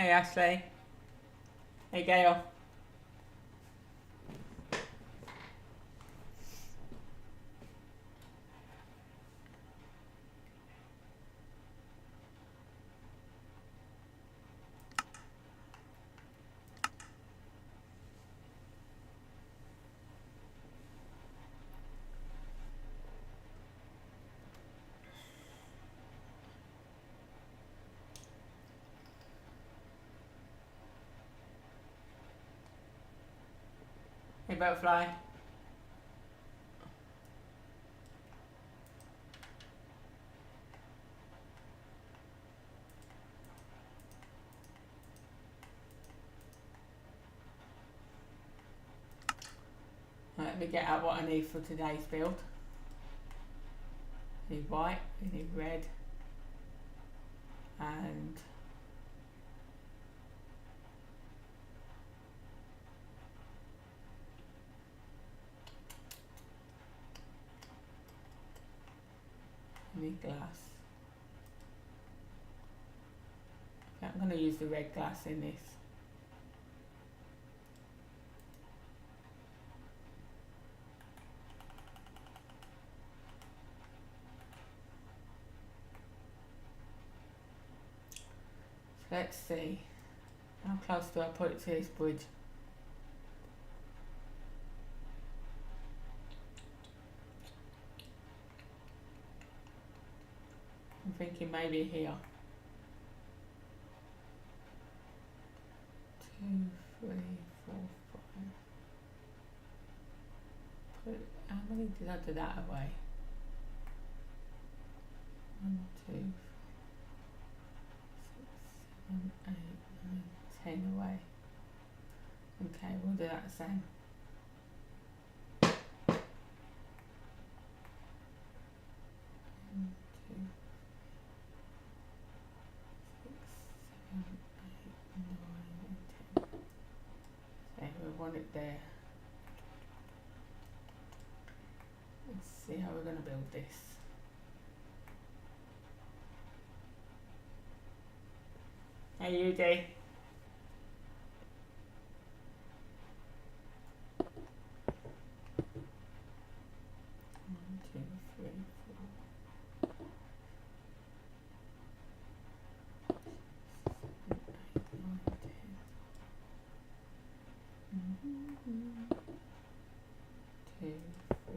Hey Ashley. Hey Gail. Hey Butterfly. Let me get out what I need for today's build. I need white, I need red, and I need glass. Okay, I'm going to use the red glass in this. So let's see. How close do I put it to this bridge? I'm thinking maybe here. 2, 3, 4, 5. How many did I do that away? 1, 2, 3, 6, 7, 8, 9, 10 away. Okay, we'll do that the same. 1, 2, 6, 7, 8, 9, 10. Okay, we want it there. Let's see how we're going to build this. Hey, UD. 1, 2, 3, 4,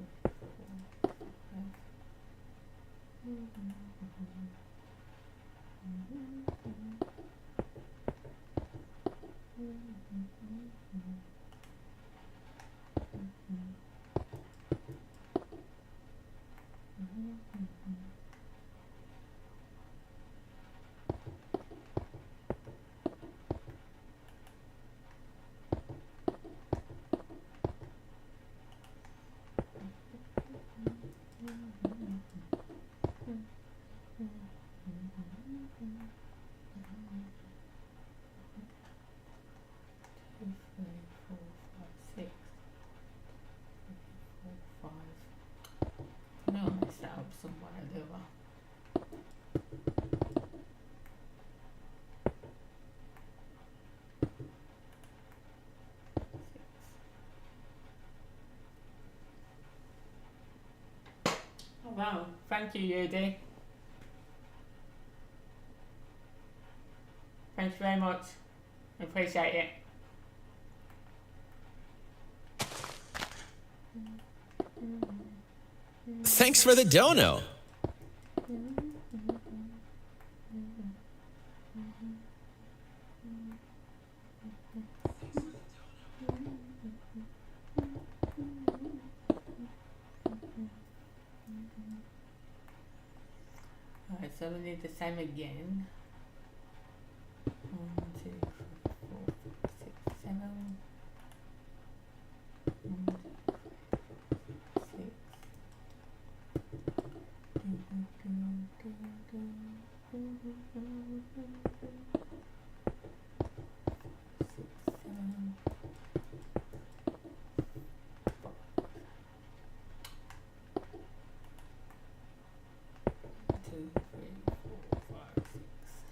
2, 4, 6. No, I messed that up somewhere or the other. Oh wow, thank you, Yudi. Thanks very much. I appreciate it. Thanks for the dono. Alright, so we need the same again. 1, 2, 3, 4, 5, 6, 7. 1, 2, 3, 6. 2, 3, 4, 5, 6,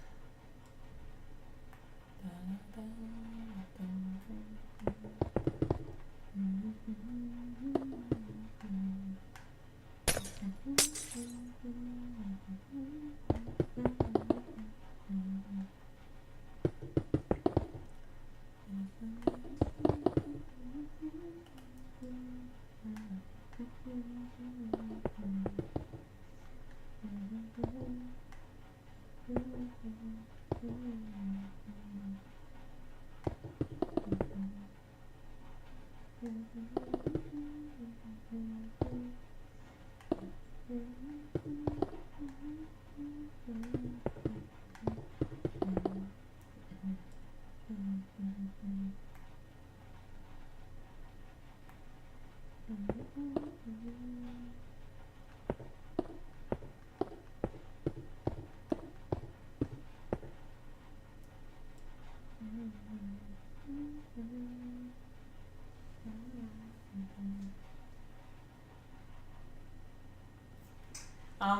I'm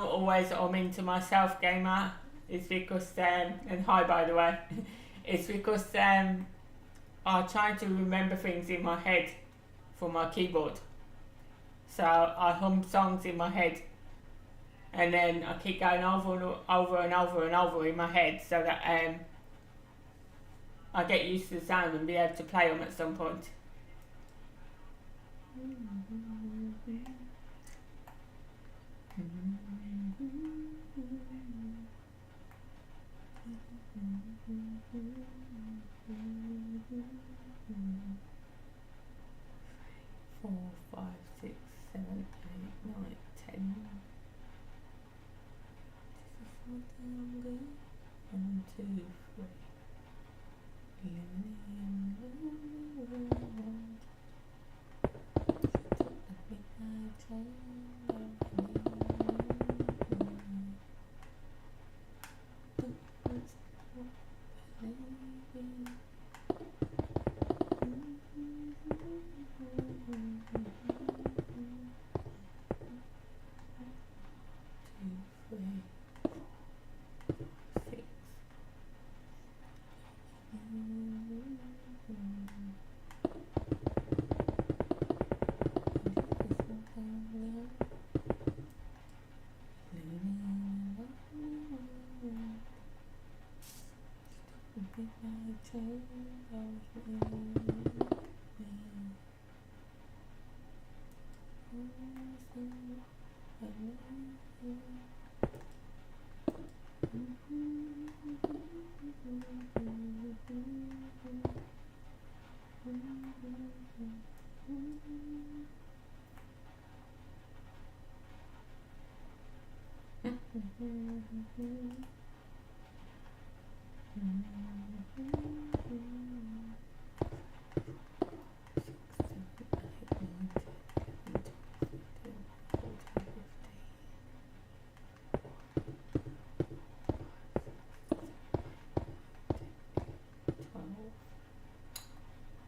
always to myself, gamer. It's because and hi by the way. It's because I try to remember things in my head for my keyboard. So I hum songs in my head, and then I keep going over and over and over and over in my head, so that I get used to the sound and be able to play them at some point. Four, five, six, 7, 8, 9, 10. 1, 2, 3.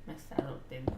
Messed that up, didn't I?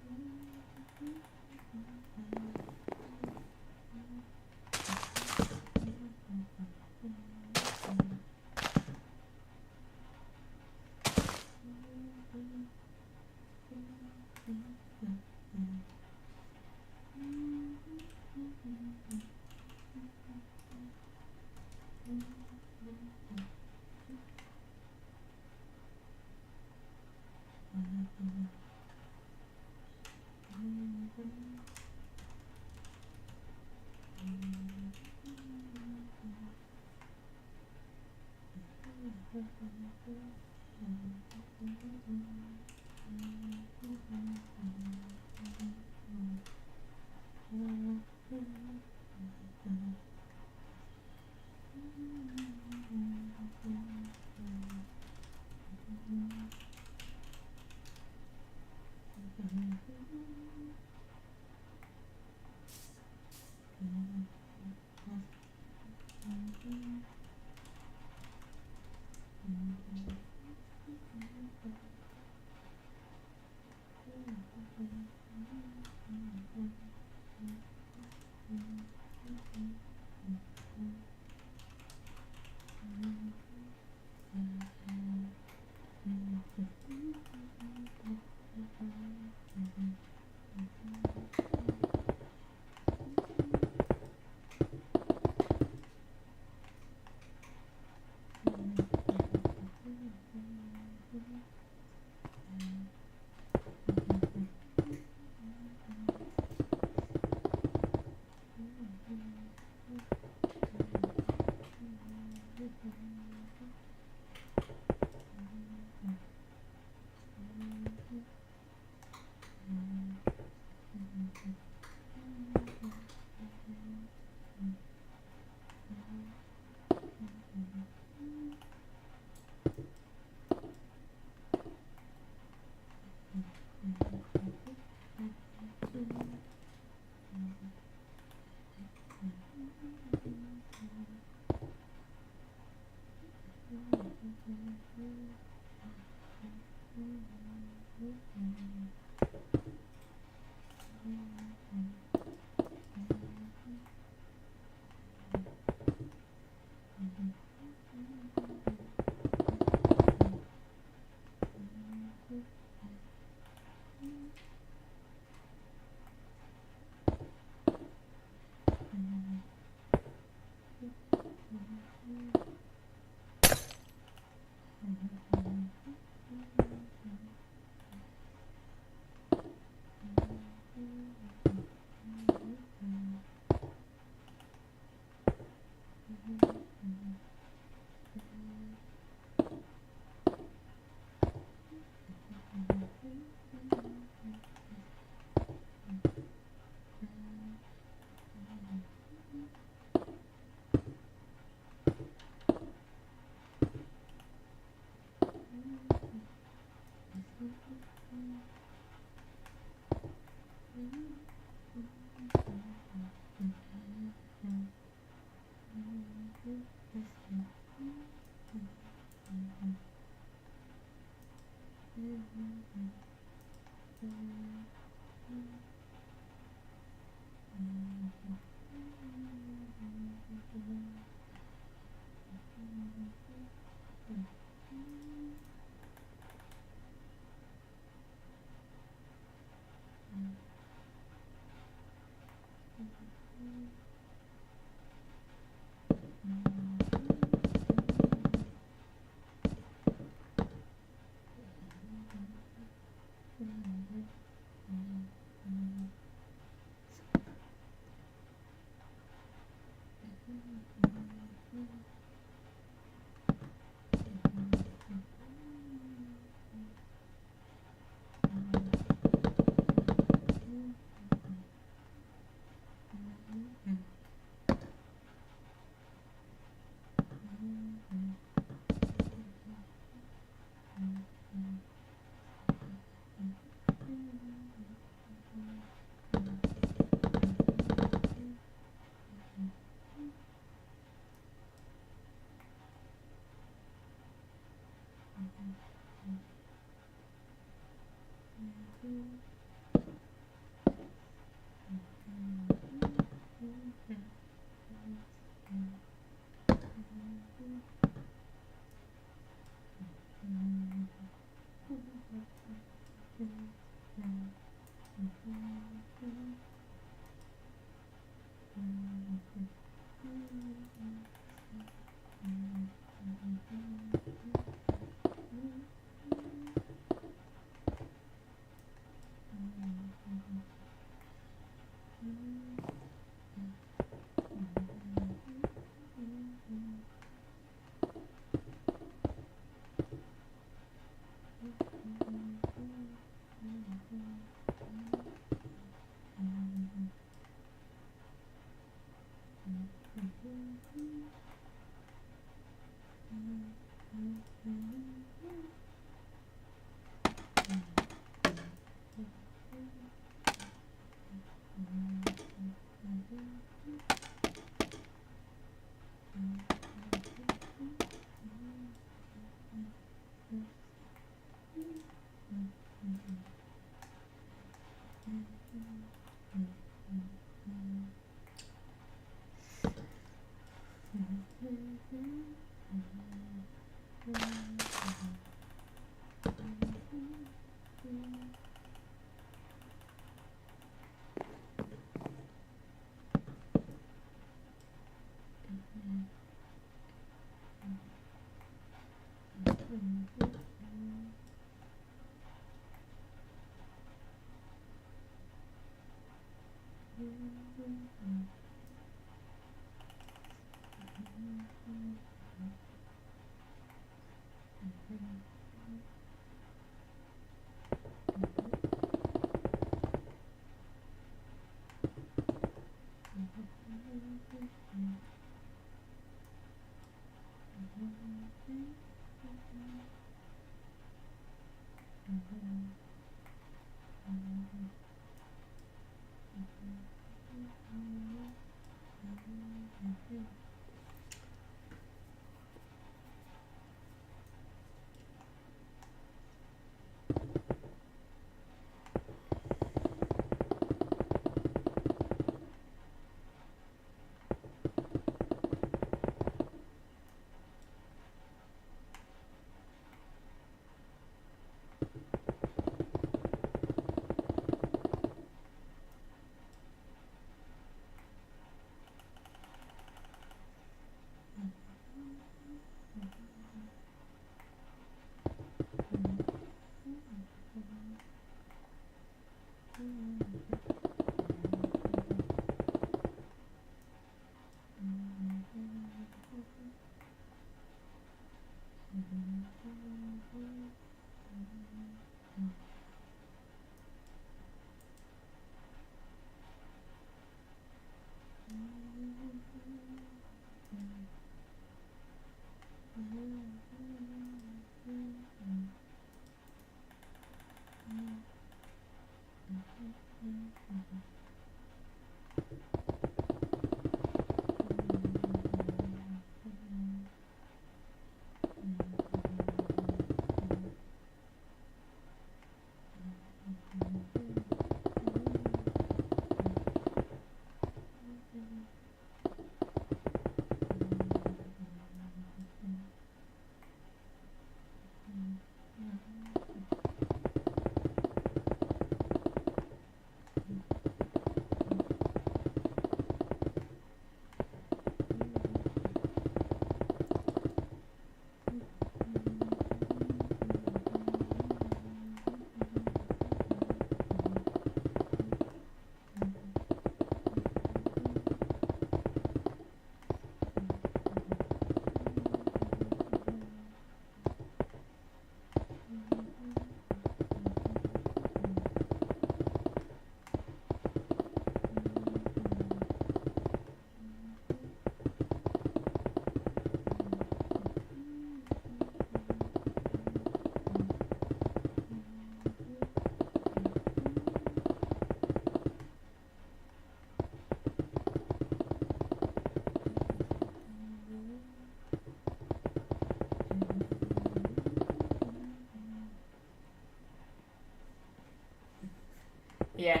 Yeah.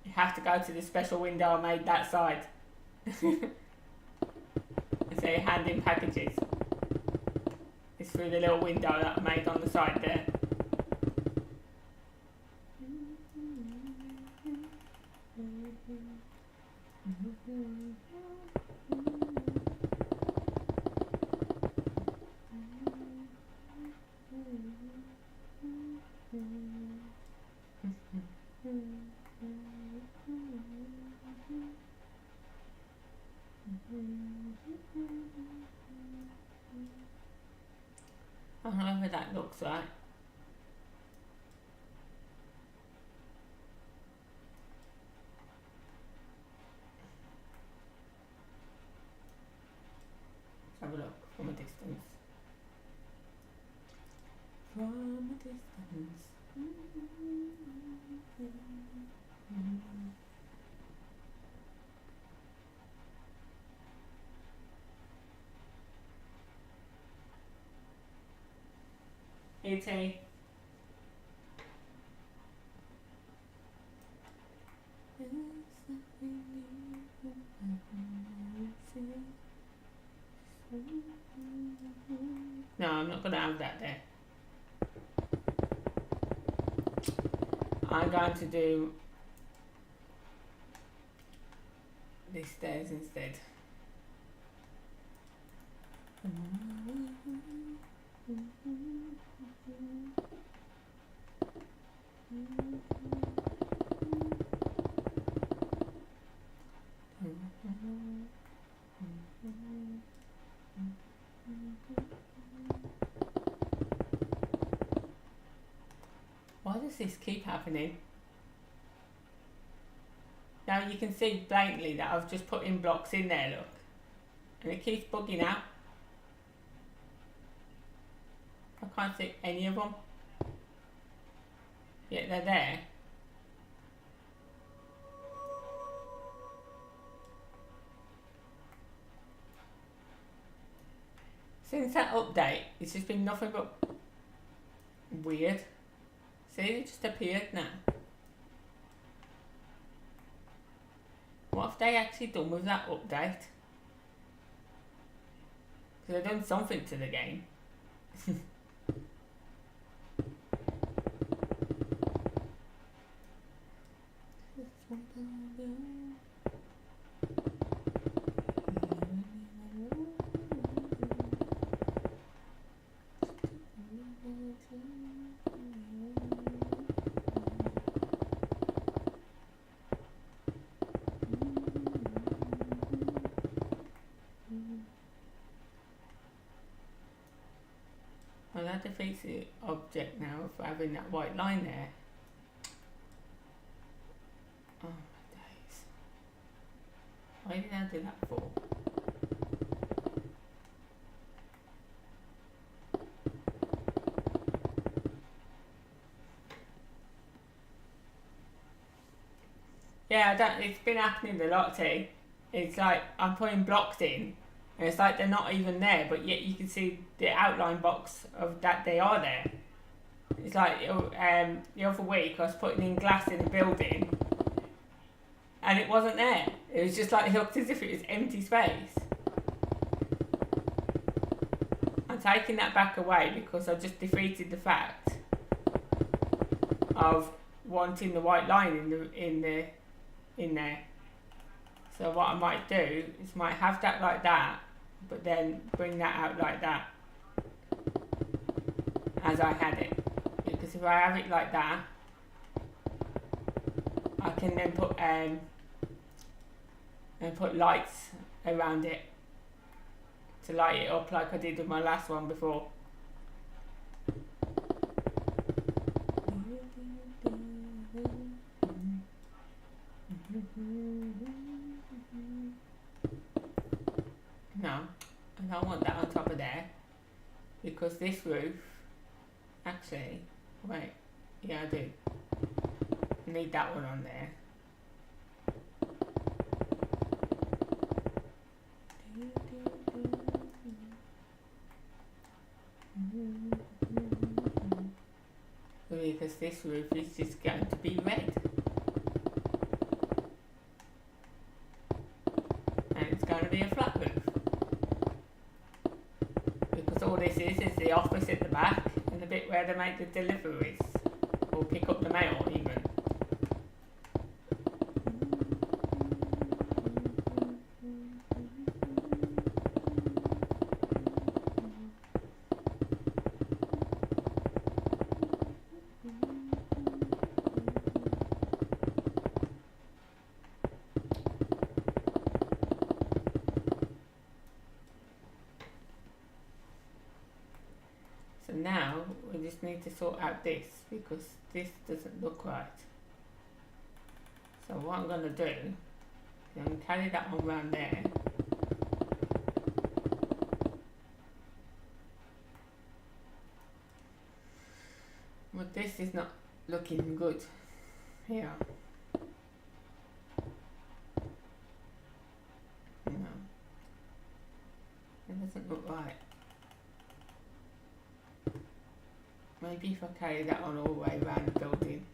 You have to go to the special window I made that side. And say hand in packages. It's through the little window that I made on the side there. However that looks like. Let's have a look from a distance. From a distance. E.T. No, I'm not going to have that there. I'm going to do this stairs instead. does this keep happening? Now you can see blatantly that I've just put in blocks in there, look. And it keeps bugging out. I can't see any of them. Yet they're there. Since that update, it's just been nothing but weird. See, it just appeared now. What have they actually done with that update? Because they've done something to the game. Well, that defeats the object now of having that white line there. Oh my days. Why did I do that for? Yeah, it's been happening a lot too. It's like I'm putting blocks in and it's like they're not even there, but yet you can see the outline box of that they are there. It's like the other week I was putting in glass in a building and it wasn't there. It was just like it looked as if it was empty space. I'm taking that back away because I just defeated the fact of wanting the white line in there. So what I might do is might have that like that, but then bring that out like that as I had it. Because if I have it like that, I can then put lights around it to light it up like I did with my last one before. No, I don't want that on top of there because this roof, actually, wait, yeah I do, I need that one on there. Because this roof is just going to be red. And it's going to be a flat roof. Because all this is the office at the back and the bit where they make the deliveries. Or pick up the mail even. Now we just need to sort out this because this doesn't look right. So what I'm going to do is I'm going to carry that one around there. But this is not looking good here. No, it doesn't look right. Maybe if I carry that on all the way around the building.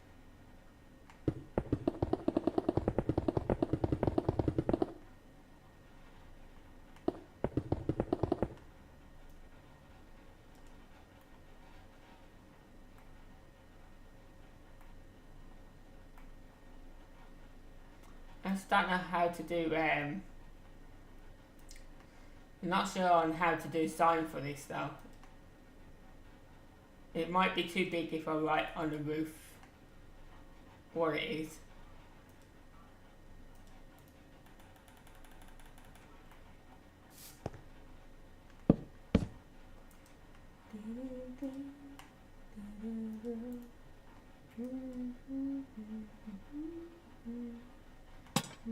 I just don't know how to do, I'm not sure on how to do sign for this though. It might be too big if I write on the roof what it is. I'm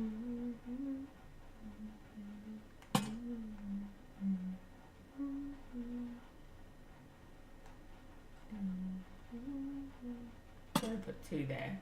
going to put 2 there.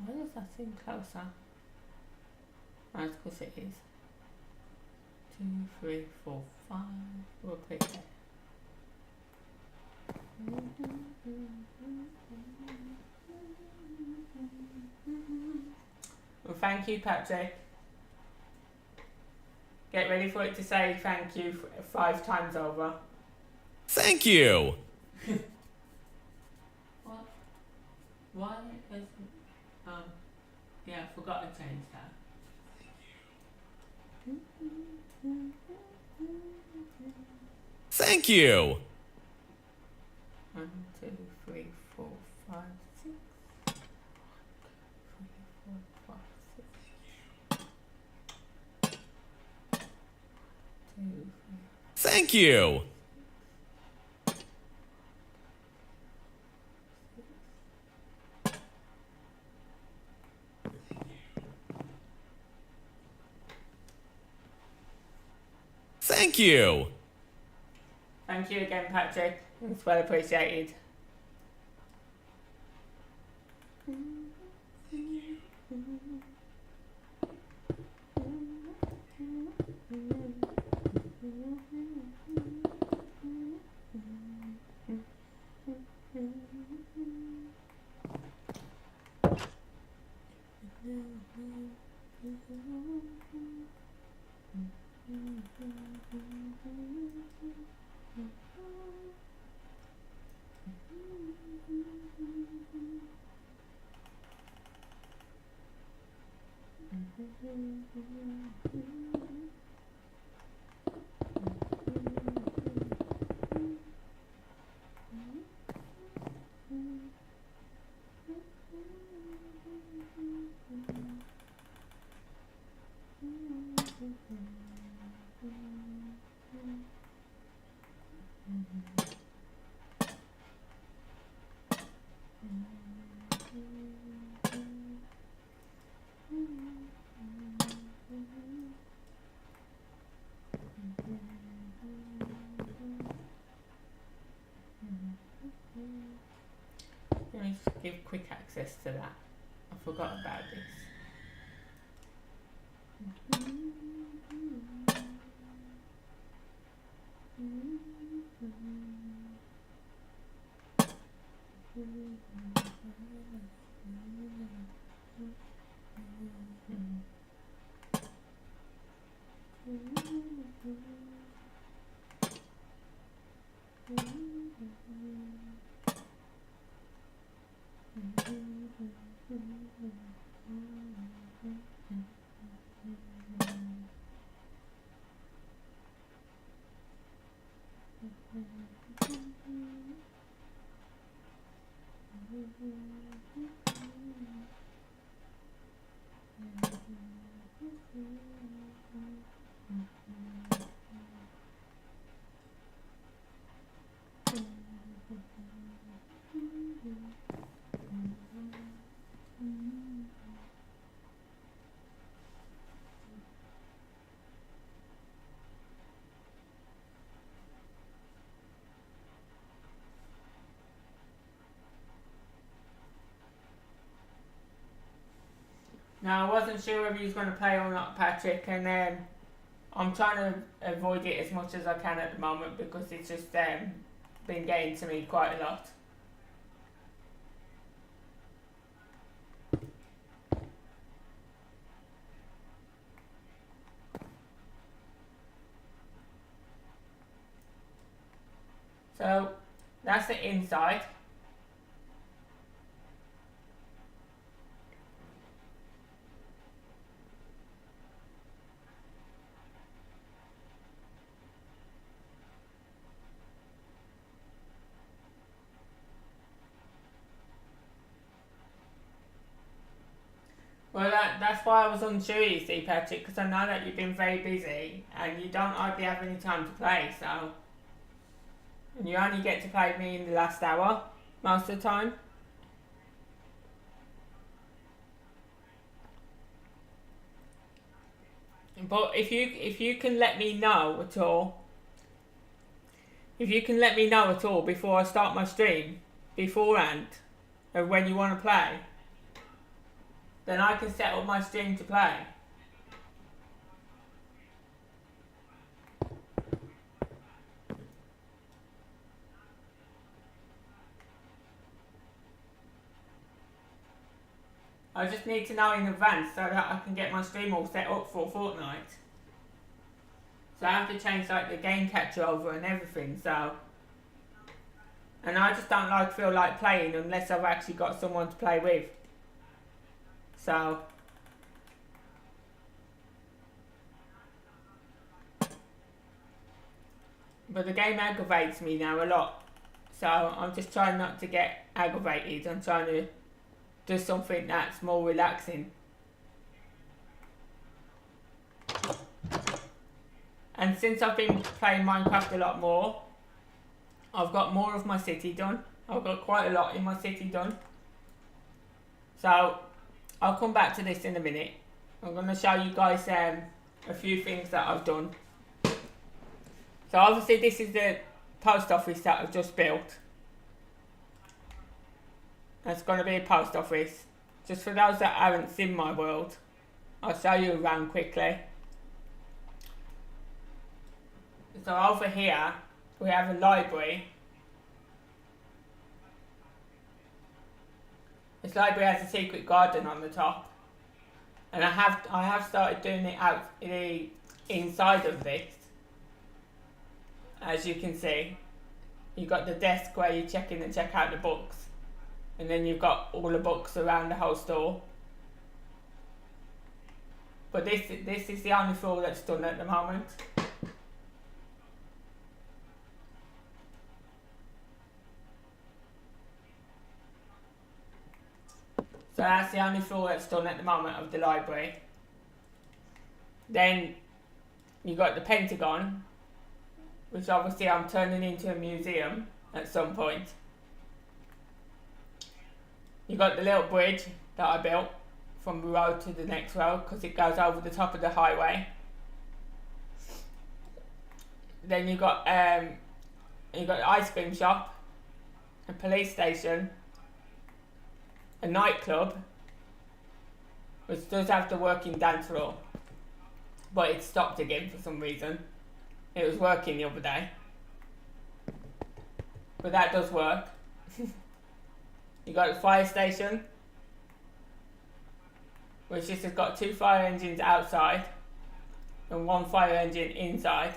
Why does that seem closer? Oh, of course it is. 2, 3, 4, 5. We'll put it there. Well, thank you, Patrick. Get ready for it to say thank you 5 times over. Thank you. What? Why is... yeah, I forgot to change that. Thank you. 1, 2, 3, 4, 5, 6. 3, 4, 5, 6. 2, 3. Thank you. Thank you. Thank you again, Patrick. It's well appreciated. Let me just give quick access to that. I forgot about this. Now, I wasn't sure if he was going to play or not, Patrick, and I'm trying to avoid it as much as I can at the moment because it's just been getting to me quite a lot. So, that's the inside. Well, that's why I was unsure, you see, Patrick, because I know that you've been very busy and you don't hardly have any time to play, so... And you only get to play with me in the last hour, most of the time. But if you can let me know at all... If you can let me know at all before I start my stream, beforehand, of when you want to play... Then I can set up my stream to play. I just need to know in advance so that I can get my stream all set up for Fortnite. So I have to change like the game capture over and everything, so... And I just don't feel like playing unless I've actually got someone to play with. So, but the game aggravates me now a lot. So I'm just trying not to get aggravated. I'm trying to do something that's more relaxing. And since I've been playing Minecraft a lot more, I've got more of my city done. I've got quite a lot in my city done. So I'll come back to this in a minute. I'm going to show you guys a few things that I've done. So obviously this is the post office that I've just built. It's going to be a post office. Just for those that haven't seen my world, I'll show you around quickly. So over here we have a library. This library has a secret garden on the top, and I have started doing it out the inside of this. As you can see, you've got the desk where you check in and check out the books, and then you've got all the books around the whole store. But this is the only floor that's done at the moment. So that's the only floor that's done at the moment of the library. Then you got the Pentagon, which obviously I'm turning into a museum at some point. You got the little bridge that I built from the road to the next road because it goes over the top of the highway. Then you got the ice cream shop, a police station, a nightclub, which does have the working dance floor, but it stopped again for some reason. It was working the other day, but that does work. You got the fire station, which just has got 2 fire engines outside and 1 fire engine inside.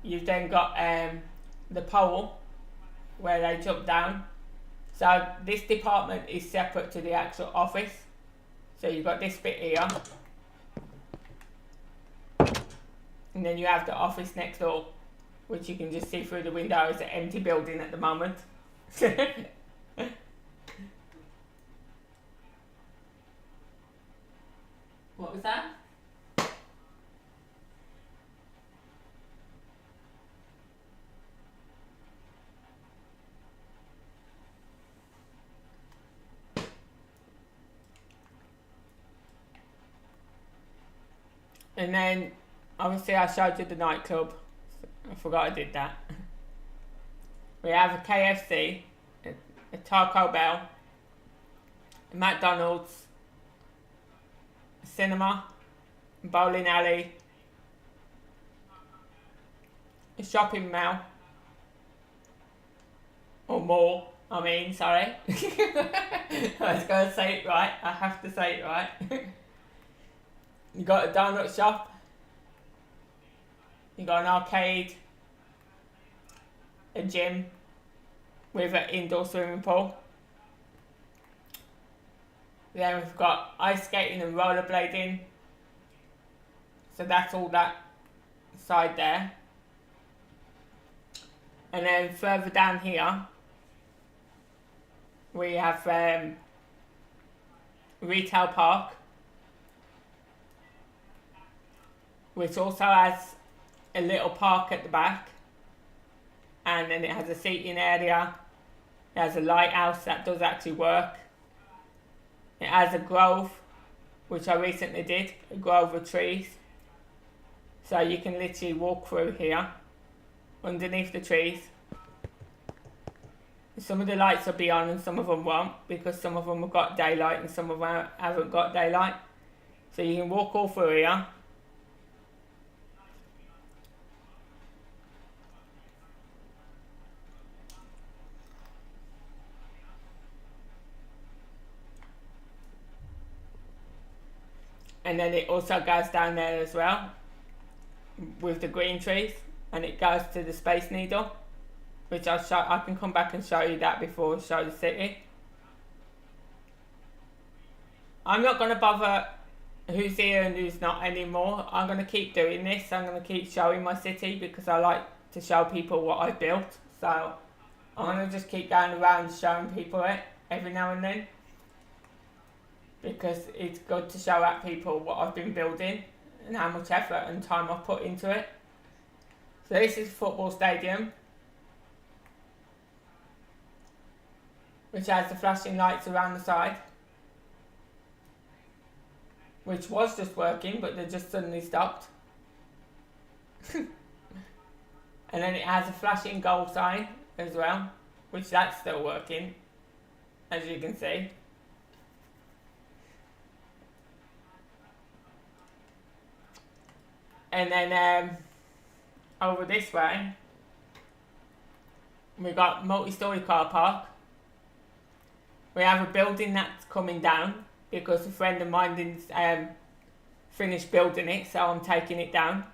You've then got the pole where they jump down. So this department is separate to the actual office. So you've got this bit here, and then you have the office next door, which you can just see through the window. It's an empty building at the moment. And then obviously I showed you the nightclub. I forgot I did that. We have a KFC, a Taco Bell, a McDonald's, a cinema, a bowling alley, a shopping mall, or mall, sorry. I was going to say it right, I have to say it right. You got a donut shop, you got an arcade, a gym with an indoor swimming pool. Then we've got ice skating and rollerblading. So that's all that side there. And then further down here, we have retail park, which also has a little park at the back, and then it has a seating area. It has a lighthouse that does actually work. It has a grove, which I recently did, a grove of trees. So you can literally walk through here, underneath the trees. Some of the lights will be on and some of them won't, because some of them have got daylight and some of them haven't got daylight. So you can walk all through here. And then it also goes down there as well, with the green trees, and it goes to the Space Needle, which I can come back and show you that before I show the city. I'm not going to bother who's here and who's not anymore. I'm going to keep doing this. I'm going to keep showing my city because I like to show people what I built. So I'm going to just keep going around showing people it every now and then, because it's good to show at people what I've been building and how much effort and time I've put into it. So this is a football stadium, which has the flashing lights around the side, which was just working, but they just suddenly stopped. And then it has a flashing goal sign as well, which that's still working, as you can see. And then over this way, we got multi-storey car park. We have a building that's coming down because a friend of mine didn't finish building it, so I'm taking it down.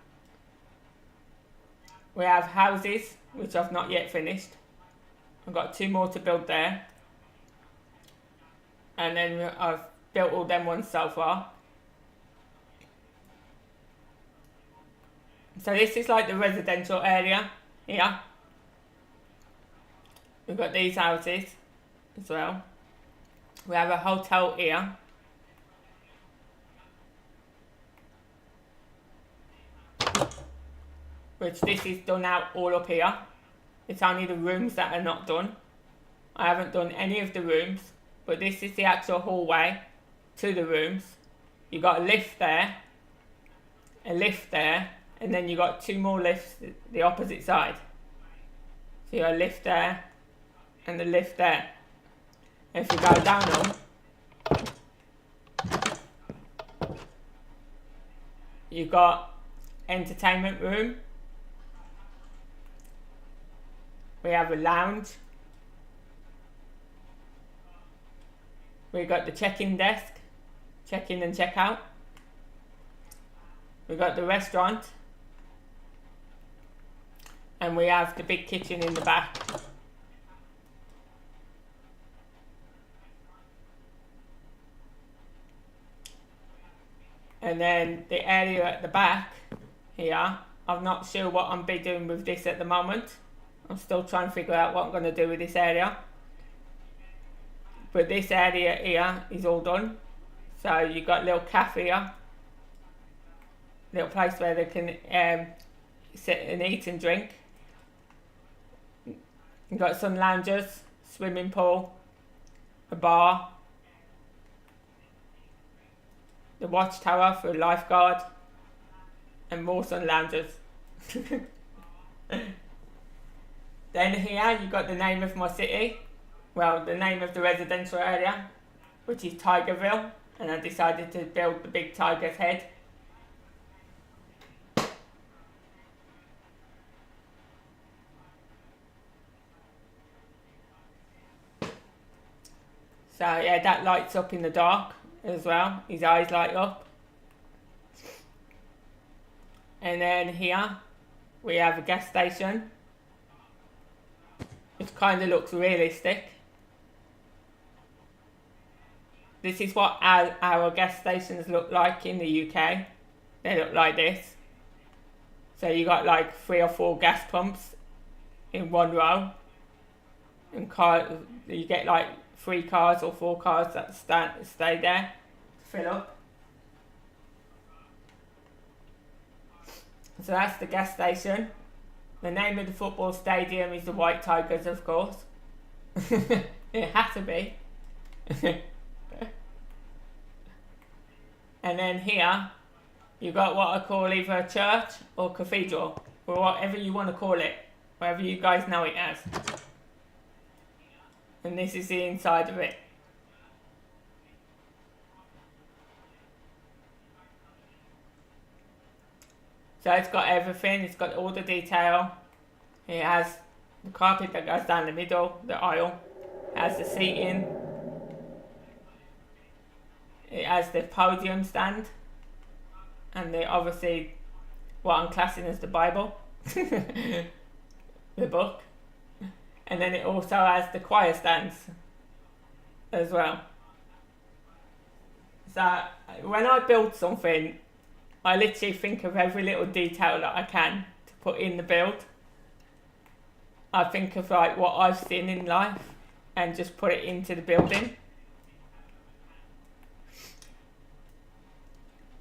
We have houses, which I've not yet finished. I've got 2 more to build there. And then I've built all them ones so far. So this is like the residential area here. We've got these houses as well. We have a hotel here. Which this is done out all up here. It's only the rooms that are not done. I haven't done any of the rooms, but this is the actual hallway to the rooms. You got a lift there, and then you got 2 more lifts the opposite side. So you got a lift there and a lift there. If you go down them, you got entertainment room. We have a lounge. We got the check-in desk, check-in and check-out. We got the restaurant. And we have the big kitchen in the back. And then the area at the back here, I'm not sure what I'm be doing with this at the moment. I'm still trying to figure out what I'm going to do with this area. But this area here is all done. So you've got a little cafe here. Little place where they can sit and eat and drink. You've got some lounges, swimming pool, a bar, the watchtower for a lifeguard, and more sun loungers. Then here you got the name of my city, well, the name of the residential area, which is Tigerville, and I decided to build the big tiger's head. So yeah, that lights up in the dark as well. His eyes light up. And then here we have a gas station, which kind of looks realistic. This is what our gas stations look like in the UK. They look like this. So you got like 3 or 4 gas pumps in one row, and you get like 3 cars or 4 cars that stay there to fill up. So that's the gas station. The name of the football stadium is the White Tigers, of course. It has to be. And then here, you got what I call either a church or cathedral, or whatever you want to call it, whatever you guys know it as. And this is the inside of it. So it's got everything, it's got all the detail. It has the carpet that goes down the middle, the aisle. It has the seating. It has the podium stand. And obviously what I'm classing as the Bible. The book. And then it also has the choir stands as well. So when I build something, I literally think of every little detail that I can to put in the build. I think of like what I've seen in life and just put it into the building.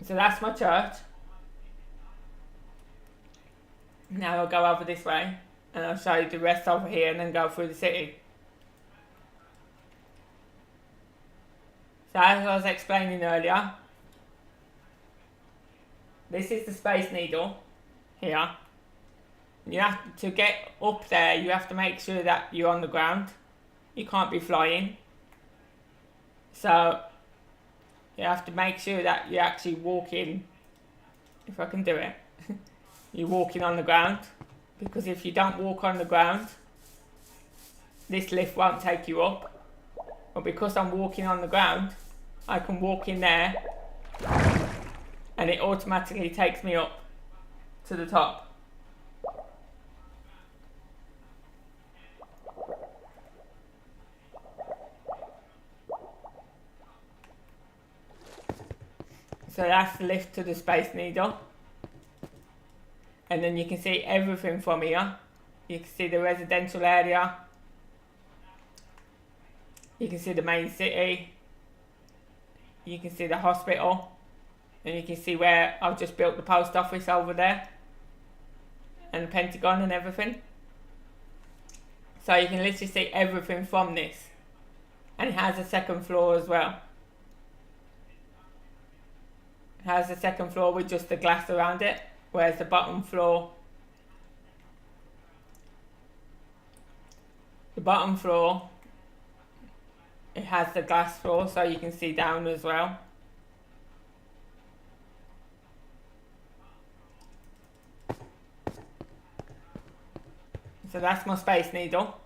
So that's my church. Now I'll go over this way and I'll show you the rest over here and then go through the city. So as I was explaining earlier, this is the Space Needle here. You have to get up there, you have to make sure that you're on the ground. You can't be flying. So you have to make sure that you're actually walking, if I can do it. You're walking on the ground, because if you don't walk on the ground, this lift won't take you up. But because I'm walking on the ground, I can walk in there and it automatically takes me up to the top. So that's the lift to the Space Needle. And then you can see everything from here. You can see the residential area. You can see the main city. You can see the hospital. And you can see where I've just built the post office over there. And the Pentagon and everything. So you can literally see everything from this. And it has a second floor as well. It has a second floor with just the glass around it. Whereas the bottom floor, it has the glass floor so you can see down as well. So that's my Space Needle.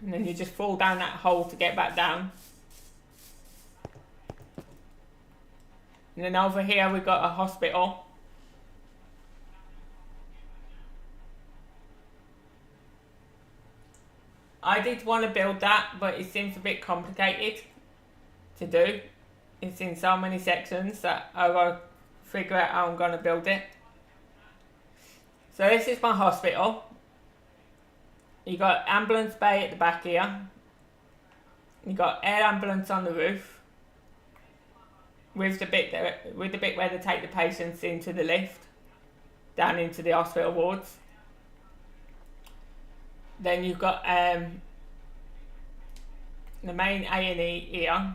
And then you just fall down that hole to get back down. And then over here we've got a hospital. I did want to build that, but it seems a bit complicated to do. It's in so many sections that I've got to figure out how I'm going to build it. So this is my hospital. You got ambulance bay at the back here. You got air ambulance on the roof. With the bit where they take the patients into the lift, down into the hospital wards. Then you've got the main A&E here,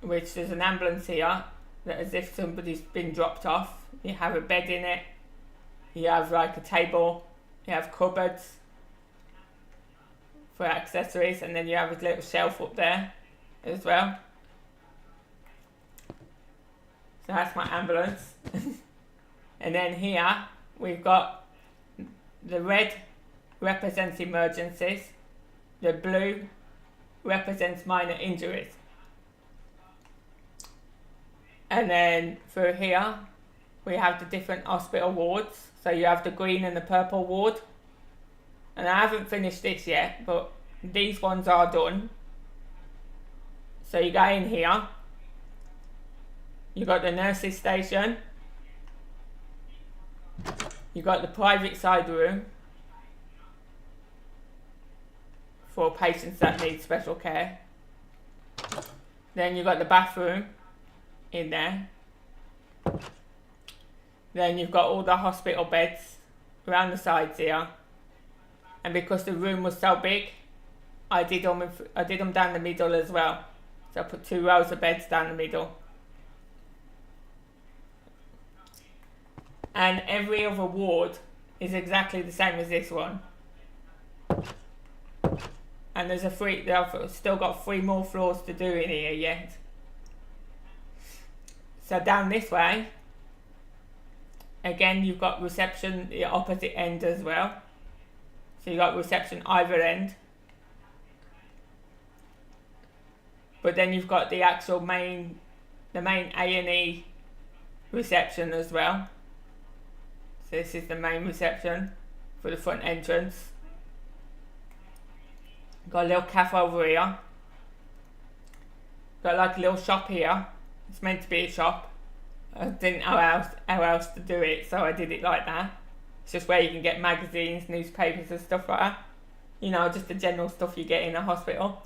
which there's an ambulance here that as if somebody's been dropped off. You have a bed in it, you have like a table, you have cupboards for accessories, and then you have a little shelf up there as well. So that's my ambulance. And then here we've got the red represents emergencies, the blue represents minor injuries. And then through here we have the different hospital wards. So you have the green and the purple ward. And I haven't finished this yet, but these ones are done. So you go in here, you got the nurses station, you got the private side room for patients that need special care. Then you got the bathroom in there. Then you've got all the hospital beds around the sides here. And because the room was so big, I did them down the middle as well. So I put 2 rows of beds down the middle. And every other ward is exactly the same as this one. And they've still got 3 more floors to do in here yet. So down this way, again you've got reception the opposite end as well. So you've got reception either end. But then you've got the actual main A&E reception as well. So this is the main reception for the front entrance. Got a little cafe over here. Got like a little shop here. It's meant to be a shop. I didn't know how else to do it, so I did it like that. It's just where you can get magazines, newspapers and stuff like that. You know, just the general stuff you get in a hospital.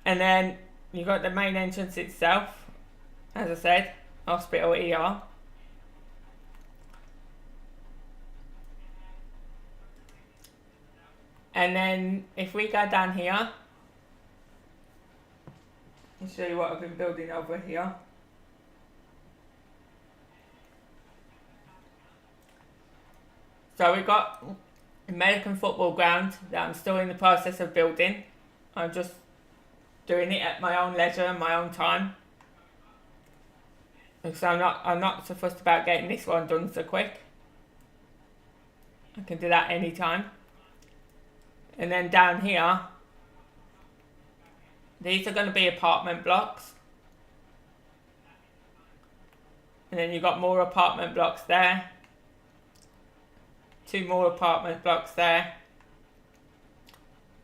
And then you got the main entrance itself. As I said, hospital ER. And then if we go down here, I'll show you what I've been building over here. So we've got American football ground that I'm still in the process of building. I'm just doing it at my own leisure and my own time. Because I'm not so fussed about getting this one done so quick. I can do that anytime. And then down here, these are going to be apartment blocks. And then you've got more apartment blocks there. 2 more apartment blocks there.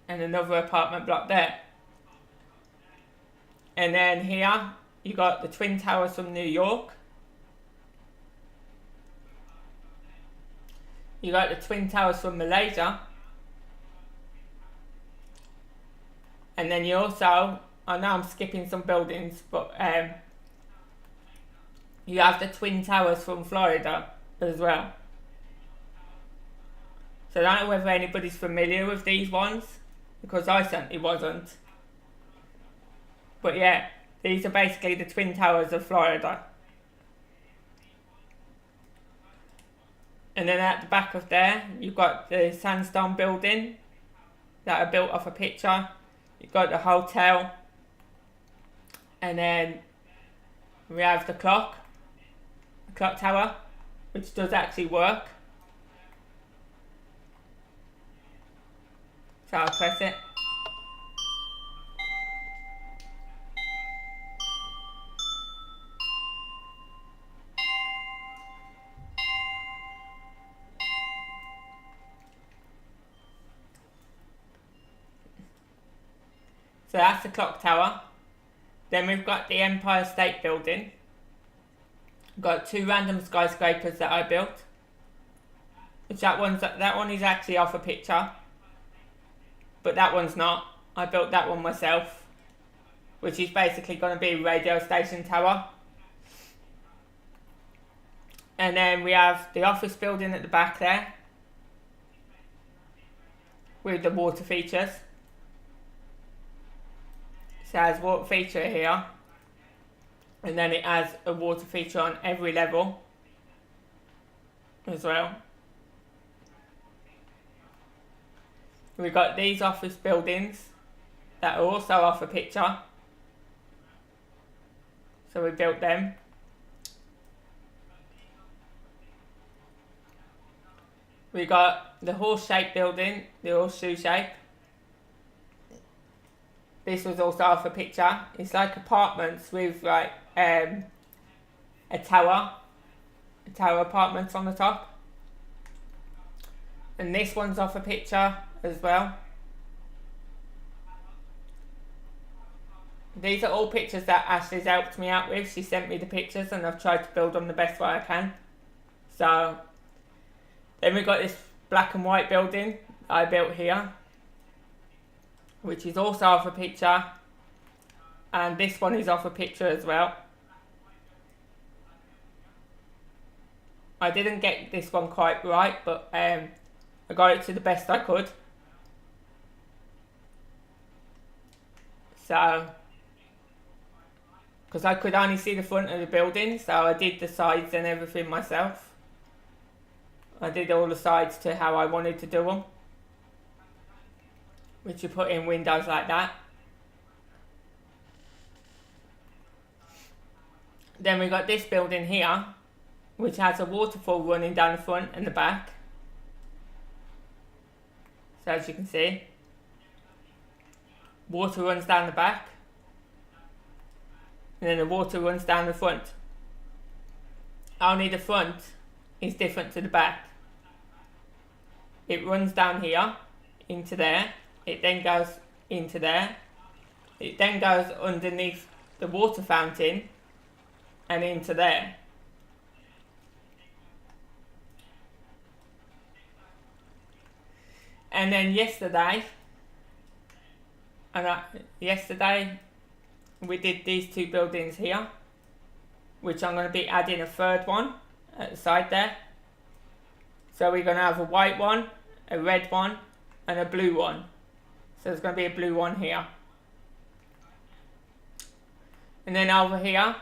And another apartment block there. And then here, you got the Twin Towers from New York. You got the Twin Towers from Malaysia. And then you also, I know I'm skipping some buildings, but you have the Twin Towers from Florida as well. So I don't know whether anybody's familiar with these ones, because I certainly wasn't. But yeah, these are basically the Twin Towers of Florida. And then at the back of there, you've got the sandstone building that are built off a picture. You've got the hotel. And then we have the clock tower, which does actually work. So I'll press it. So that's the clock tower. Then we've got the Empire State Building. We've got 2 random skyscrapers that I built. Which that one is actually off a picture. But that one's not. I built that one myself. Which is basically going to be a radio station tower. And then we have the office building at the back there. With the water features. So it has water feature here, and then it has a water feature on every level as well. We've got these office buildings that are also off a picture, so we built them. We got the horse-shaped building, the horseshoe shape. This was also off a picture. It's like apartments with like a tower apartments on the top. And this one's off a picture as well. These are all pictures that Ashley's helped me out with. She sent me the pictures and I've tried to build them the best way I can. So then we got this black and white building I built here, which is also off a picture, and this one is off a picture as well. I didn't get this one quite right, but I got it to the best I could. So, because I could only see the front of the building, so I did the sides and everything myself. I did all the sides to how I wanted to do them, which you put in windows like that. Then we got this building here, which has a waterfall running down the front and the back. So as you can see, water runs down the back, and then the water runs down the front. Only the front is different to the back. It runs down here, into there, it then goes into there, it then goes underneath the water fountain and into there. And then yesterday we did these two buildings here, which I'm going to be adding a third one at the side there. So we're going to have a white one, a red one and a blue one. So there's going to be a blue one here. And then over here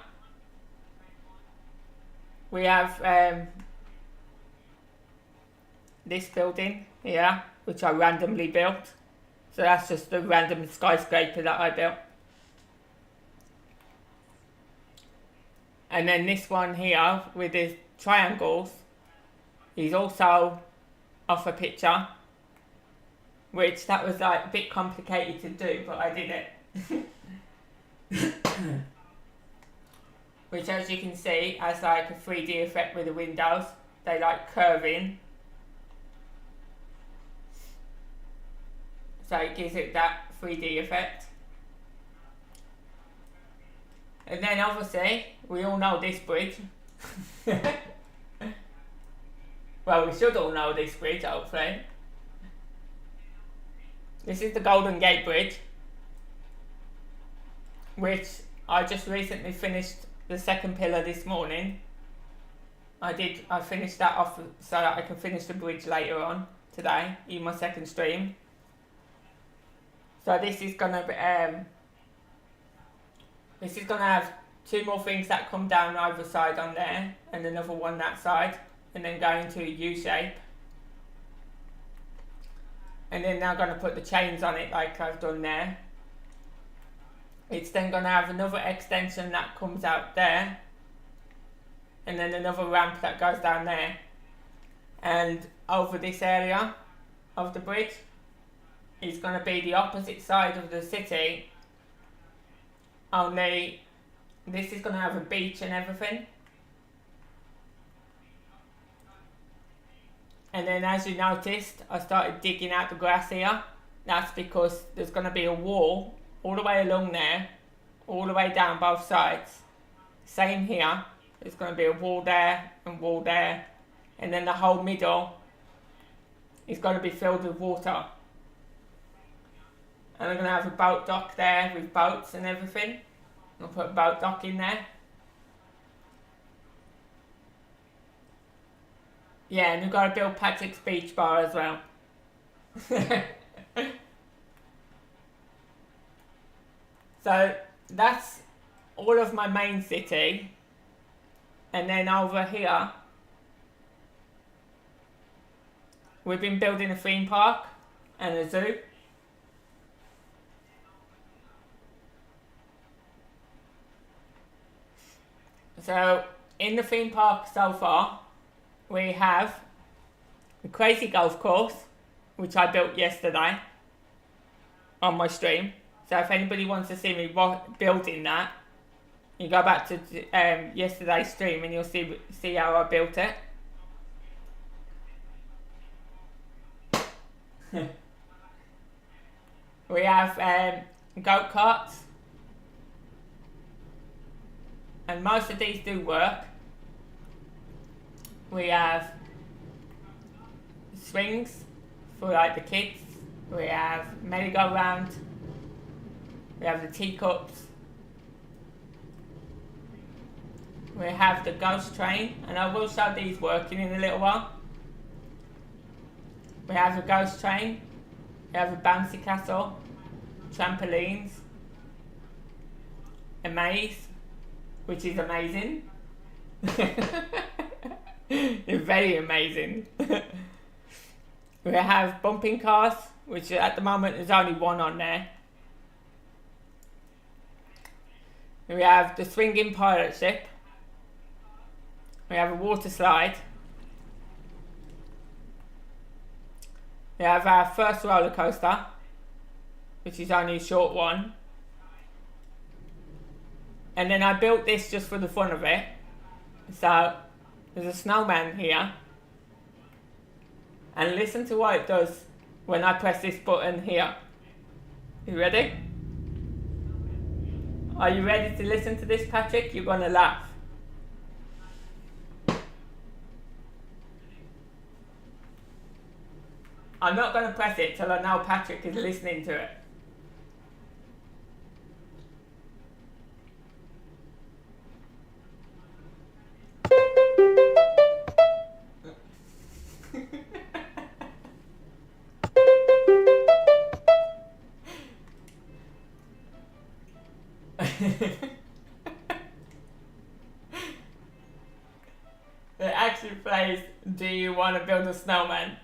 we have this building here, which I randomly built. So that's just a random skyscraper that I built. And then this one here with the triangles is also off a picture, which that was like a bit complicated to do, but I did it. Which, as you can see, has like a 3D effect with the windows. They like curve in, so it gives it that 3D effect. And then obviously we all know this bridge. Well, we should all know this bridge, hopefully. This is the Golden Gate Bridge, which I just recently finished the second pillar this morning. I finished that off so that I can finish the bridge later on today in my second stream. So this is gonna be have two more things that come down either side on there, and another one that side, and then go into a U shape. And then now going to put the chains on it like I've done there. It's then going to have another extension that comes out there, and then another ramp that goes down there. And over this area of the bridge is going to be the opposite side of the city, only this is going to have a beach and everything. And then, as you noticed, I started digging out the grass here. That's because there's going to be a wall all the way along there, all the way down both sides. Same here. There's going to be a wall there, and then the whole middle is going to be filled with water. And I'm going to have a boat dock there with boats and everything. I'll put a boat dock in there. Yeah, and we've got to build Patrick's Beach Bar as well. So So that's all of my main city. And then over here, we've been building a theme park and a zoo. So in the theme park so far, we have the Crazy Golf Course, which I built yesterday on my stream. So if anybody wants to see me building that, you go back to yesterday's stream and you'll see how I built it. We have go-karts, and most of these do work. We have swings for like the kids. We have merry-go-round. We have the teacups. We have the ghost train, and I will show these working in a little while. We have the ghost train. We have a bouncy castle, trampolines, a maze, which is amazing. It's very amazing. We have bumping cars, which at the moment there's only one on there. We have the swinging pirate ship. We have a water slide. We have our first roller coaster, which is only a short one. And then I built this just for the fun of it. So there's a snowman here. And listen to what it does when I press this button here. You ready? Are you ready to listen to this, Patrick? You're gonna laugh. I'm not gonna press it till I know Patrick is listening to it. It actually plays, "Do you want to build a snowman?"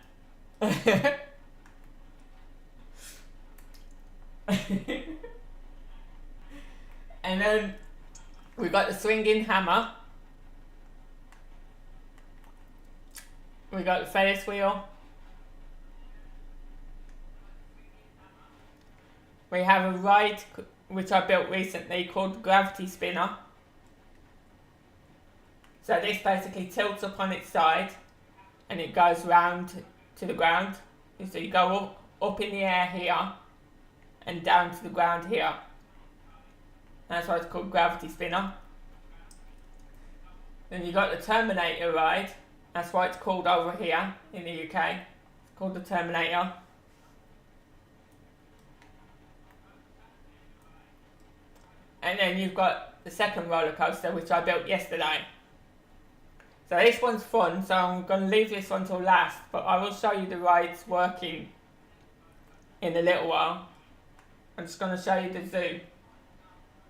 And then we got the swinging hammer. We got the Ferris wheel. We have a ride which I built recently called the Gravity Spinner. So this basically tilts up on its side and it goes round to the ground. So you go up in the air here and down to the ground here. That's why it's called Gravity Spinner. Then you got the Terminator ride. That's why it's called over here in the UK. It's called the Terminator. And then you've got the second roller coaster, which I built yesterday. So this one's fun, so I'm going to leave this one till last, but I will show you the rides working in a little while. I'm just going to show you the zoo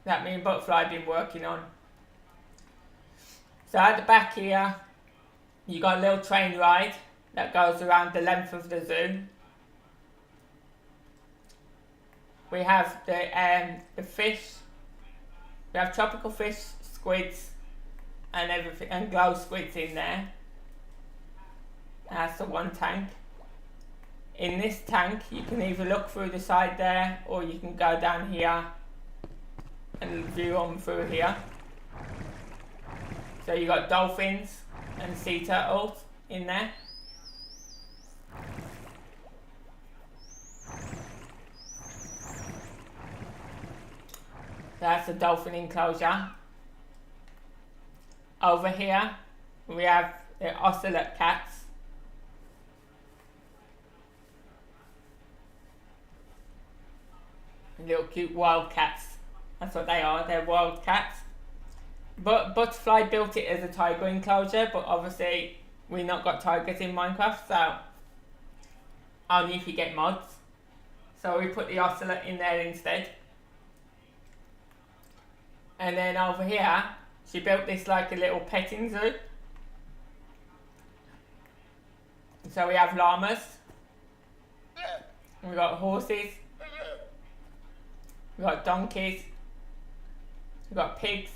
that me and Butterfly have been working on. So at the back here, you got a little train ride that goes around the length of the zoo. We have the fish. We have tropical fish, squids, and everything, and glow squids in there. That's the one tank. In this tank, you can either look through the side there, or you can go down here and view on through here. So you got dolphins and sea turtles in there. That's the dolphin enclosure. Over here, we have the ocelot cats. Little cute wild cats. That's what they are, they're wild cats. But Butterfly built it as a tiger enclosure, but obviously we've not got tigers in Minecraft, so only if you get mods. So we put the ocelot in there instead. And then over here, she built this like a little petting zoo. So we have llamas. We got horses. We got donkeys. We got pigs.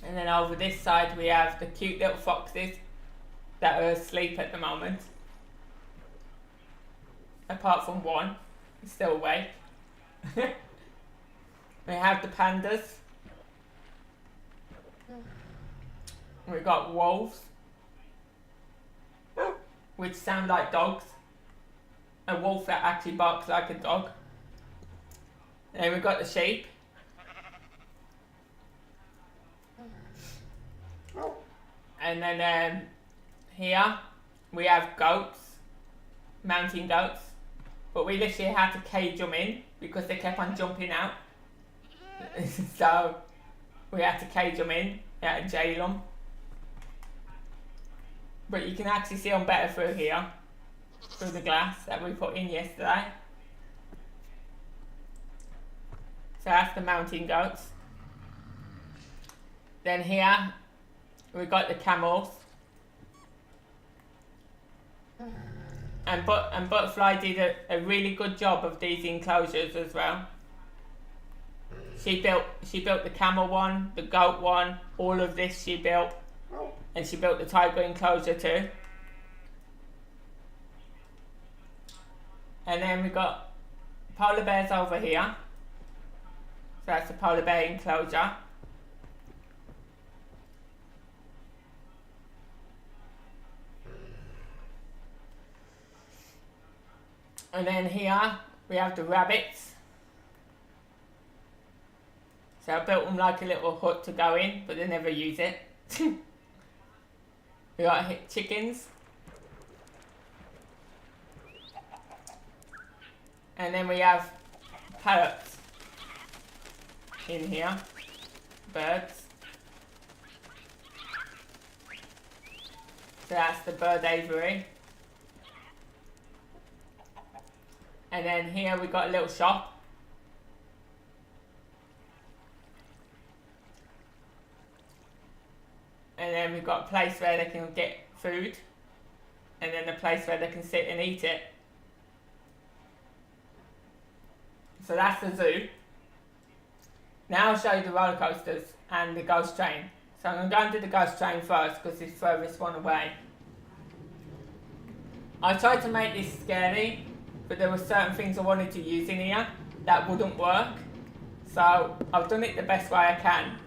And then over this side we have the cute little foxes that are asleep at the moment. Apart from one, he's still awake. We have the pandas. We got wolves, which sound like dogs. A wolf that actually barks like a dog. And then we got the sheep. And then here we have goats, mountain goats, but we literally had to cage them in because they kept on jumping out. So we had to cage them in, we had to jail them. But you can actually see them better through here, through the glass that we put in yesterday. So that's the mountain goats. Then here we got the camels. And Butterfly did a really good job of these enclosures as well. She built the camel one, the goat one, all of this she built. And she built the tiger enclosure too. And then we got polar bears over here. So that's the polar bear enclosure. And then here we have the rabbits. So I built them like a little hut to go in, but they never use it. We got chickens. And then we have parrots in here, birds. So that's the bird aviary. And then here we got a little shop. And then we've got a place where they can get food. And then a place where they can sit and eat it. So that's the zoo. Now I'll show you the roller coasters and the ghost train. So I'm going to go and do the ghost train first because it's furthest one away. I tried to make this scary, but there were certain things I wanted to use in here that wouldn't work. So I've done it the best way I can.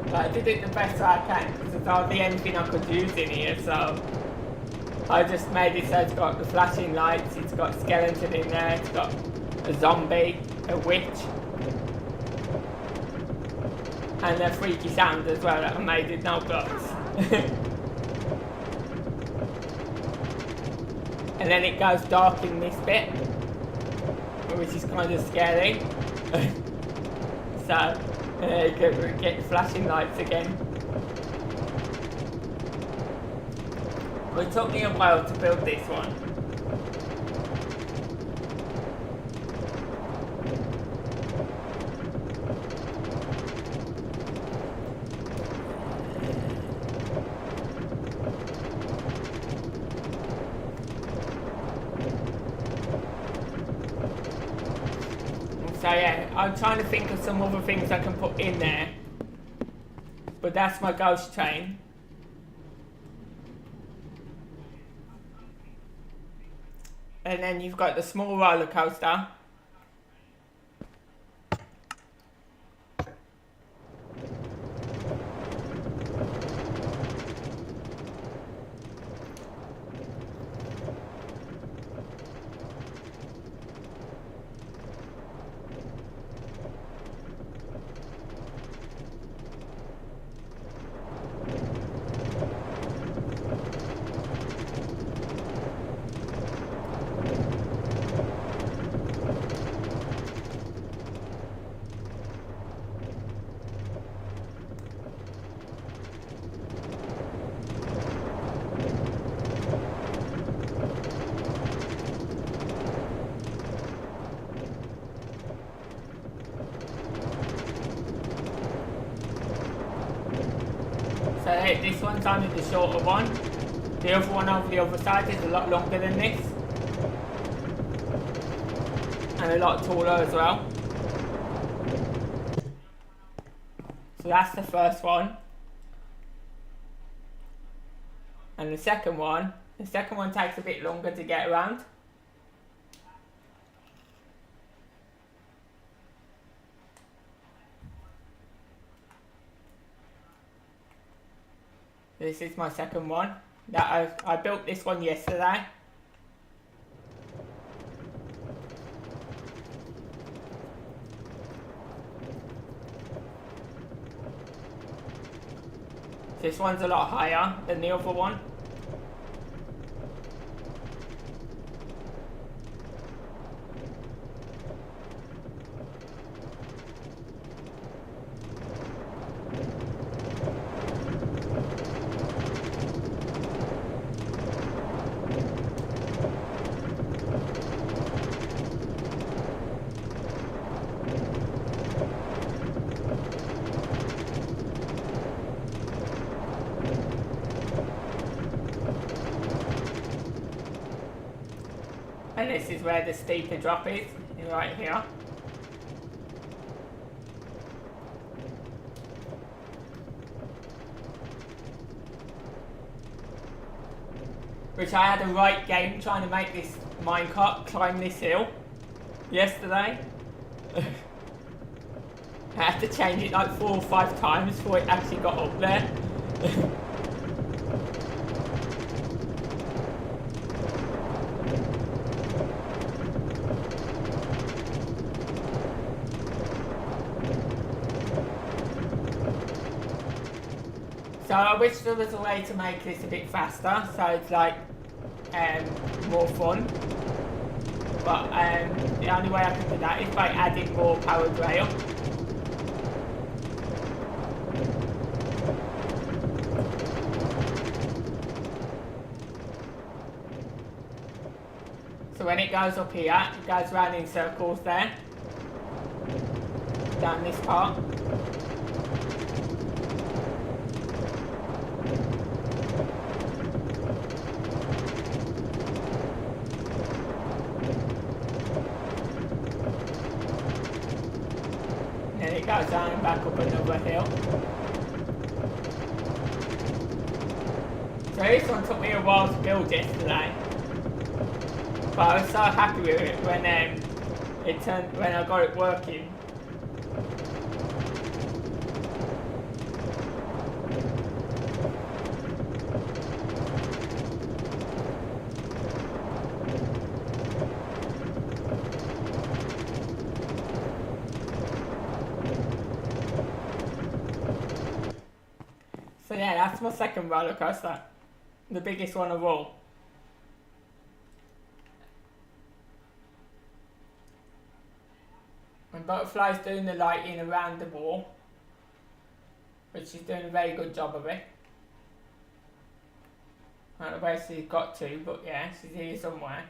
But I did it the best way I can because there's hardly anything I could use in here, so I just made it so it's got the flashing lights, it's got a skeleton in there, it's got a zombie, a witch, and a freaky sound as well that I made with no guts. And then it goes dark in this bit, which is kind of scary. So get the flashing lights again. It took me a while to build this one. So yeah, I'm trying to think of some other things I can put in there. But that's my ghost train. And then you've got the small roller coaster. this one's only the shorter one. The other one over the other side is a lot longer than this. And a lot taller as well. So that's the first one. And the second one takes a bit longer to get around. This is my second one. That I built this one yesterday. This one's a lot higher than the other one. And this is where the steeper drop is, right here. Which I had a right game trying to make this minecart climb this hill yesterday. I had to change it like 4 or 5 times before it actually got up there. So I wish there was a way to make this a bit faster, so it's like more fun. But the only way I can do that is by adding more powered rail. So when it goes up here, it goes round in circles there, down this part. Then it goes down and back up another hill. So this one took me a while to build yesterday. But I was so happy with it when when I got it working. So yeah, that's my second roller coaster, the biggest one of all. And Butterfly's doing the lighting around the wall, which she's doing a very good job of it. I don't know where she's got to, but yeah, she's here somewhere.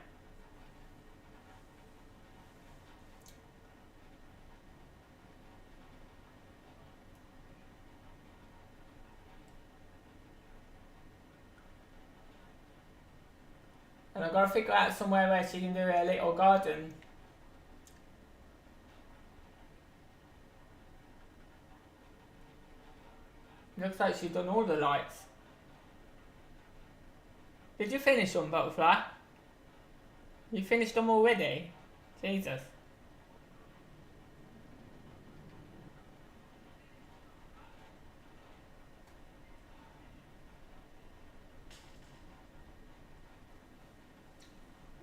And I've got to figure out somewhere where she can do her little garden. Looks like she's done all the lights. Did you finish them, Butterfly? You finished them already? Jesus.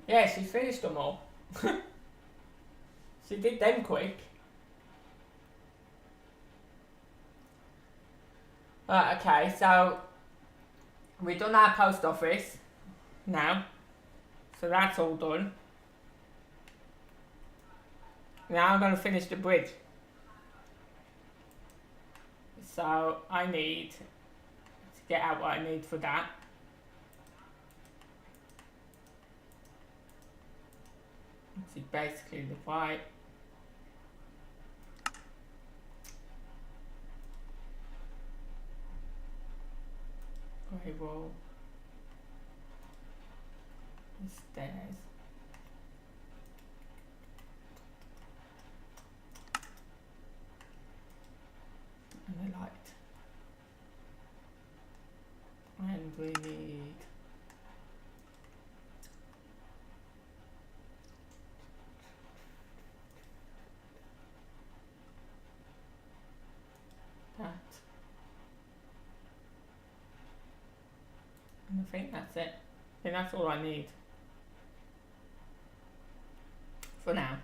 Yeah, she finished them all. She did them quick. Right, okay, so we've done our post office now. So that's all done. Now I'm going to finish the bridge. So I need to get out what I need for that. This is basically the pipe. grey wall, the stairs, and the light. And we need that. And I think that's it. I think that's all I need for now.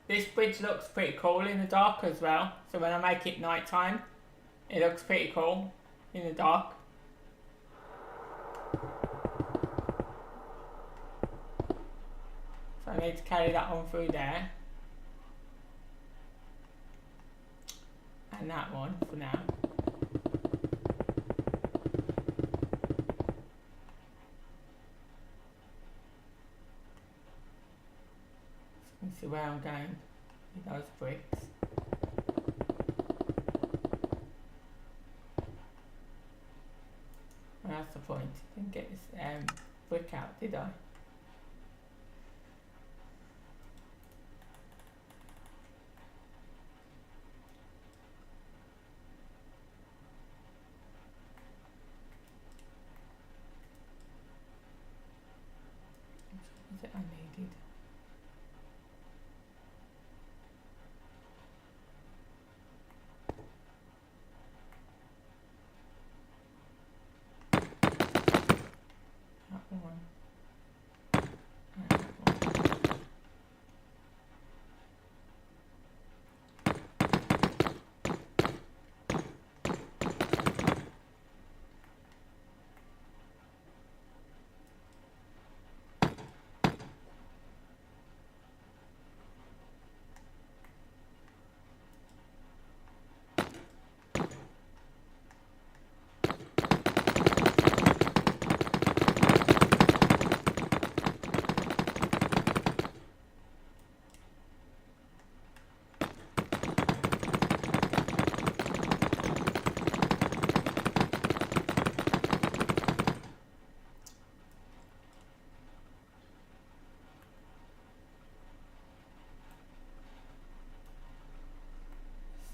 This bridge looks pretty cool in the dark as well. So when I make it nighttime, it looks pretty cool in the dark. So I need to carry that on through there. And that one for now. See where I'm going with those bricks. Well, that's the point. Didn't get this brick out, did I? Which one was it I needed?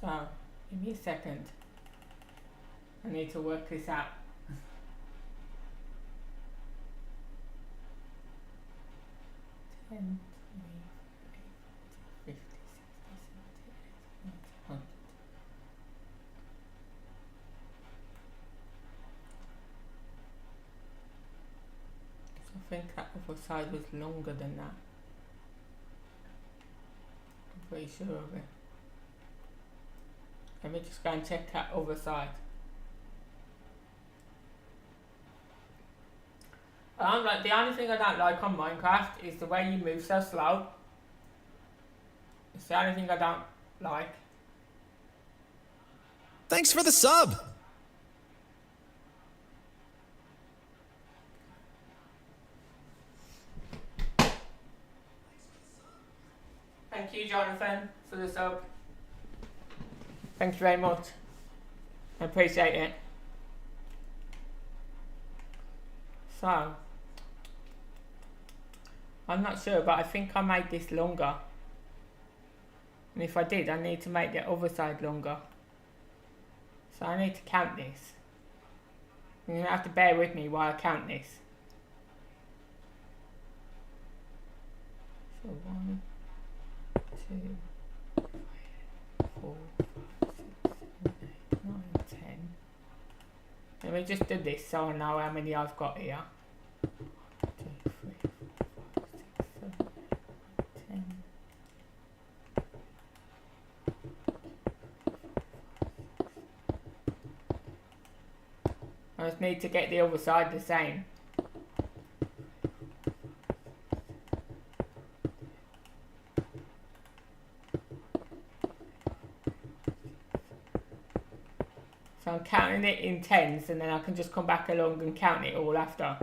So, give me a second. I need to work this out. 10, 20, 50, 60, 70, 80, 90, 100. So I think that other side was longer than that. I'm pretty sure of it. Let me just go and check that other side. Like, the only thing I don't like on Minecraft is the way you move so slow. It's the only thing I don't like. Thanks for the sub. Thank you, Jonathan, for the sub. Thank you very much. I appreciate it. So, I'm not sure, but I think I made this longer. And if I did, I need to make the other side longer. So I need to count this. You're going to have to bear with me while I count this. So 1, 2, 3, 4, 5, 6, 7, 8, 9, 10. Let me just do this so I know how many I've got here. 1, 2, 3, 4, 5, 6, 7, 8, 9, 10. I just need to get the other side the same. So I'm counting it in tens, and then I can just come back along and count it all after.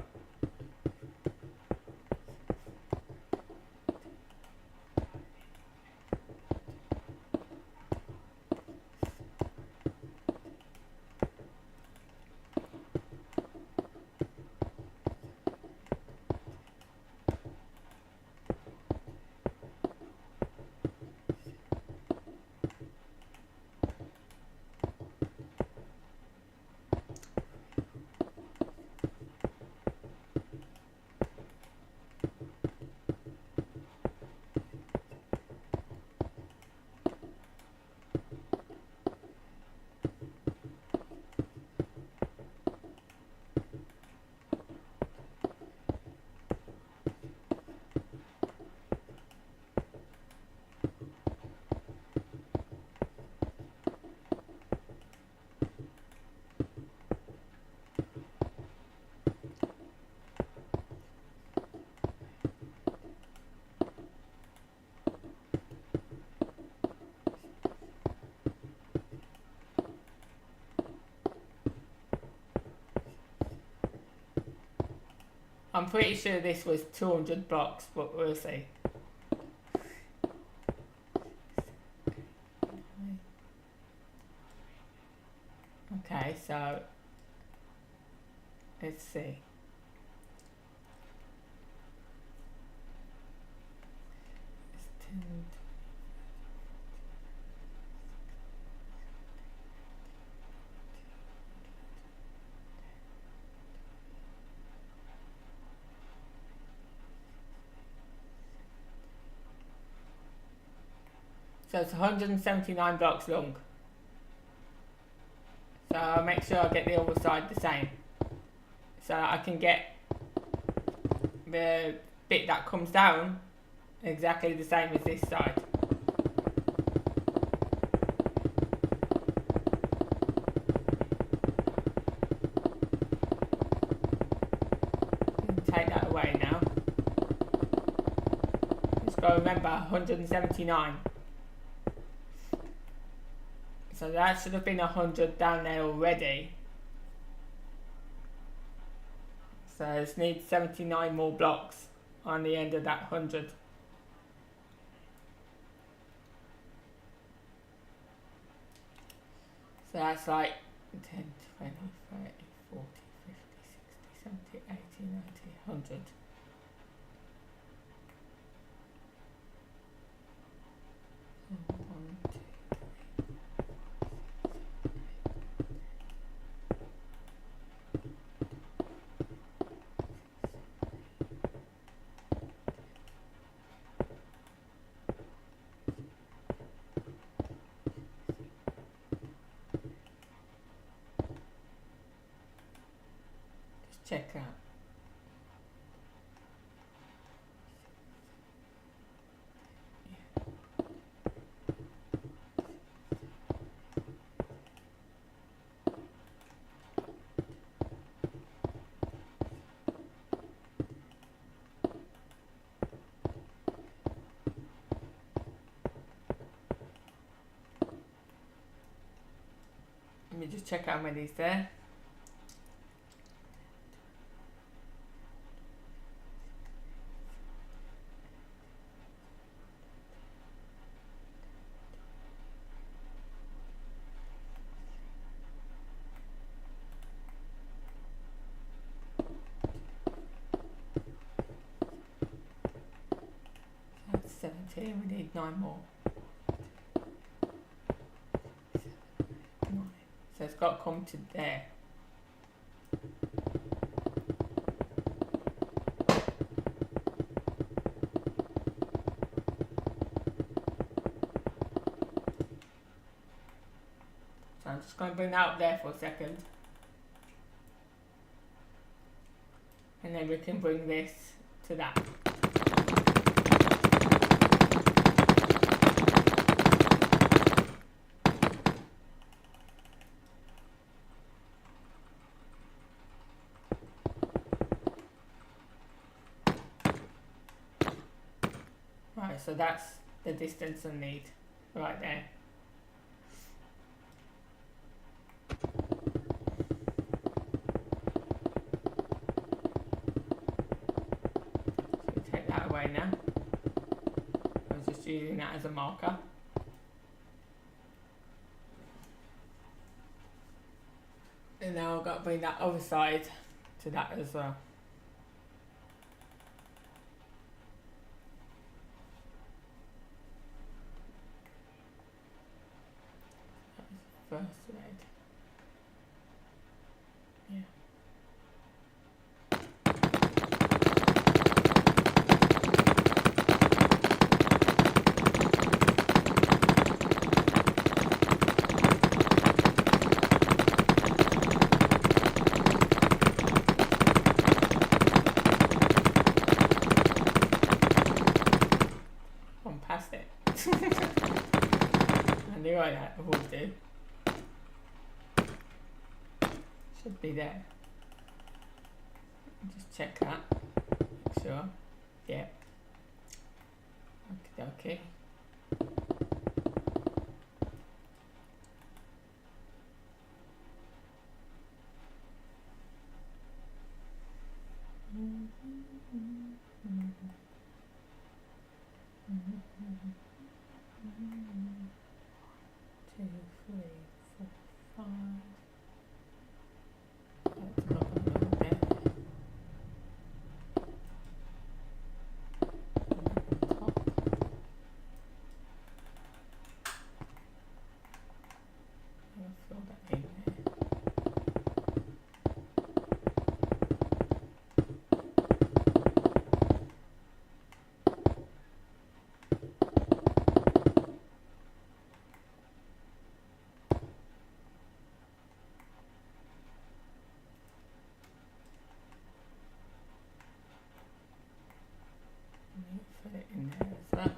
I'm pretty sure this was 200 blocks, but we'll see. Okay, so let's see. It's 10, so it's 179 blocks long. So I'll make sure I get the other side the same. So I can get the bit that comes down exactly the same as this side. Take that away now. Just gotta remember 179. So that should have been 100 down there already. So I just need 79 more blocks on the end of that 100. So that's like 10, 20, 30, 40, 50, 60, 70, 80, 90, 100. Check out. Let me just check out how many's there. That's 17, we need 9 more. 9. So it's got to come to there. So I'm just going to bring that up there for a second. And then we can bring this to that. so that's the distance I need right there. So take that away now. I was just using that as a marker. And now I've got to bring that other side to that as well. First red. Yeah. I'm past it. I knew I would do. Should be there. Just check that. Make sure. Yeah. Okay. Two, three, four, five. Let's look a little bit. Top. I'll fill that in there. Put it in there as well.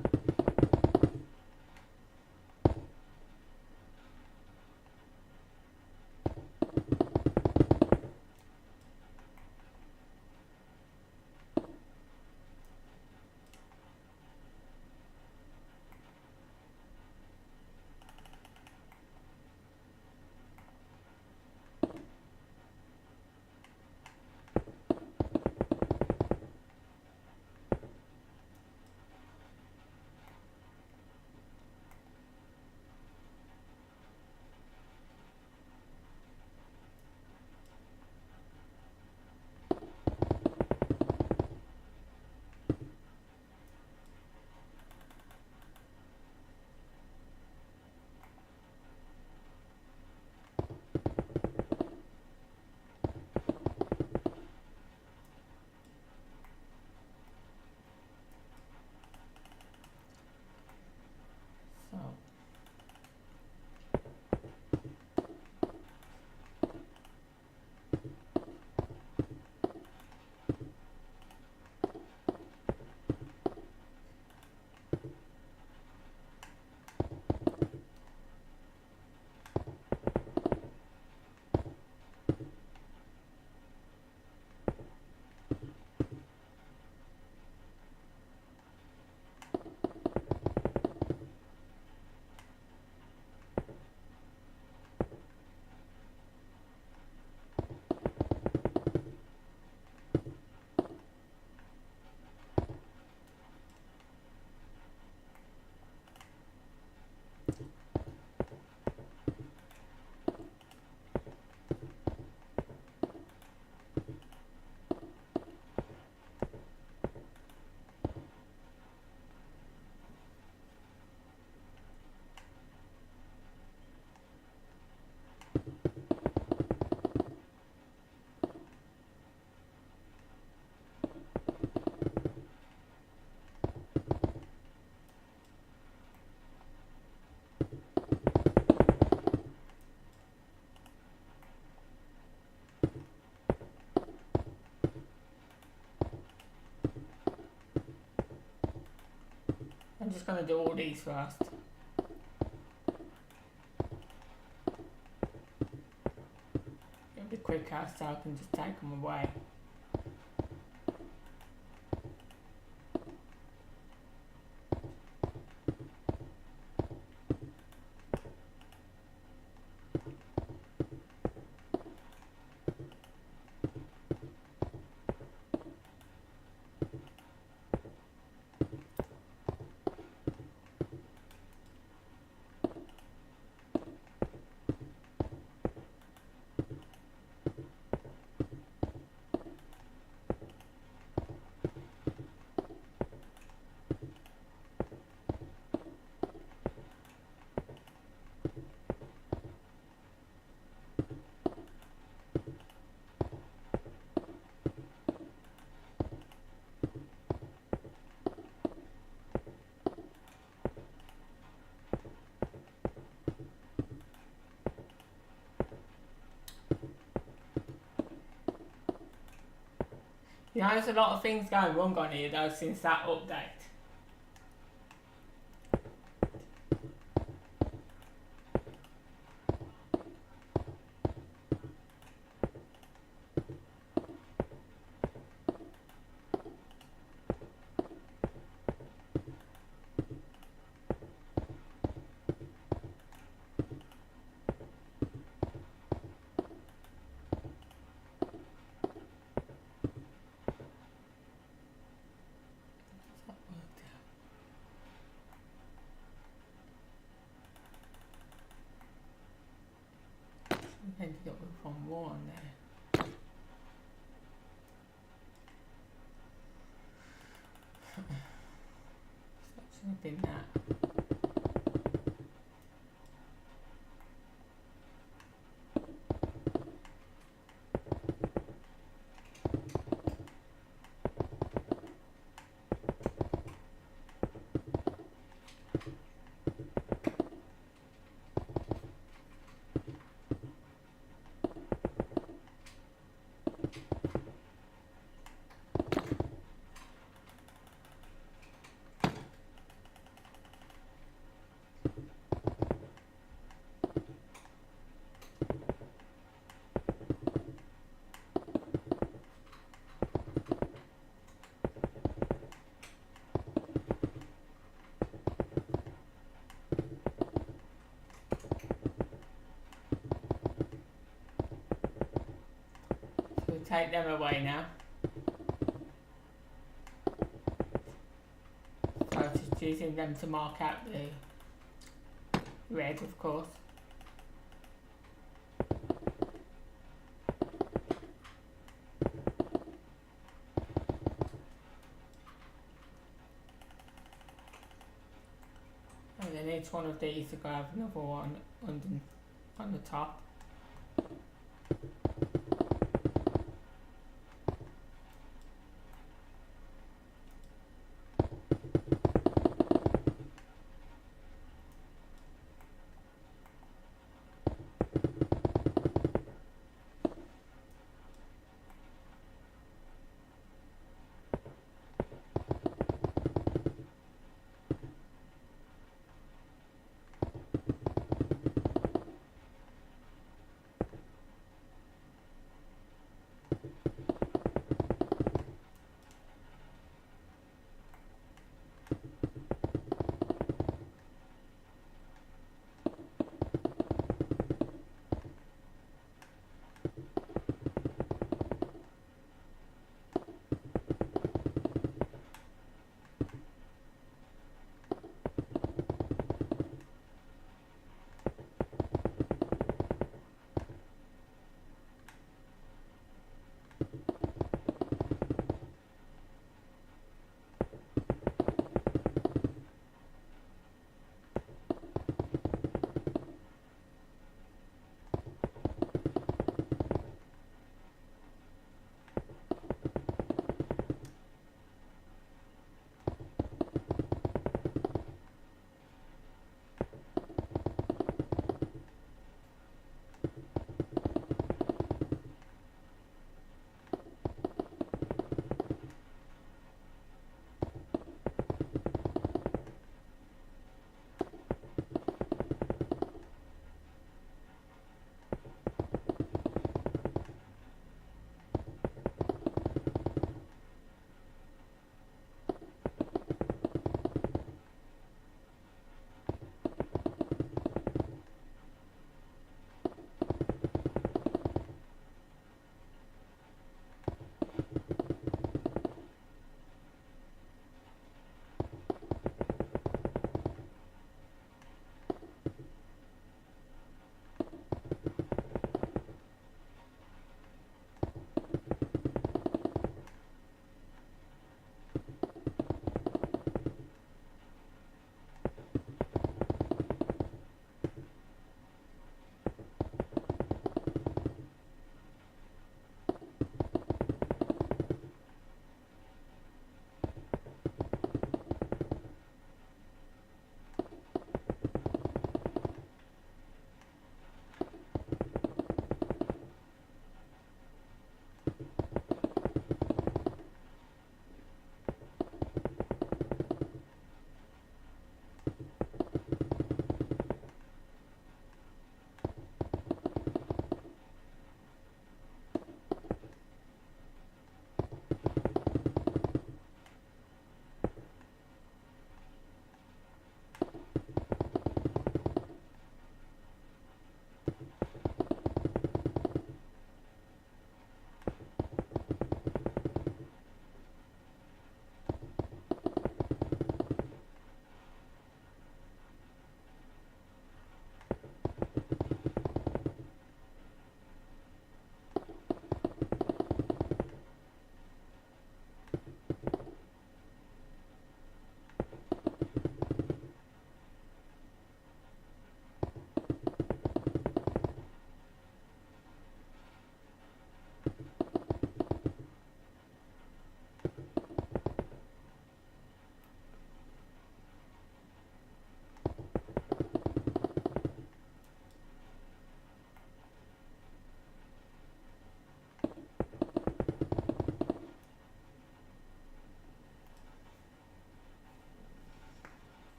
So I'm just going to do all these first. It'll be quicker so I can just take them away. You know, there's a lot of things going wrong on here though since that update. We've ended up with one more on there. That should have been that. So we'll take them away now. So just using them to mark out the red, of course. And then each one of these will go have another one on the top.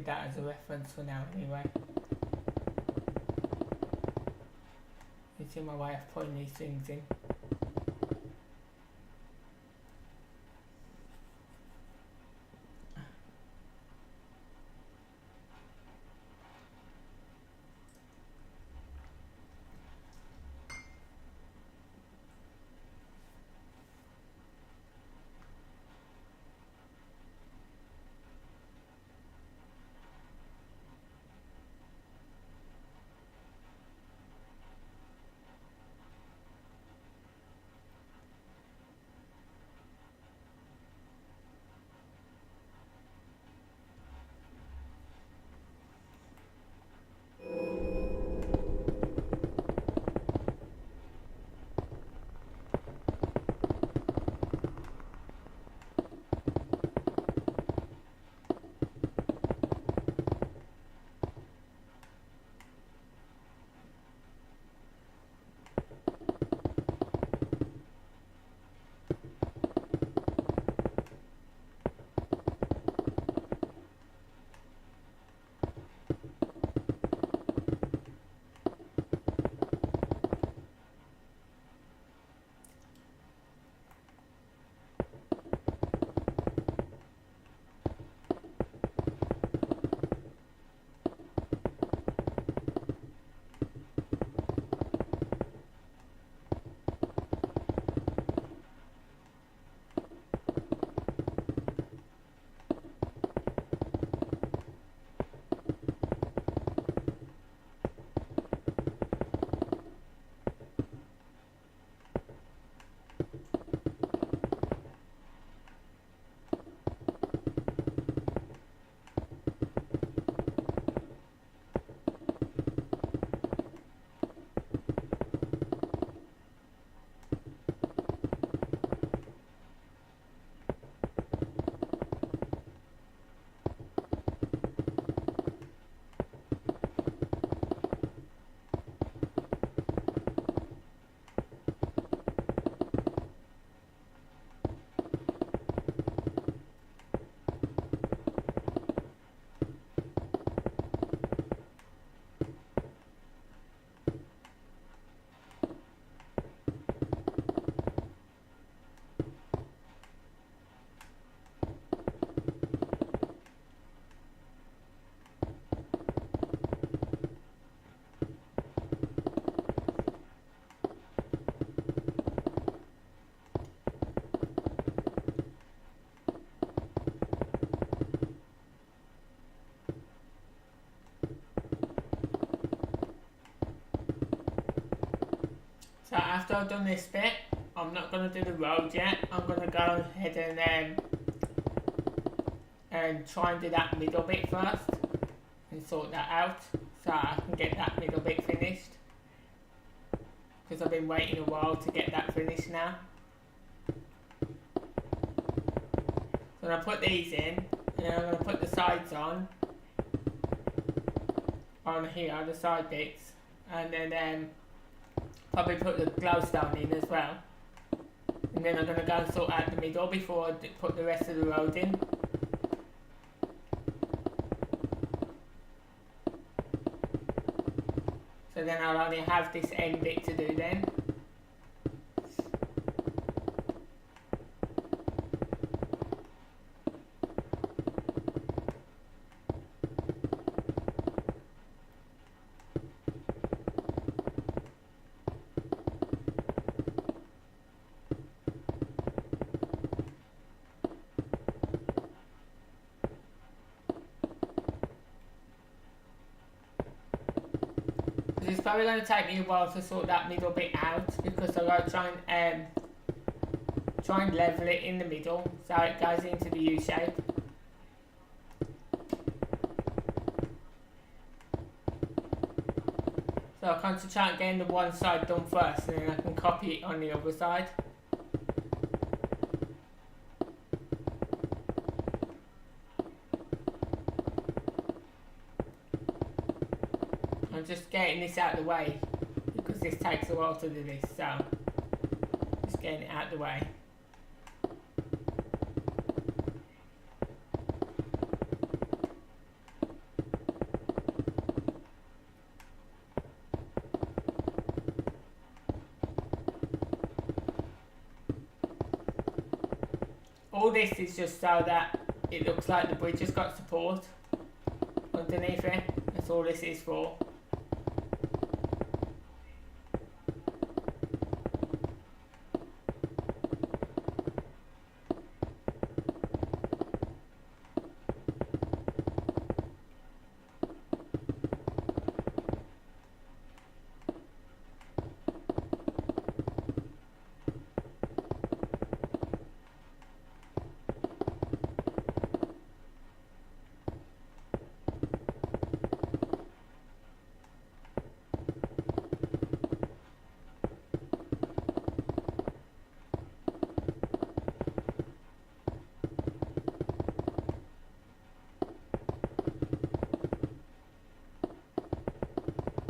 with that as a reference for now anyway. You see my way of putting these things in. So after I've done this bit, I'm not going to do the road yet. I'm going to go ahead and try and do that middle bit first and sort that out so I can get that middle bit finished, because I've been waiting a while to get that finished now. So I put these in, and then I'm going to put the sides on here, the side bits, and then probably put the glowstone in as well. And then I'm going to go and sort out the middle before I put the rest of the road in. So then I'll only have this end bit to do then. It's probably going to take me a while to sort that middle bit out, because I've got to try and level it in the middle so it goes into the U shape. So I'll concentrate on getting the one side done first, and then I can copy it on the other side. I'm just getting this out of the way because this takes a while to do this, so just getting it out of the way. All this is just so that it looks like the bridge has got support underneath it. That's all this is for.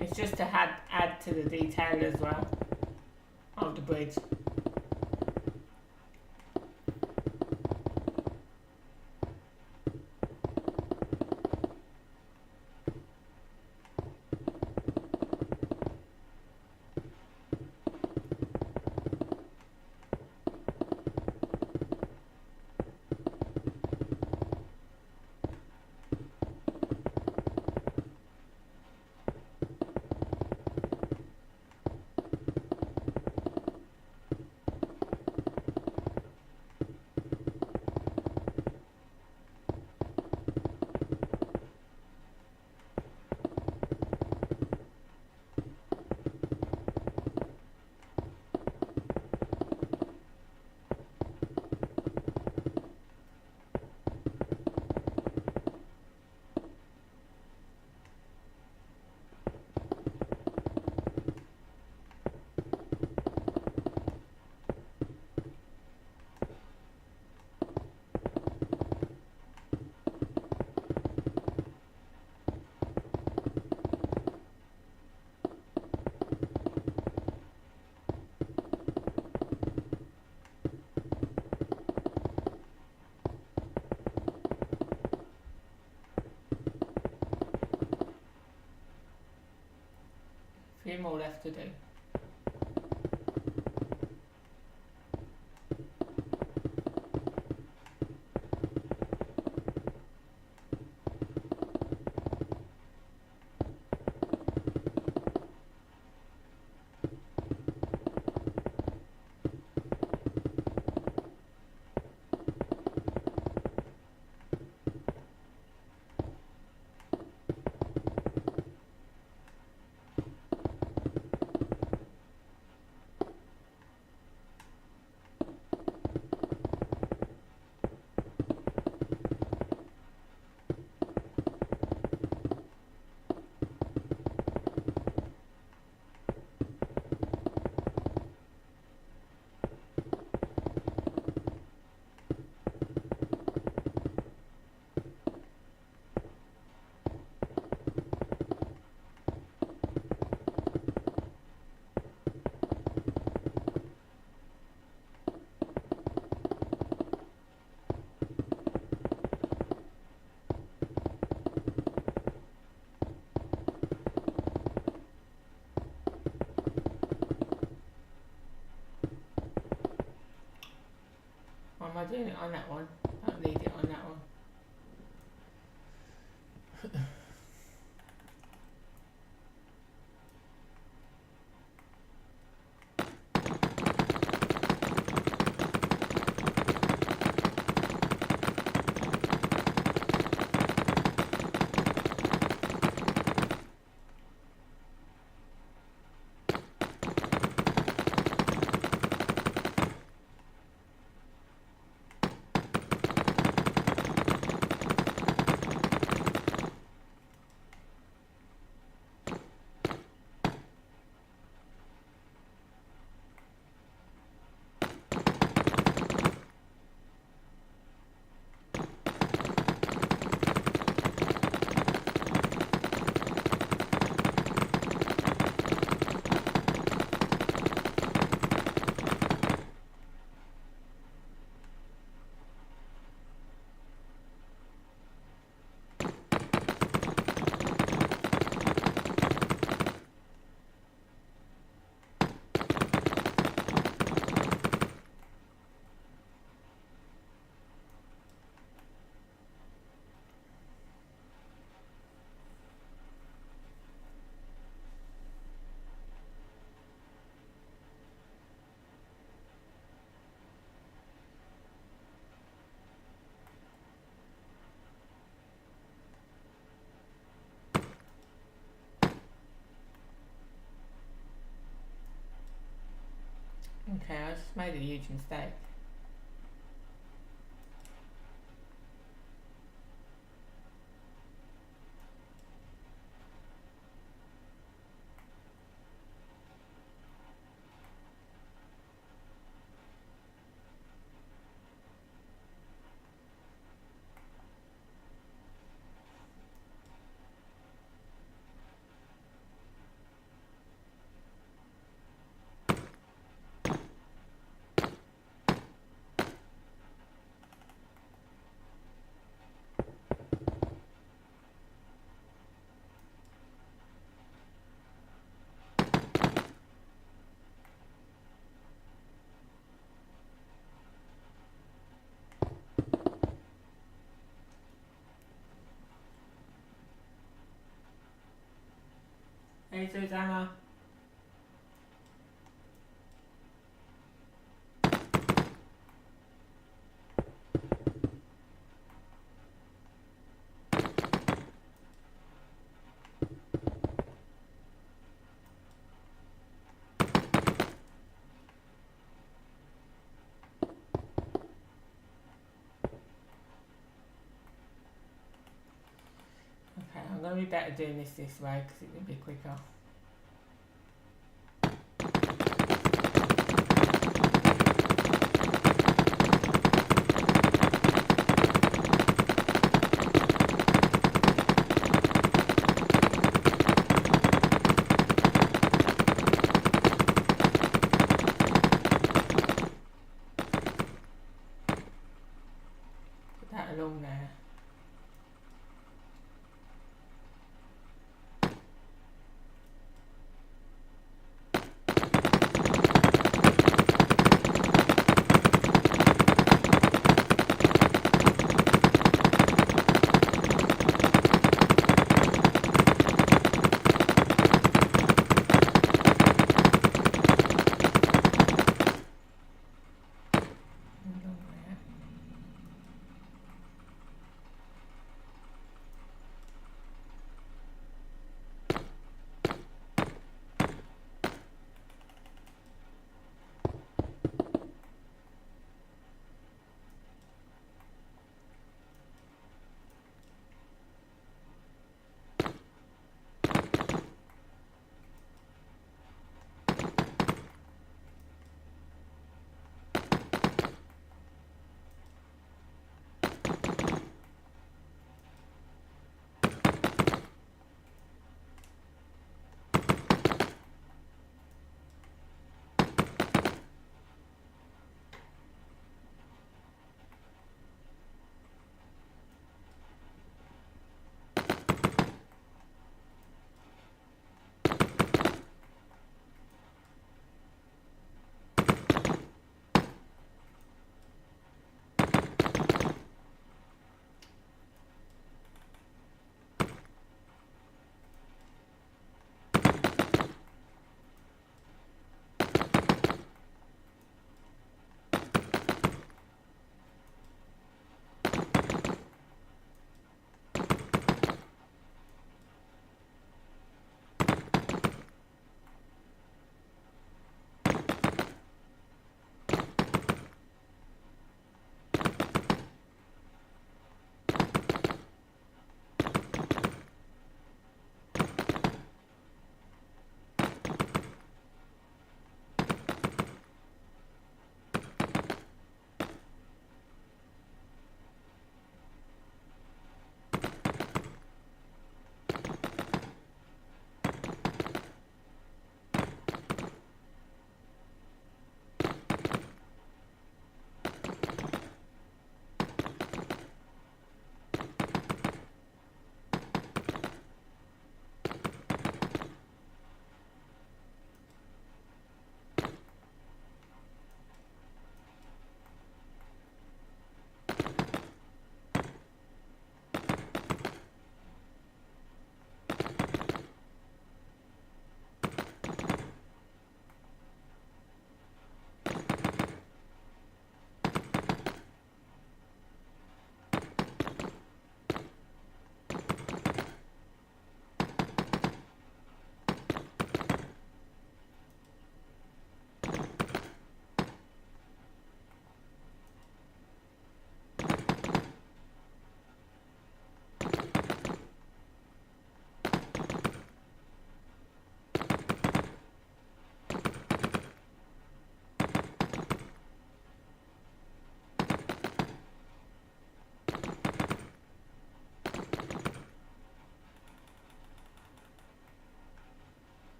It's just to add to the detail as well of the bridge. Few more left to do. Why am I doing it on that one? I'll leave it on that one. Okay, I just made a huge mistake. Hey Susanna. Okay, I'm going to be better doing this way because it will be quicker. Put that along there. Along there.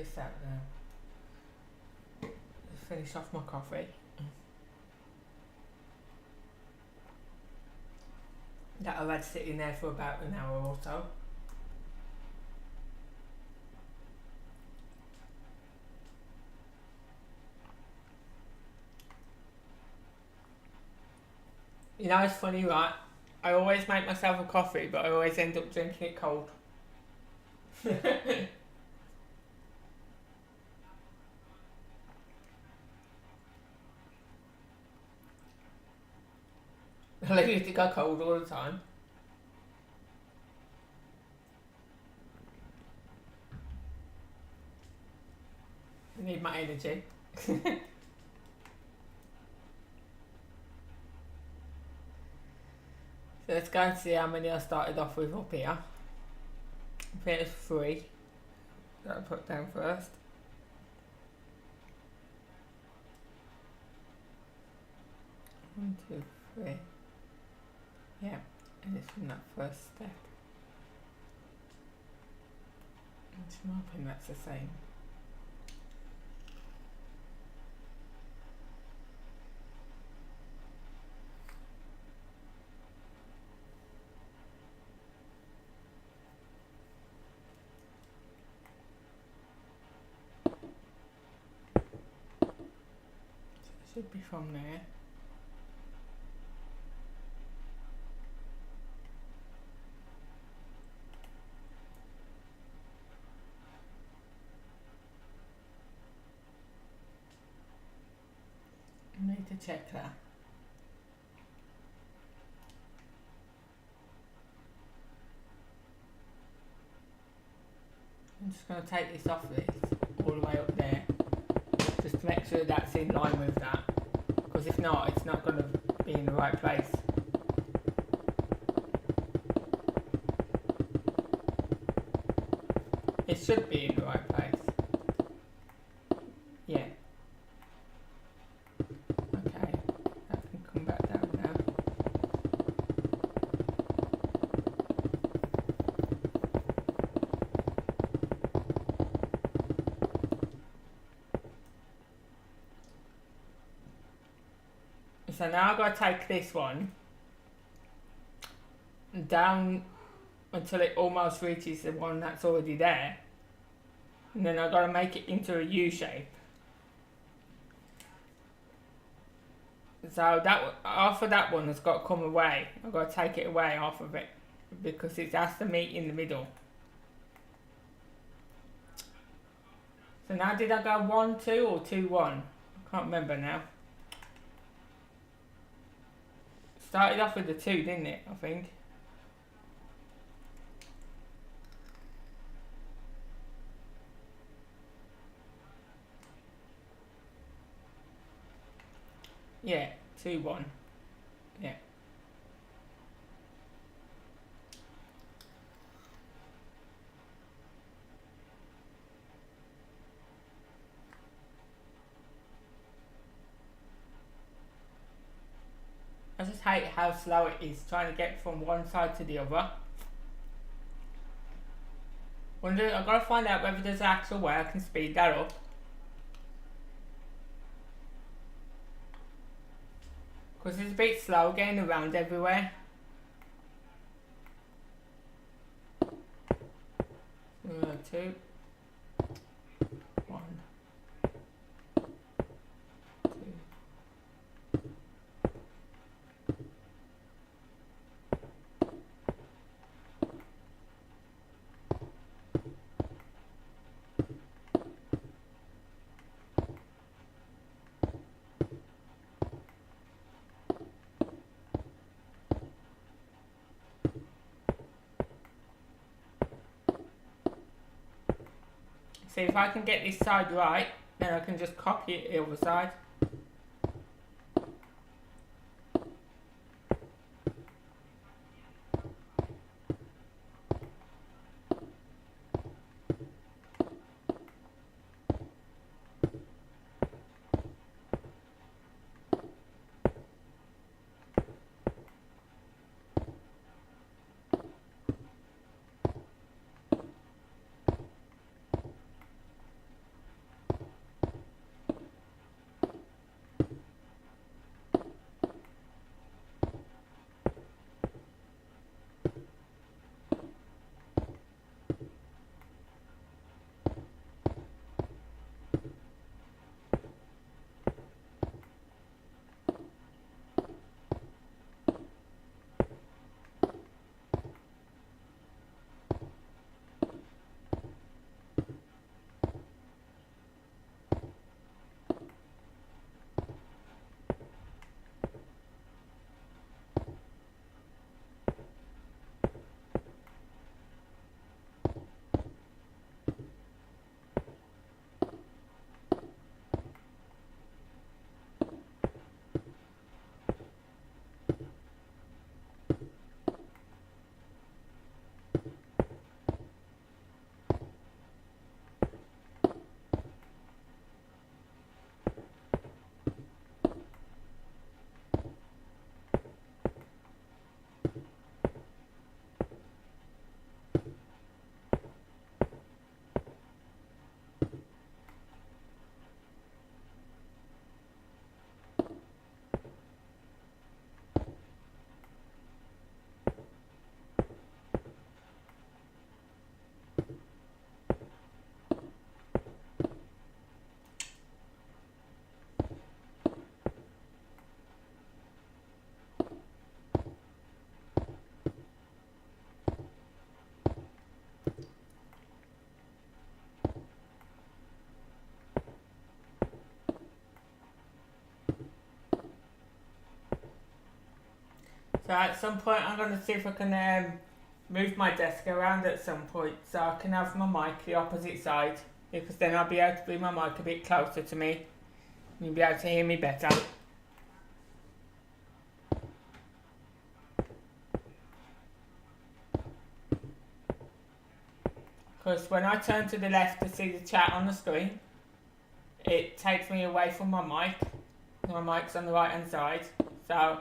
this out now. Let's finish off my coffee. That I've had sitting there for about an hour or so. You know, it's funny, right? I always make myself a coffee, but I always end up drinking it cold. I leave it to go cold all the time. I need my energy. So let's go and see how many I started off with up here. I think it's 3 that I put down first. 1, 2, 3. Yeah, and it's from that first step. I'm hoping that's the same. Should be from there. I need to check that. I'm just going to take this off this all the way up there, just to make sure that's in line with that, because if not, it's not going to be in the right place. It should be in the right place. Yeah. Okay, that can come back down now. So now I've got to take this one down until it almost reaches the one that's already there, and then I've got to make it into a U shape. So that half of that one has got to come away. I've got to take it away half of it because it has to meet in the middle. So now did I go 1, 2 or 2, 1? I can't remember now. Started off with the 2, didn't it? I think. Yeah, 2, 1. Yeah. I just hate how slow it is trying to get from one side to the other. Wonder, I've got to find out whether there's an actual way I can speed that up. Because it's a bit slow getting around everywhere. 2, 1, 2. See, if I can get this side right, then I can just copy it the other side. So at some point I'm going to see if I can move my desk around at some point so I can have my mic the opposite side, because then I'll be able to bring my mic a bit closer to me and you'll be able to hear me better. Because when I turn to the left to see the chat on the screen, it takes me away from my mic. My mic's on the right hand side, so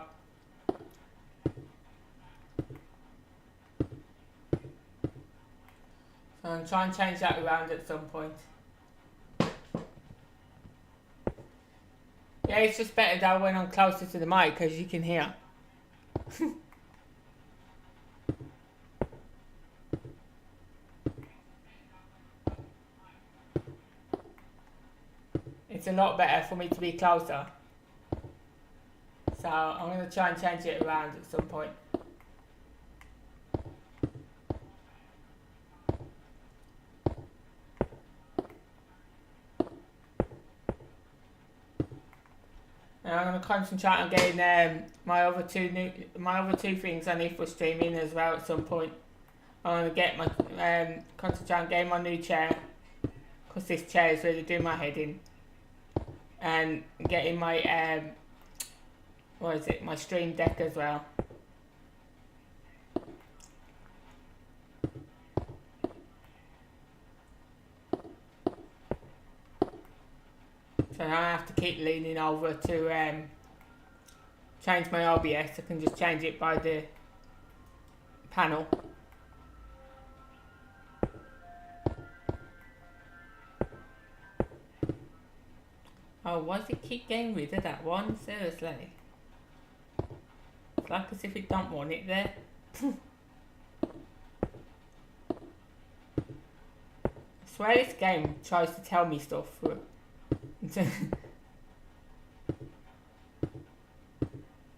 I'm trying to change that around at some point. Yeah, it's just better though when I'm closer to the mic, as you can hear. It's a lot better for me to be closer. So I'm going to try and change it around at some point. And I'm going to concentrate on getting my other two things I need for streaming as well at some point. I'm going to get my concentrate on getting my new chair, because this chair is really doing my head in, and getting my my stream deck as well. So now I have to keep leaning over to change my OBS. I can just change it by the panel. Oh, why does it keep getting rid of that one? Seriously. It's like as if it don't want it there. I swear this game tries to tell me stuff.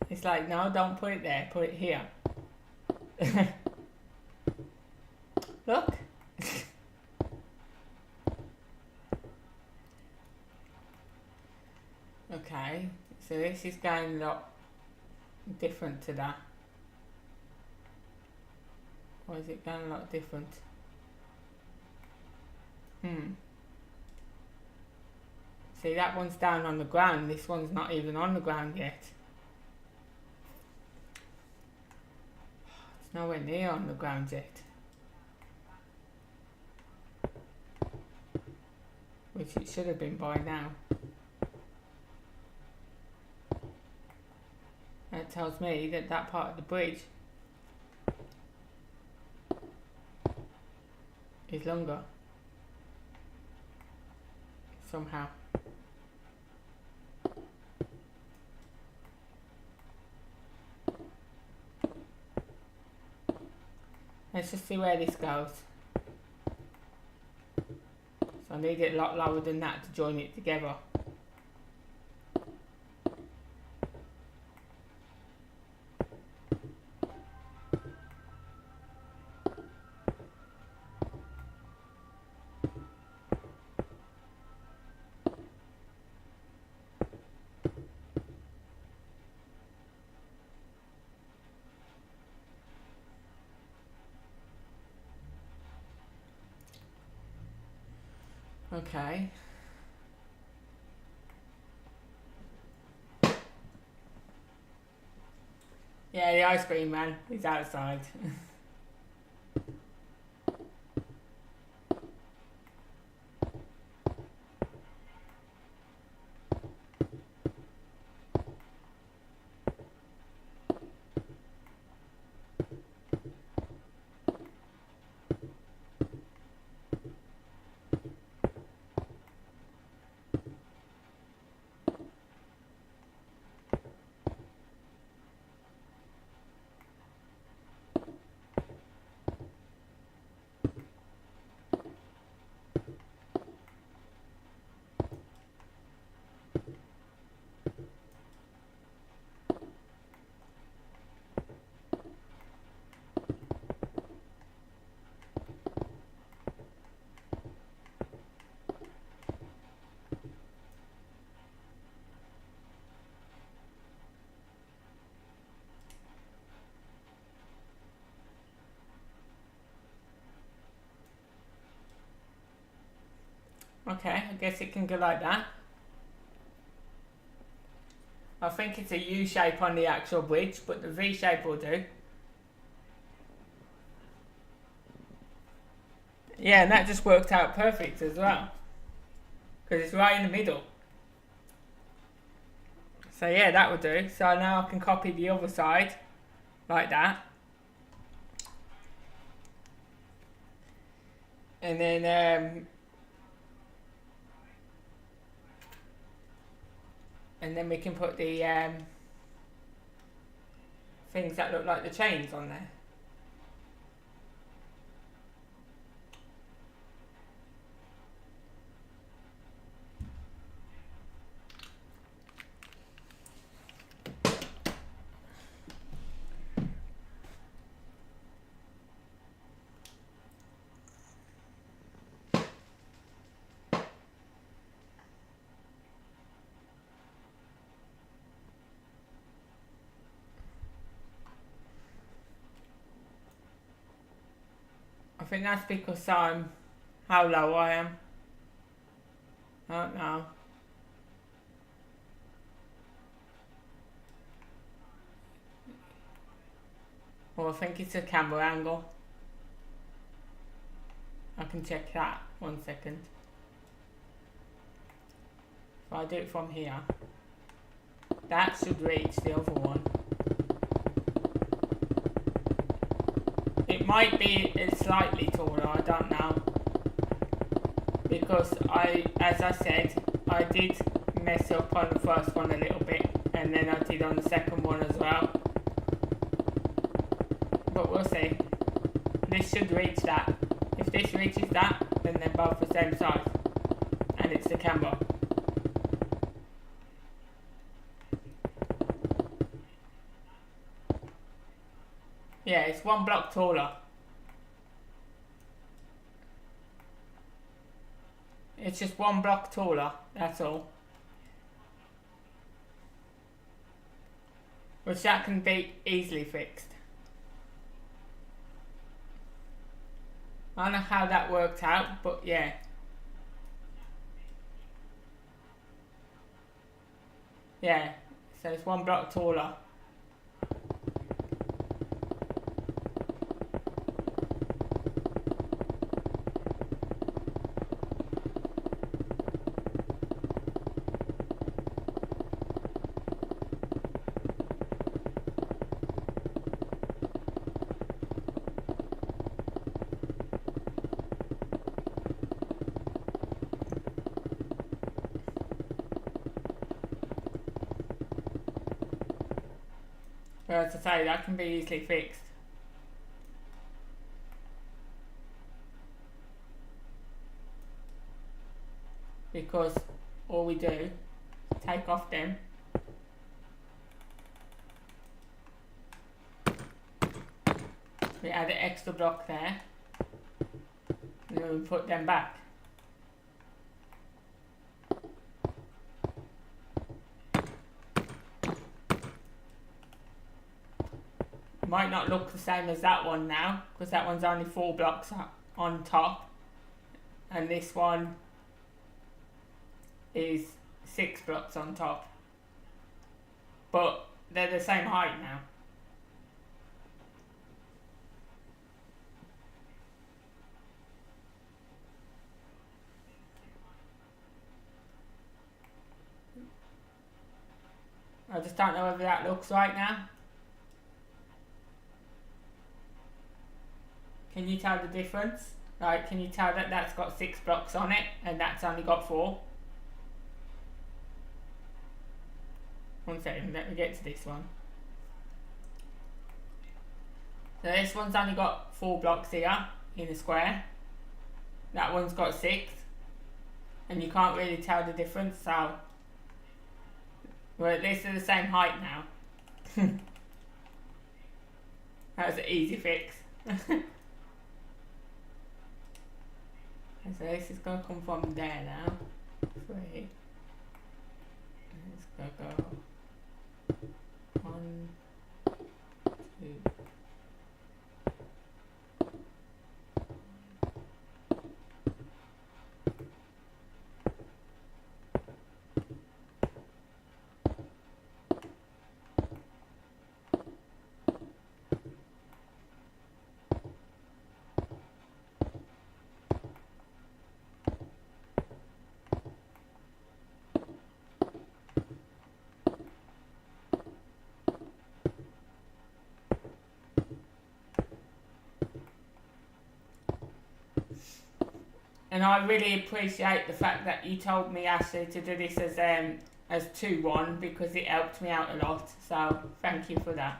It's like, no, don't put it there, put it here. Look. Okay, so this is going a lot different to that. Or is it going a lot different? See, that one's down on the ground, this one's not even on the ground yet. It's nowhere near on the ground yet. Which it should have been by now. That tells me that that part of the bridge is longer. Somehow. Let's just see where this goes. So I need it a lot lower than that to join it together. Okay. Yeah, the ice cream man is outside. Okay, I guess it can go like that. I think it's a U shape on the actual bridge, but the V shape will do. Yeah, and that just worked out perfect as well. Because it's right in the middle. So yeah, that will do. So now I can copy the other side, like that. And then we can put the things that look like the chains on there. I think that's because how low I am. I don't know. Well, I think it's a camera angle. I can check that. 1 second. If I do it from here, that should reach the other one. It might be slightly taller, I don't know. Because as I said, I did mess up on the first one a little bit, and then I did on the second one as well. But we'll see. This should reach that. If this reaches that, then they're both the same size. And it's the camera. Yeah, it's 1 block taller. It's just 1 block taller, that's all. Which that can be easily fixed. I don't know how that worked out, but yeah. Yeah, so it's 1 block taller. But as I say, that can be easily fixed. Because all we do, take off them. We add an extra block there. And then we put them back. Might not look the same as that one now, because that one's only 4 blocks on top, and this one is 6 blocks on top, but they're the same height now. I just don't know whether that looks right now. Can you tell the difference? Like, can you tell that that's got 6 blocks on it and that's only got 4? 1 second, let me get to this one. So this one's only got 4 blocks here in a square. That one's got 6. And you can't really tell the difference, so... Well, at least they're the same height now. That was an easy fix. So this is going to come from there now. 3. It's going to go 1, 2. And I really appreciate the fact that you told me, Ashley, to do this as 2-1 because it helped me out a lot. So thank you for that.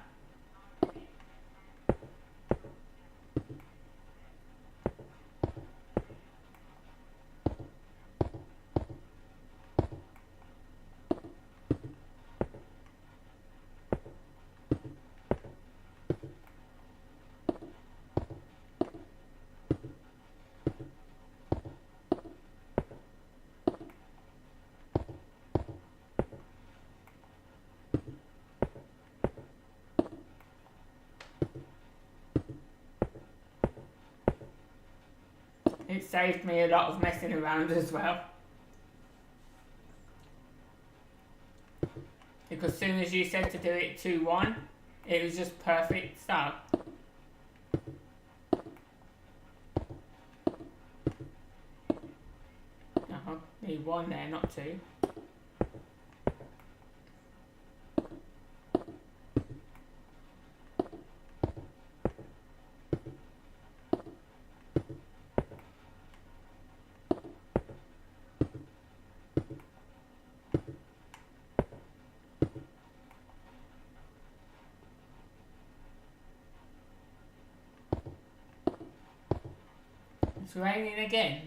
It saved me a lot of messing around as well. Because as soon as you said to do it 2-1, it was just perfect. So need 1 there, not 2. It's raining again.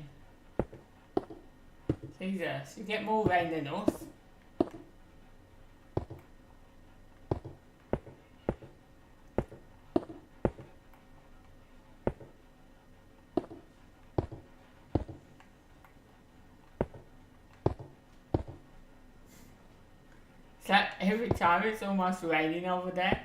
Jesus, you get more rain than us. It's like every time it's almost raining over there.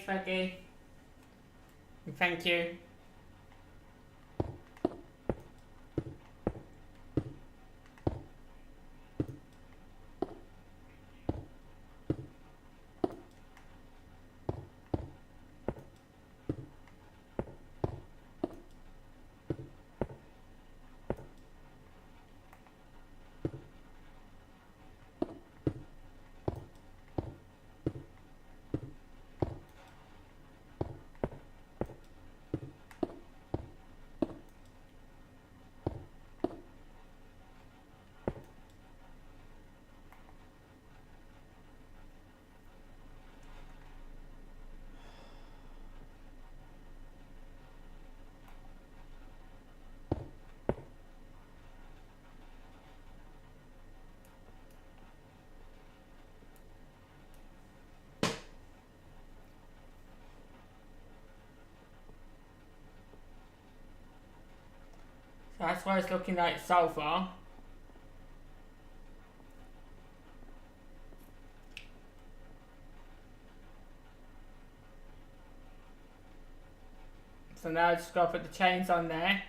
Becky. And thank you. So that's what it's looking like so far. So now I just got to put the chains on there.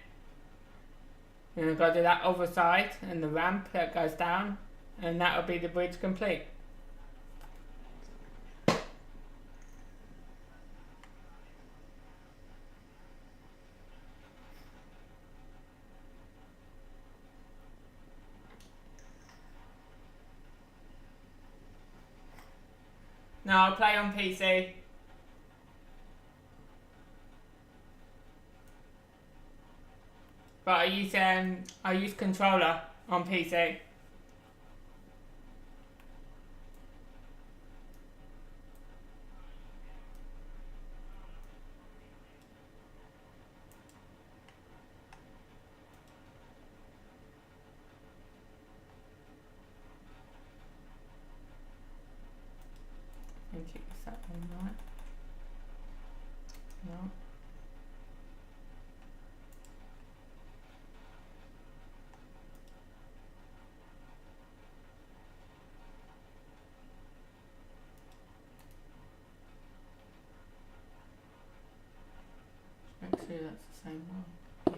And I've got to do that other side and the ramp that goes down. And that'll be the bridge complete. No, I'll play on PC. But I use controller on PC. I think it was that one, right? No. Make sure that's the same one. Yeah.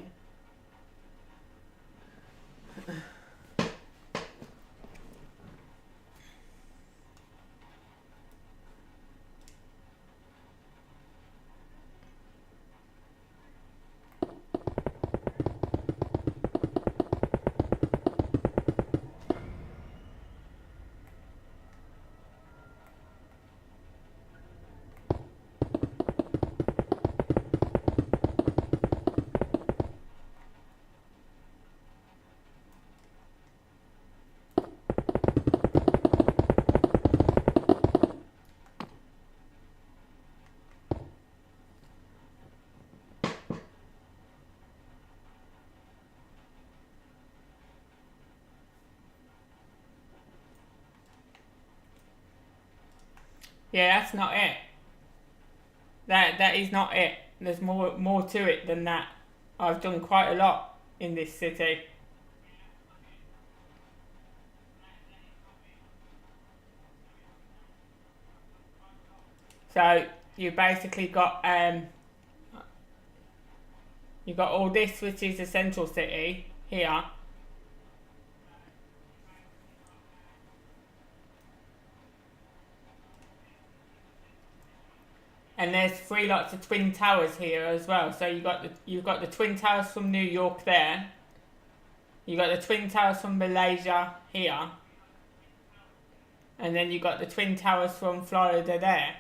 Yeah, that's not it. That is not it. There's more to it than that. I've done quite a lot in this city. So you basically got you got all this, which is the central city here. And there's 3 lots of twin towers here as well. So you've got the twin towers from New York there. You got the twin towers from Malaysia here. And then you got the twin towers from Florida there.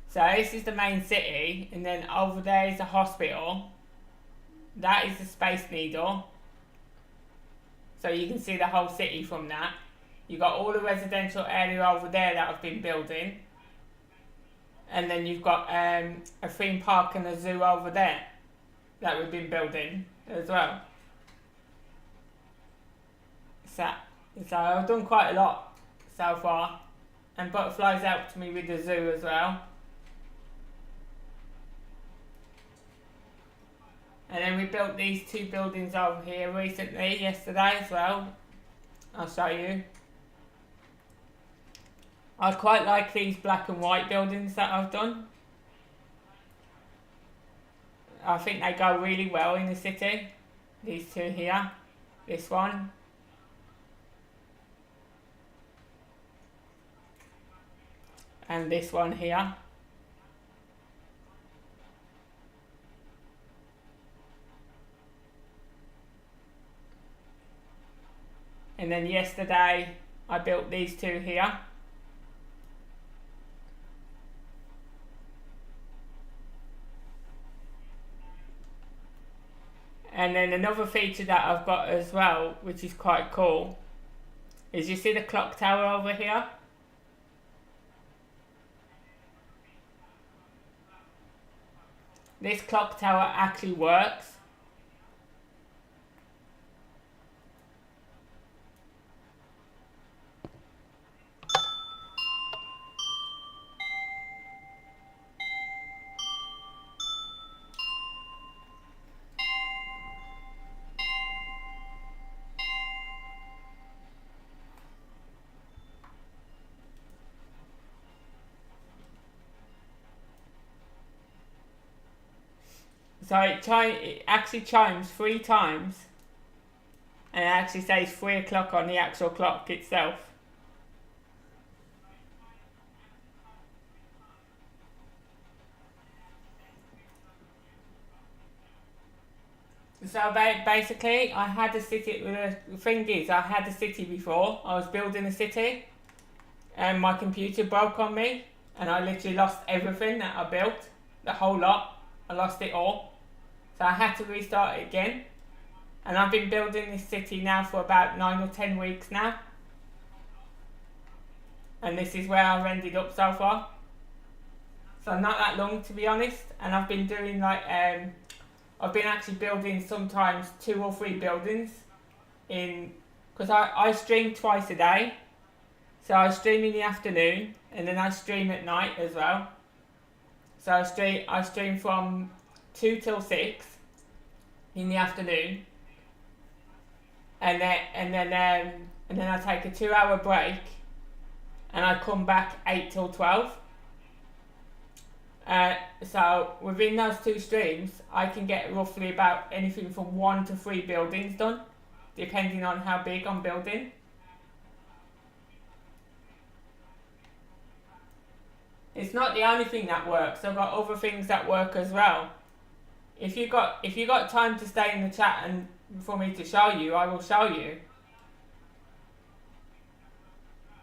So this is the main city, and then over there is the hospital. That is the Space Needle. So you can see the whole city from that. You got all the residential area over there that I've been building. And then you've got a theme park and a zoo over there that we've been building as well. So I've done quite a lot so far. And Butterfly's helped me with the zoo as well. And then we built these 2 buildings over here recently, yesterday as well. I'll show you. I quite like these black and white buildings that I've done. I think they go really well in the city. These two here. This one. And this one here. And then yesterday I built these two here. And then another feature that I've got as well, which is quite cool, is you see the clock tower over here? This clock tower actually works. So it actually chimes 3 times, and it actually says 3 o'clock on the actual clock itself. So basically, I had a city. The thing is, I had a city before. I was building a city, and my computer broke on me, and I literally lost everything that I built, the whole lot. I lost it all. So I had to restart it again. And I've been building this city now for about 9 or 10 weeks now. And this is where I've ended up so far. So not that long, to be honest. And I've been doing like, I've been actually building sometimes 2 or 3 buildings because I stream twice a day. So I stream in the afternoon and then I stream at night as well. So I stream from 2 till 6 in the afternoon, and then I take a 2-hour break, and I come back 8 till 12. So within those 2 streams, I can get roughly about anything from 1 to 3 buildings done, depending on how big I'm building. It's not the only thing that works. I've got other things that work as well. If you got time to stay in the chat and for me to show you, I will show you.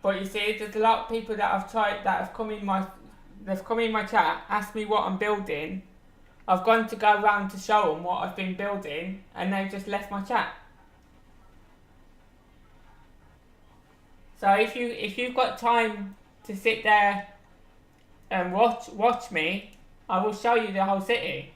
But you see, there's a lot of people that have come in my chat, asked me what I'm building. I've gone to go around to show them what I've been building, and they've just left my chat. So if you've got time to sit there and watch me, I will show you the whole city.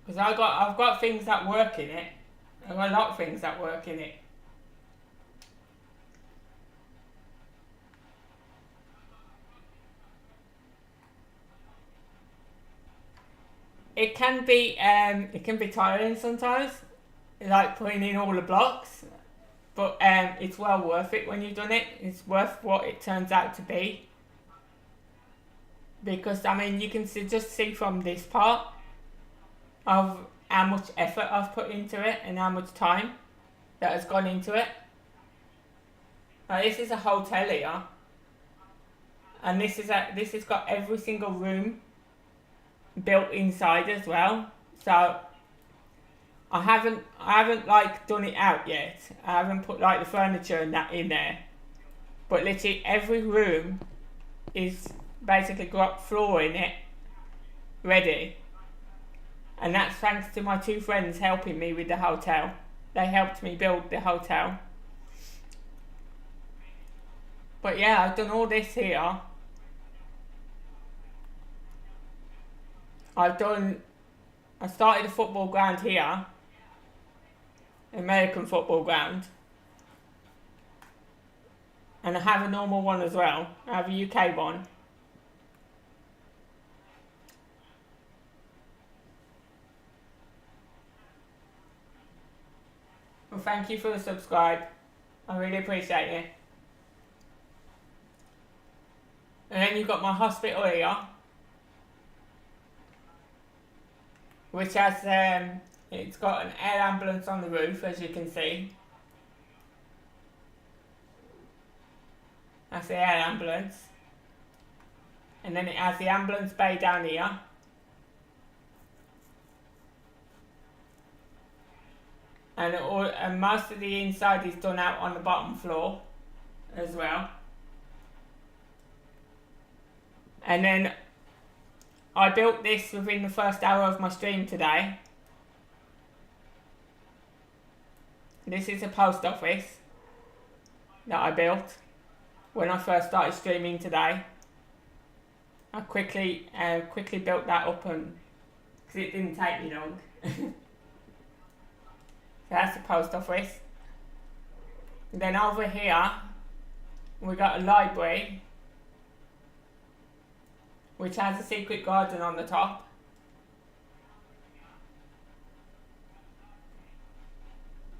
Because I've got things that work in it. I've got a lot of things that work in it. It can be tiring sometimes, like putting in all the blocks, but it's well worth it when you've done it. It's worth what it turns out to be. Because I mean, you can just see from this part of how much effort I've put into it and how much time that has gone into it. Now, this is a hotel here, and this has got every single room built inside as well. So I haven't like done it out yet. I haven't put like the furniture and that in there. But literally every room is basically got floor in it ready. And that's thanks to my 2 friends helping me with the hotel. They helped me build the hotel. But yeah, I've done all this here. I started a football ground here. American football ground. And I have a normal one as well. I have a UK one. Well, thank you for the subscribe. I really appreciate it. And then you've got my hospital here, which has it's got an air ambulance on the roof, as you can see. That's the air ambulance. And then it has the ambulance bay down here. And most of the inside is done out on the bottom floor as well. And then I built this within the first hour of my stream today. This is a post office that I built when I first started streaming today. I quickly built that up, and because it didn't take me long. So that's the post office. And then over here we got a library, which has a secret garden on the top.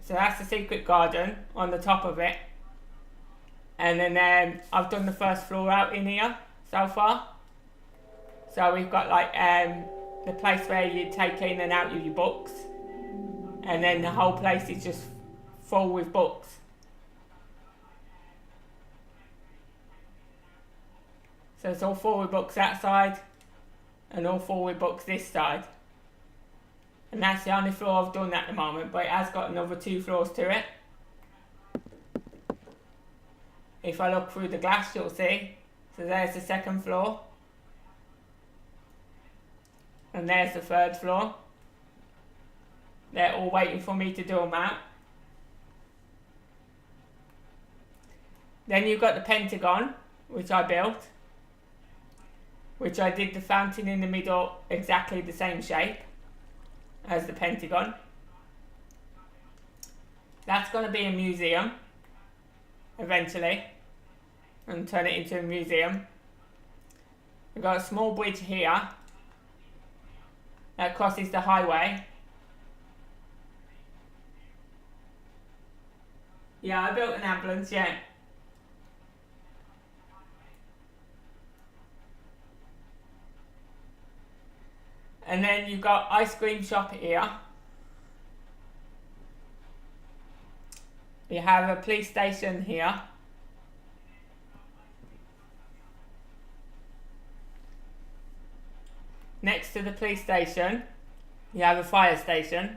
So that's the secret garden on the top of it. And then I've done the first floor out in here so far. So we've got like the place where you take in and out your books. And then the whole place is just full with books. So it's all full with books that side and all full with books this side. And that's the only floor I've done at the moment, but it has got another 2 floors to it. If I look through the glass, you'll see. So there's the 2nd floor. And there's the 3rd floor. They're all waiting for me to do them out. Then you've got the Pentagon, which I built. Which I did the fountain in the middle exactly the same shape as the Pentagon. That's going to be a museum eventually, and turn it into a museum. We've got a small bridge here that crosses the highway. Yeah, I built an ambulance, yeah. And then you've got ice cream shop here. You have a police station here. Next to the police station, you have a fire station.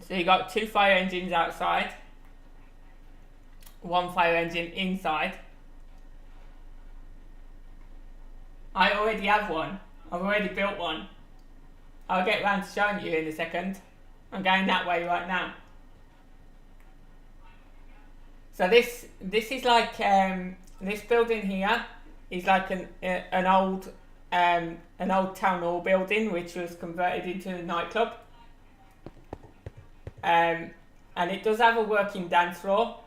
So you got 2 fire engines outside, 1 fire engine inside. I already have one. I've already built one. I'll get round to showing you in a second. I'm going that way right now. So this is like this building here is like an old town hall building which was converted into a nightclub. And it does have a working dance floor,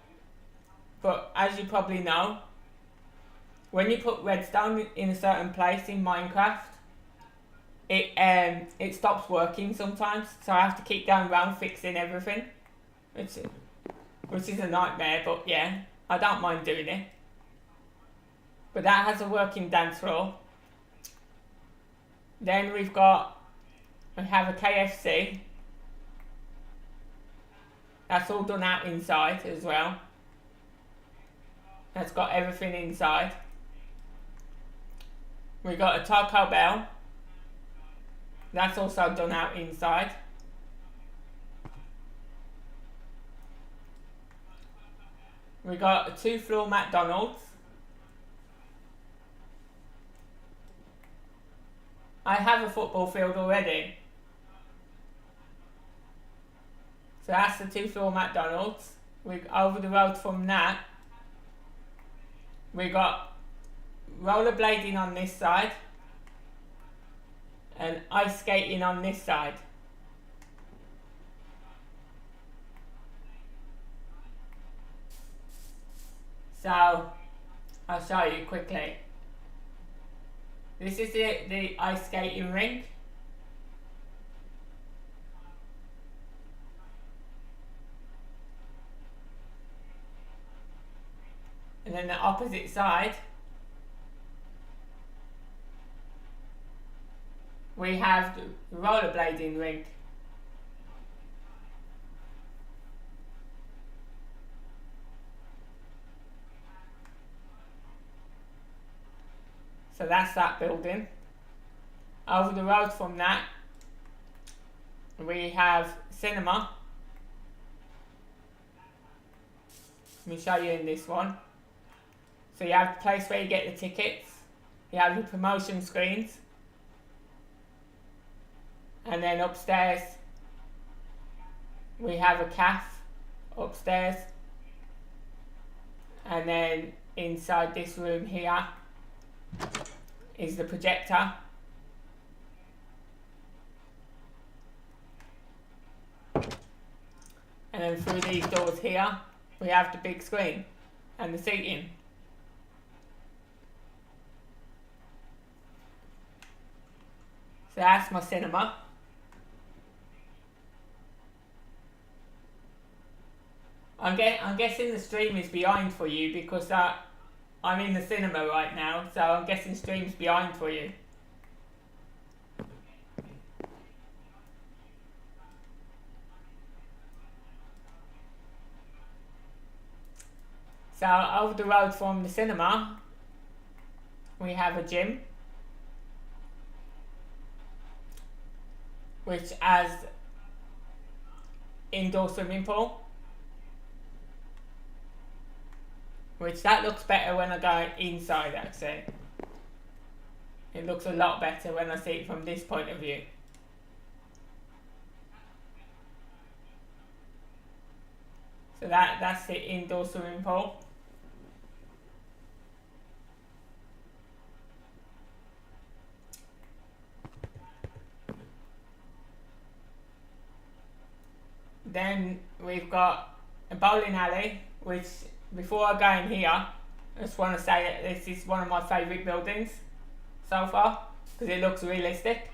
but as you probably know, when you put redstone in a certain place in Minecraft, it stops working sometimes, so I have to keep going around fixing everything, which is a nightmare, but yeah, I don't mind doing it. But that has a working dance floor. Then we have a KFC. That's all done out inside as well. That's got everything inside. We got a Taco Bell. That's also done out inside. We got a 2-floor McDonald's. I have a football field already. So that's the 2-floor McDonald's. Over the road from that, we got rollerblading on this side and ice skating on this side. So I'll show you quickly. This is the ice skating rink. And then the opposite side, we have the rollerblading rink. So that's that building. Over the road from that, we have cinema. Let me show you in this one. So you have the place where you get the tickets. You have your promotion screens. And then upstairs, we have a cafe upstairs. And then inside this room here is the projector. And then through these doors here, we have the big screen and the seating. So that's my cinema. I'm guessing the stream is behind for you because I'm in the cinema right now, so I'm guessing stream's behind for you. So over the road from the cinema, we have a gym, which has indoor swimming pool, which that looks better when I go inside actually. It looks a lot better when I see it from this point of view. So that's the indoor swimming pool. Then we've got a bowling alley, which before I go in here, I just want to say that this is one of my favourite buildings so far because it looks realistic.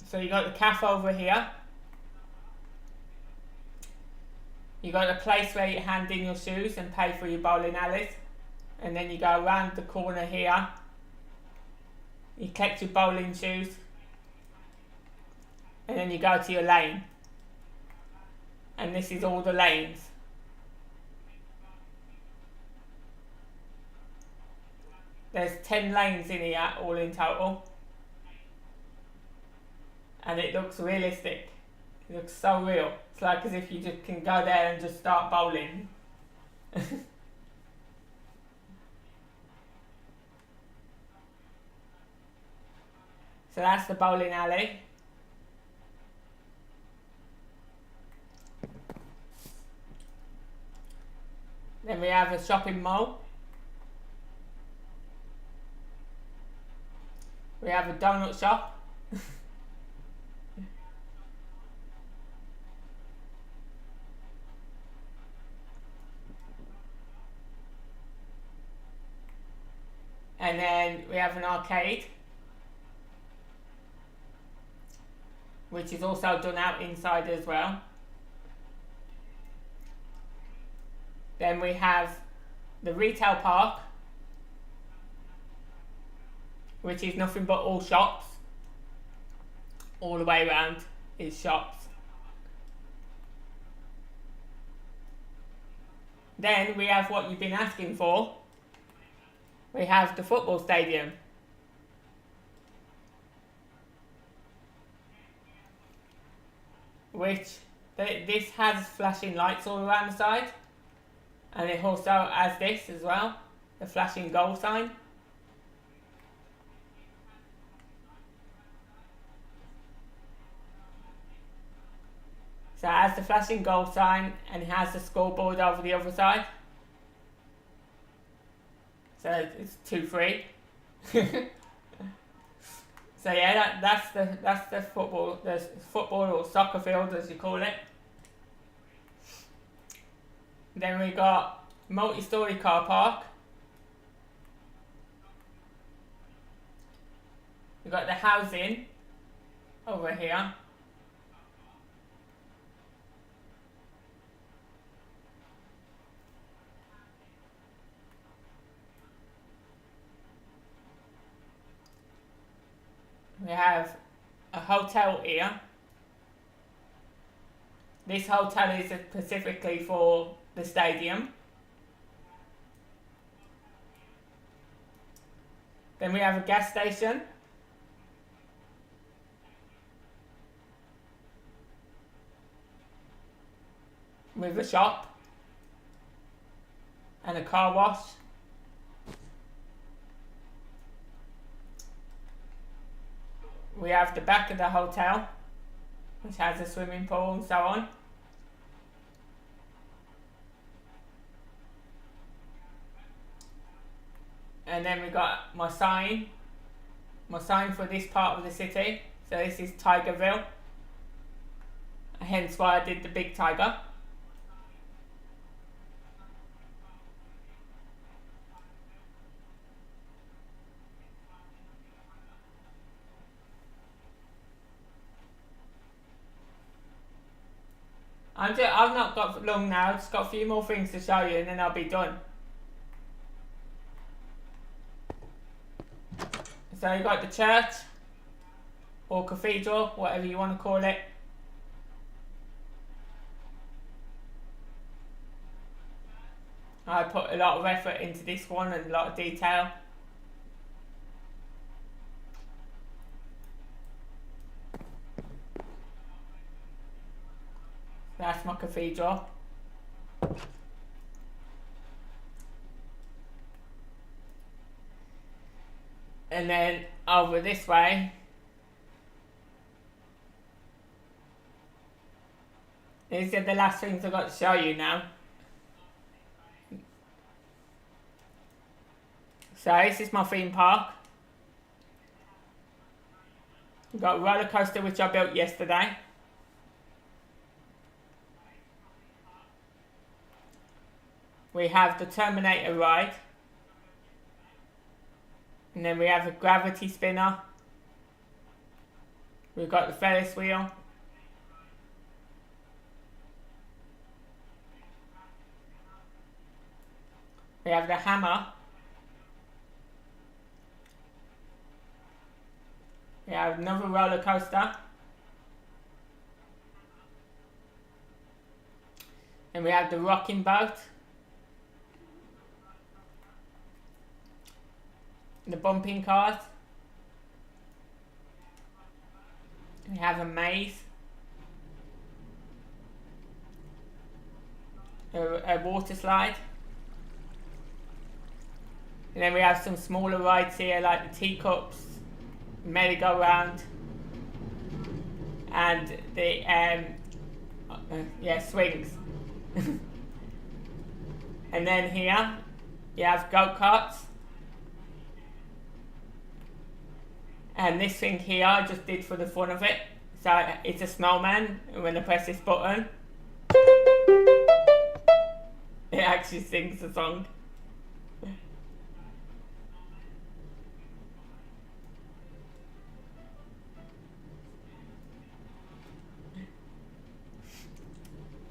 So you got the cafe over here. You got a place where you hand in your shoes and pay for your bowling alleys, and then you go around the corner here. You collect your bowling shoes, and then you go to your lane. And this is all the lanes. There's 10 lanes in here, all in total. And it looks realistic. It looks so real. It's like as if you just can go there and just start bowling. So that's the bowling alley. Then we have a shopping mall. We have a donut shop. And then we have an arcade, which is also done out inside as well. Then we have the retail park, which is nothing but all shops. All the way around is shops. Then we have what you've been asking for. We have the football stadium. Which this has flashing lights all around the side. And it also has this as well, the flashing goal sign. So it has the flashing goal sign and it has the scoreboard over the other side. So it's 2-3. So yeah, that's the football or soccer field as you call it. Then we got multi-storey car park. We got the housing over here. We have a hotel here. This hotel is specifically for the stadium. Then we have a gas station. With a shop. And a car wash. We have the back of the hotel, which has a swimming pool and so on. And then we got my sign for this part of the city. So this is Tigerville, hence why I did the big tiger. I've not got long now, just got a few more things to show you and then I'll be done. So you got the church, or cathedral, whatever you want to call it. I put a lot of effort into this one and a lot of detail. That's my cathedral. And then over this way, these are the last things I've got to show you now. So this is my theme park. We've got a roller coaster which I built yesterday. We have the Terminator ride. And then we have a gravity spinner. We've got the Ferris wheel. We have the hammer. We have another roller coaster. And we have the rocking boat. The bumping cars. We have a maze. A water slide. And then we have some smaller rides here like the teacups, merry-go-round, and the swings. And then here you have go-karts. And this thing here I just did for the fun of it. So it's a snowman, and when I press this button, it actually sings the song.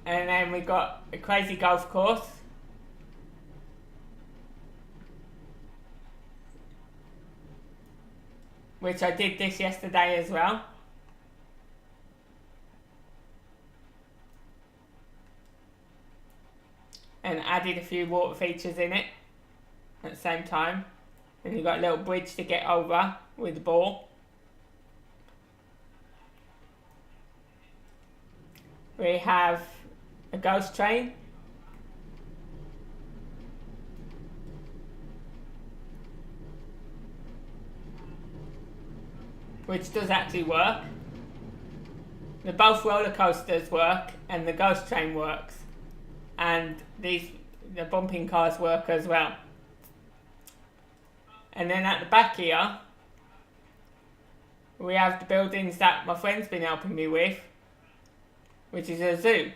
And then we got a crazy golf course. Which I did this yesterday as well. And added a few water features in it at the same time. And you've got a little bridge to get over with the ball. We have a ghost train. Which does actually work. Both roller coasters work and the ghost train works. And the bumping cars work as well. And then at the back here, we have the buildings that my friend's been helping me with, which is a zoo.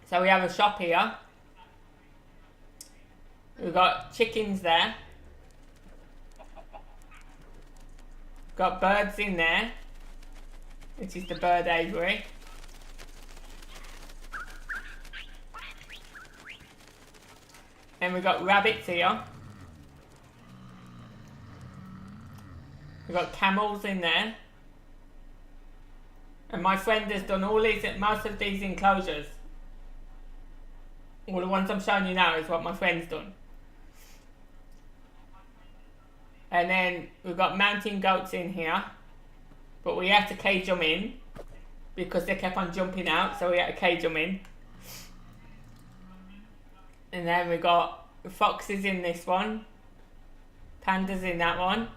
So we have a shop here. We've got chickens there. Got birds in there, which is the bird aviary. And we've got rabbits here. We've got camels in there. And my friend has done most of these enclosures. All the ones I'm showing you now is what my friend's done. And then we've got mountain goats in here. But we had to cage them in because they kept on jumping out, so we had to cage them in. And then we got foxes in this one, pandas in that one,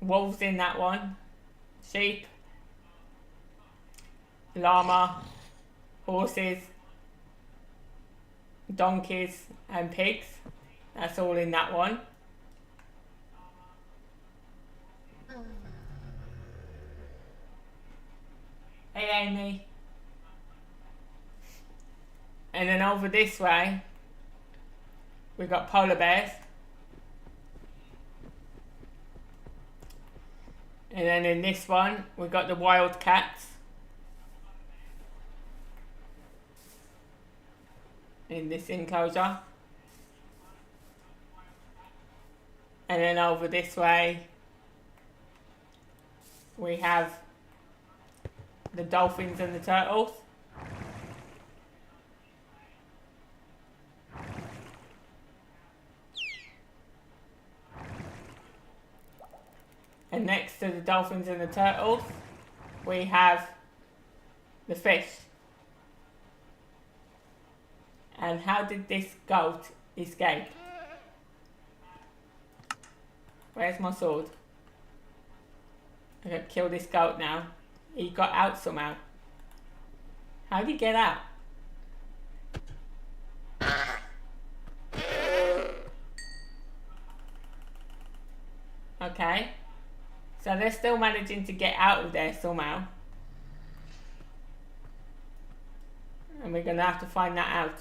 wolves in that one, sheep, llama, horses, donkeys and pigs. That's all in that one. Hey Amy. And then over this way, we've got polar bears. And then in this one, we've got the wild cats. In this enclosure. And then over this way, we have the dolphins and the turtles. And next to the dolphins and the turtles, we have the fish. And how did this goat escape? Where's my sword? I'm gonna kill this goat now. He got out somehow. How did he get out? Okay. So they're still managing to get out of there somehow. And we're gonna have to find that out.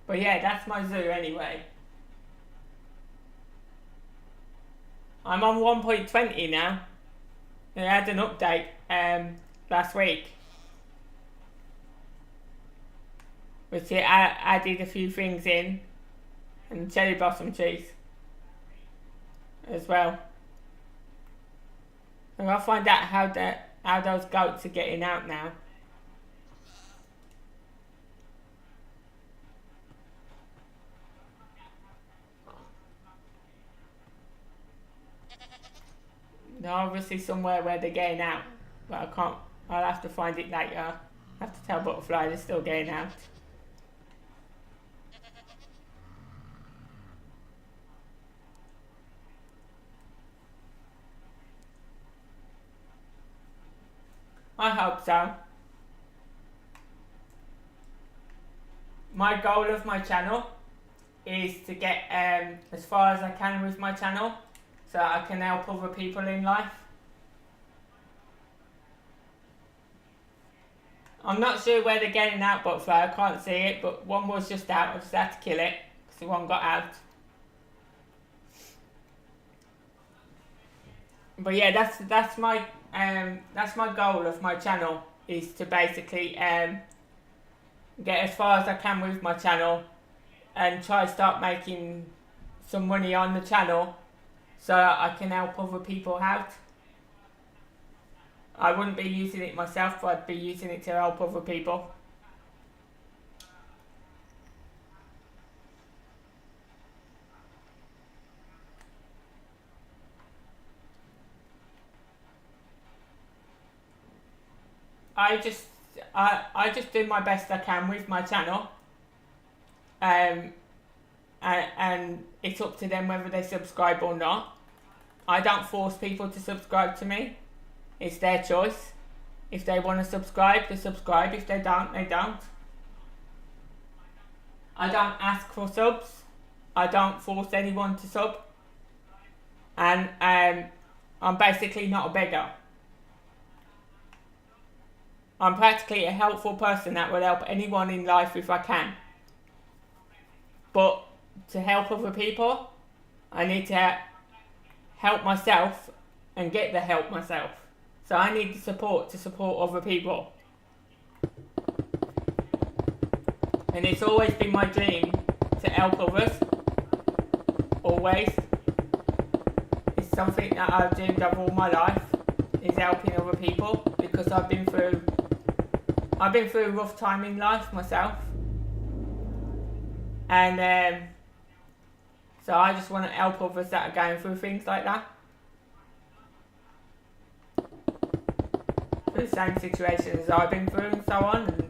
But yeah, that's my zoo anyway. I'm on 1.20 now. They had an update last week, which it added a few things in, and cherry blossom trees as well. And I'll find out how those goats are getting out now. They're obviously somewhere where they're getting out, but I can't. I'll have to find it later. I have to tell Butterfly they're still getting out. I hope so. My goal of my channel is to get as far as I can with my channel, so I can help other people in life. I'm not sure where they're getting out, Butterfly. I can't see it, but one was just out. I just had to kill it because the one got out. But yeah, that's my goal of my channel, is to basically get as far as I can with my channel and try to start making some money on the channel so that I can help other people out. I wouldn't be using it myself, but I'd be using it to help other people. I just do my best I can with my channel, and it's up to them whether they subscribe or not. I don't force people to subscribe to me. It's their choice. If they want to subscribe, they subscribe. If they don't, they don't. I don't ask for subs. I don't force anyone to sub. and I'm basically not a beggar. I'm practically a helpful person that will help anyone in life if I can. But to help other people, I need to help myself and get the help myself. So I need the support to support other people. And it's always been my dream to help others. Always. It's something that I've dreamed of all my life, is helping other people, because I've been through a rough time in life myself. And so I just want to help others that are going through things like that. For the same situations as I've been through and so on, and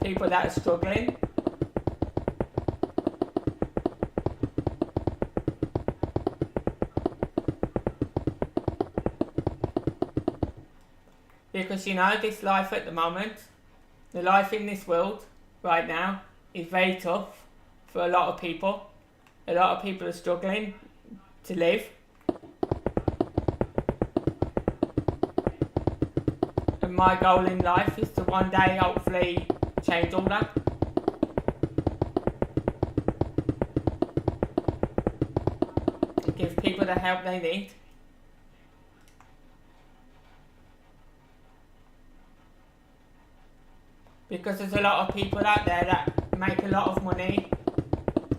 people that are struggling. Because this life at the moment, the life in this world right now is very tough for a lot of people. A lot of people are struggling to live. And my goal in life is to one day hopefully change all that. And give people the help they need. Because there's a lot of people out there that make a lot of money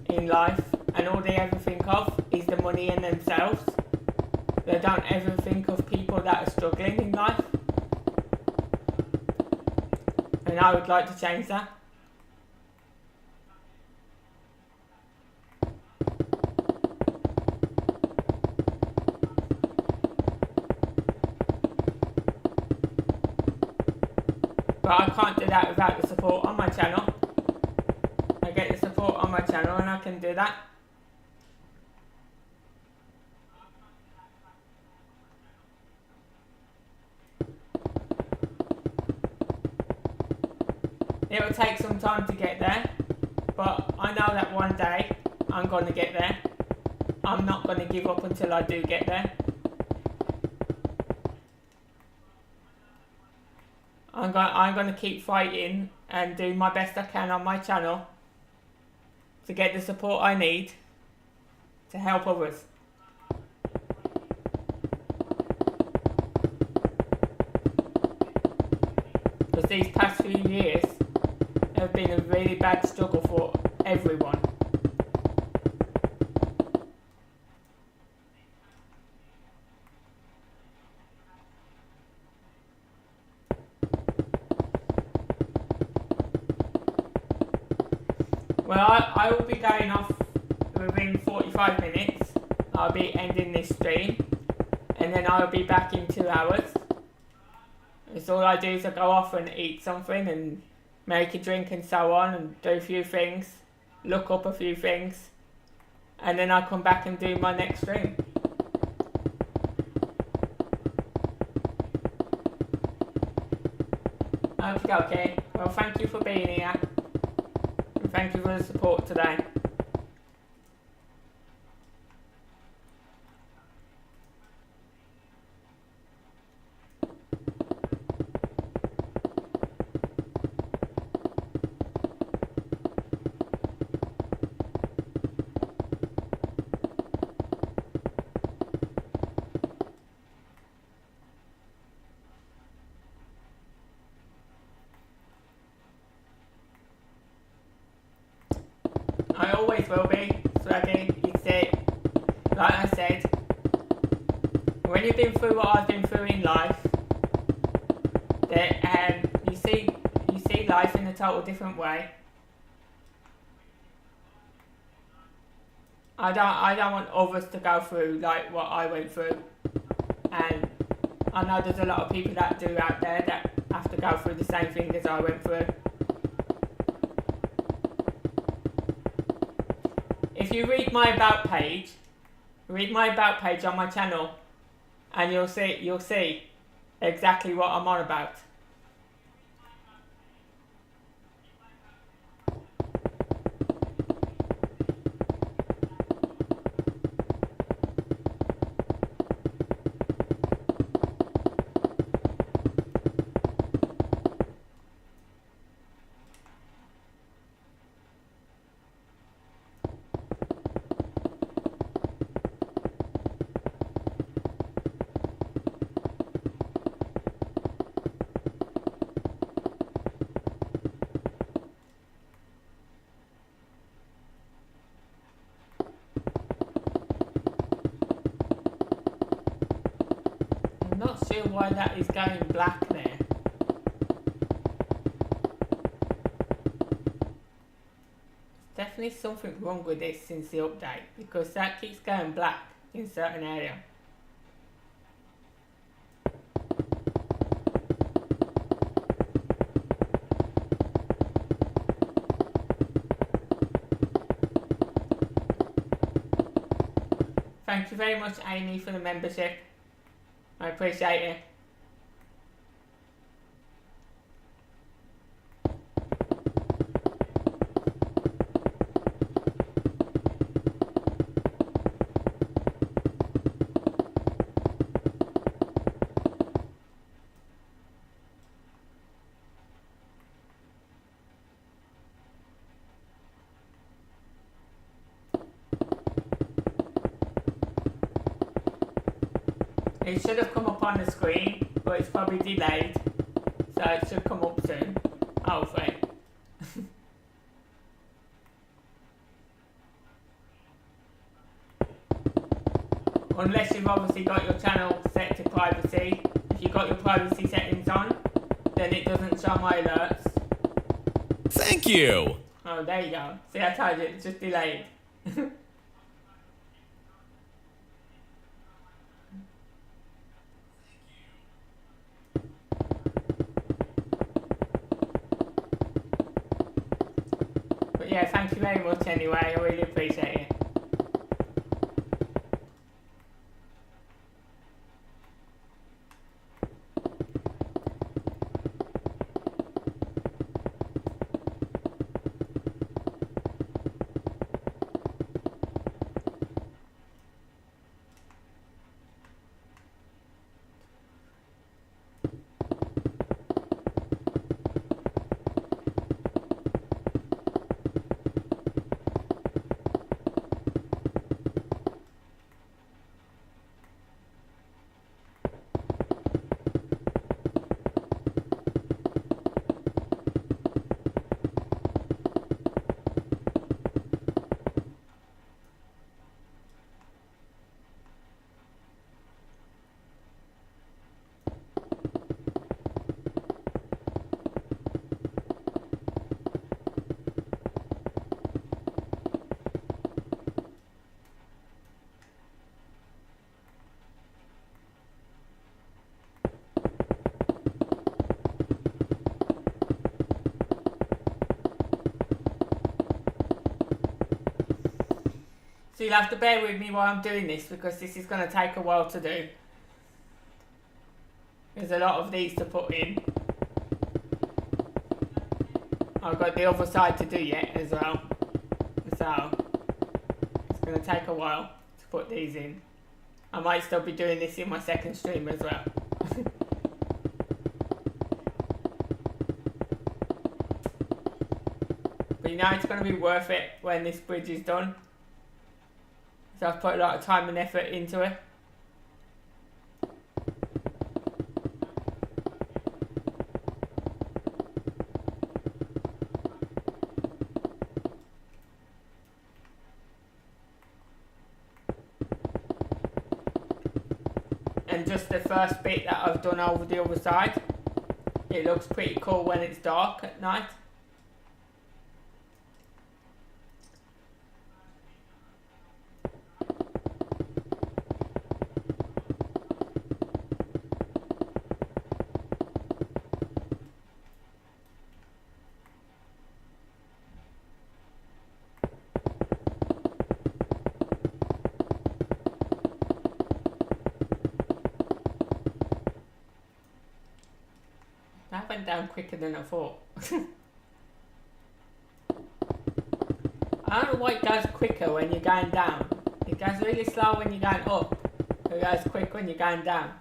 in life, and all they ever think of is the money and themselves. They don't ever think of people that are struggling in life. And I would like to change that. But I can't do that without the support on my channel. I get the support on my channel and I can do that. It will take some time to get there, but I know that one day I'm going to get there. I'm not going to give up until I do get there. I'm going to keep fighting and do my best I can on my channel to get the support I need to help others. Because these past few years have been a really bad struggle for everyone. Well, I will be going off within 45 minutes. I'll be ending this stream, and then I'll be back in 2 hours. So all I do is I go off and eat something and make a drink and so on, and do a few things, look up a few things, and then I come back and do my next stream. Okay. Well, thank you for being here. And thank you for the support today. I always will be, Swaggy. Like I said, when you've been through what I've been through in life, that you see life in a total different way. I don't want others to go through like what I went through, and I know there's a lot of people that do out there that have to go through the same thing as I went through. If you read my about page on my channel, and you'll see exactly what I'm on about. Not sure why that is going black there. Definitely something wrong with this since the update, because that keeps going black in certain areas. Thank you very much, Amy, for the membership. I appreciate it. It should have come up on the screen, but it's probably delayed, so it should come up soon, hopefully. Unless you've obviously got your channel set to privacy. If you've got your privacy settings on, then it doesn't show my alerts. Thank you. Oh, there you go. See, I told you, it's just delayed. But yeah, thank you very much anyway, I really appreciate it. So you'll have to bear with me while I'm doing this, because this is going to take a while to do. There's a lot of these to put in. I've got the other side to do yet as well. So it's going to take a while to put these in. I might still be doing this in my second stream as well. But you know, it's going to be worth it when this bridge is done. So I've put a lot of time and effort into it. And just the first bit that I've done over the other side, it looks pretty cool when it's dark at night. That went down quicker than I thought. I don't know why it goes quicker when you're going down. It goes really slow when you're going up. It goes quick when you're going down.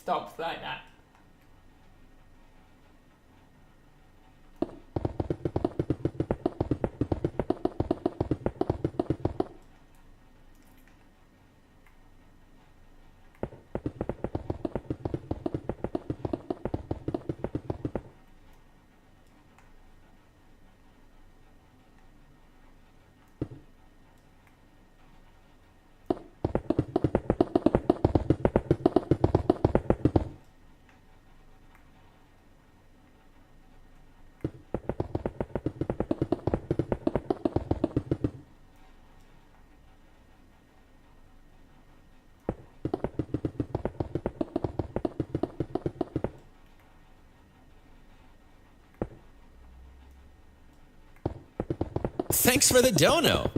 stops like that. Thanks for the dono.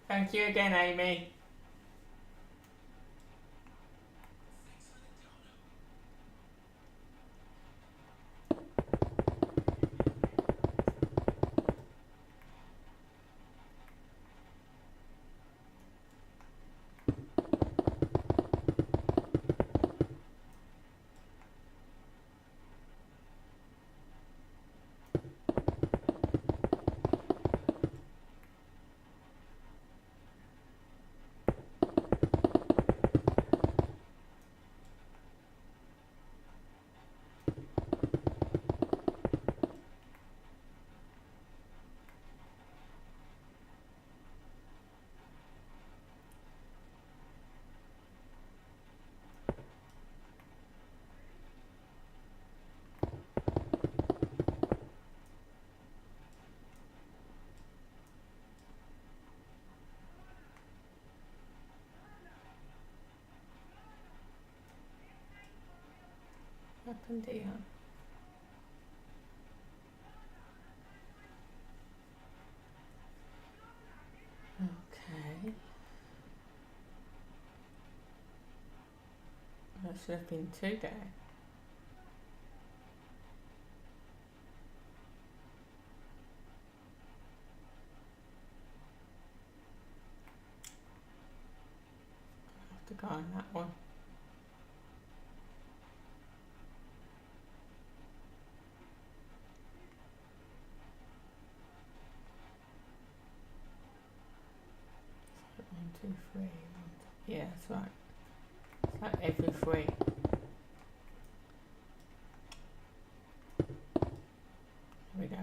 Thank you again, Amy. What happened here? Okay. That should have been 2 there. I have to go on that one. One, two, three. Yeah, that's right. It's like every 3. Here we go.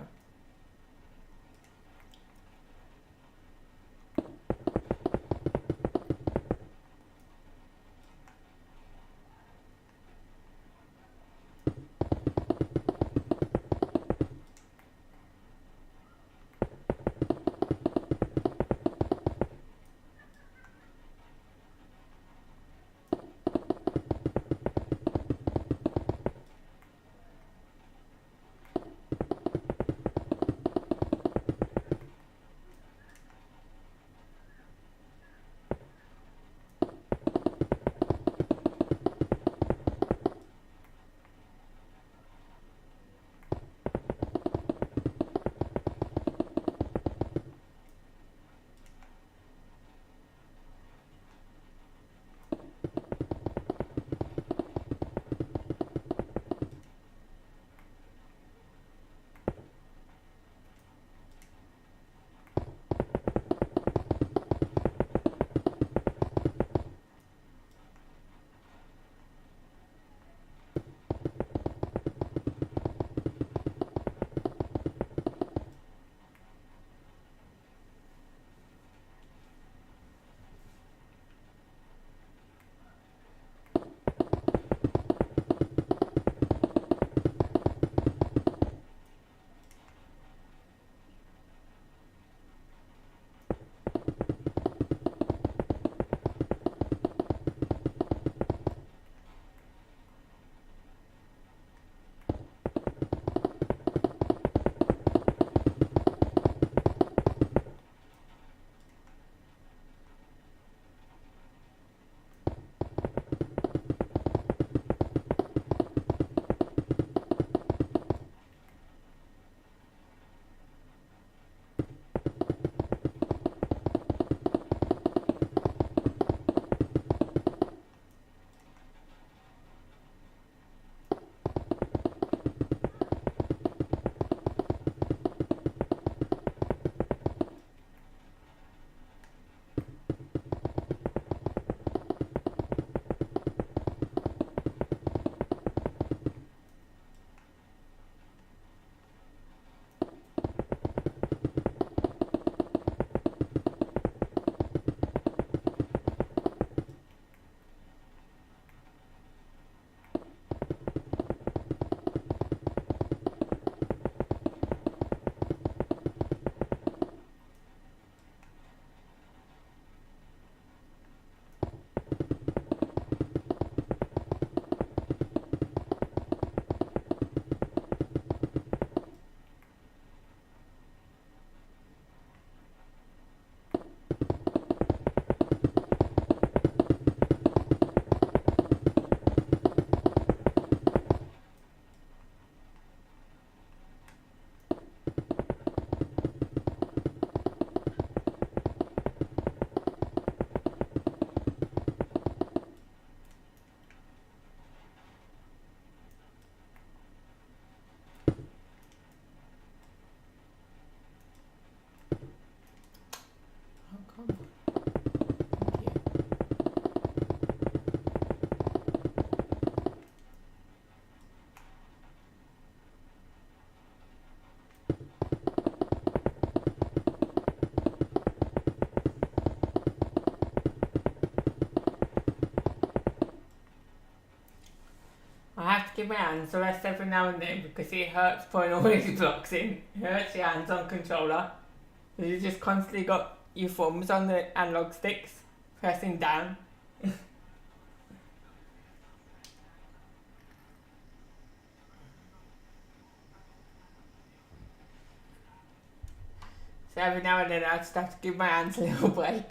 I have to give my hands a rest every now and then because it hurts putting all these blocks in. It hurts your hands on controller. You just constantly got your thumbs on the analog sticks, pressing down. So every now and then I just have to give my hands a little break.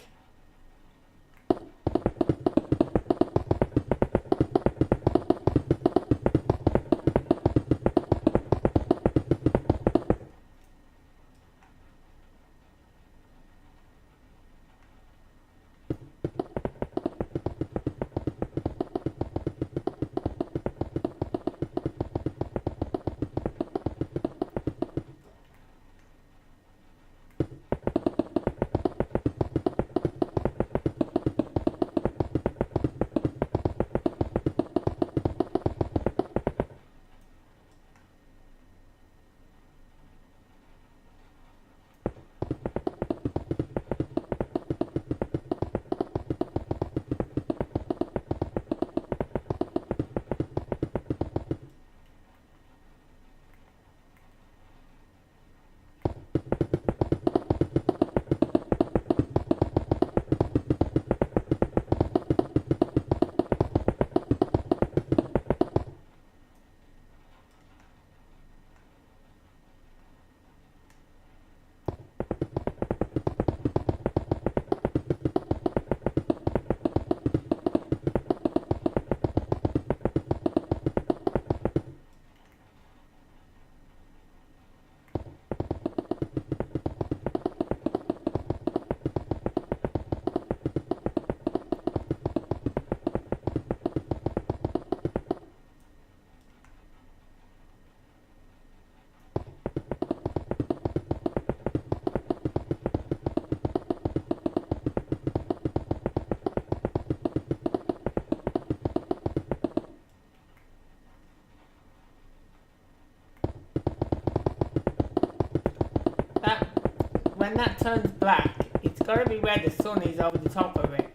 When that turns black, it's got to be where the sun is over the top of it.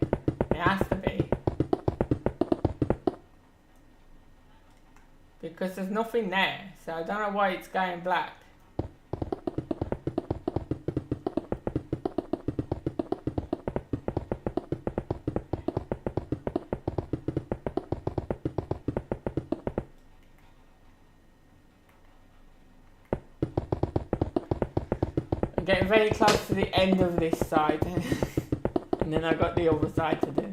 It has to be. Because there's nothing there, so I don't know why it's going black. I'm getting very close to the end of this side. And then I got the other side to do.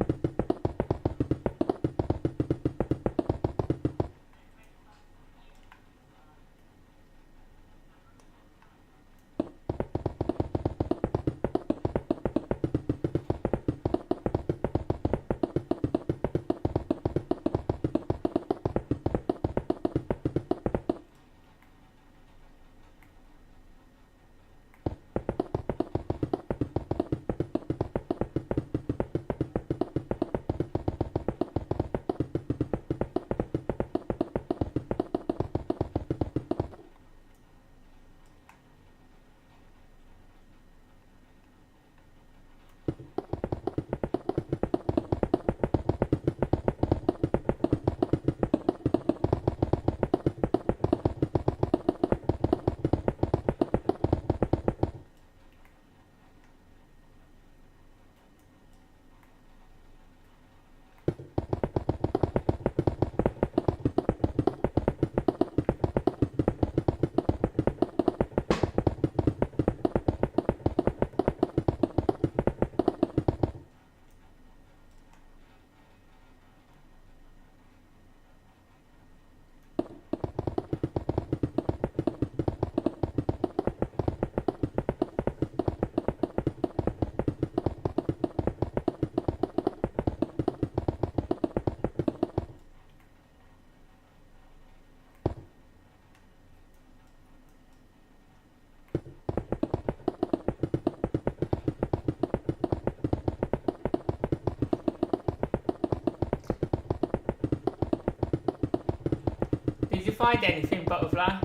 Did you find anything, Butterfly?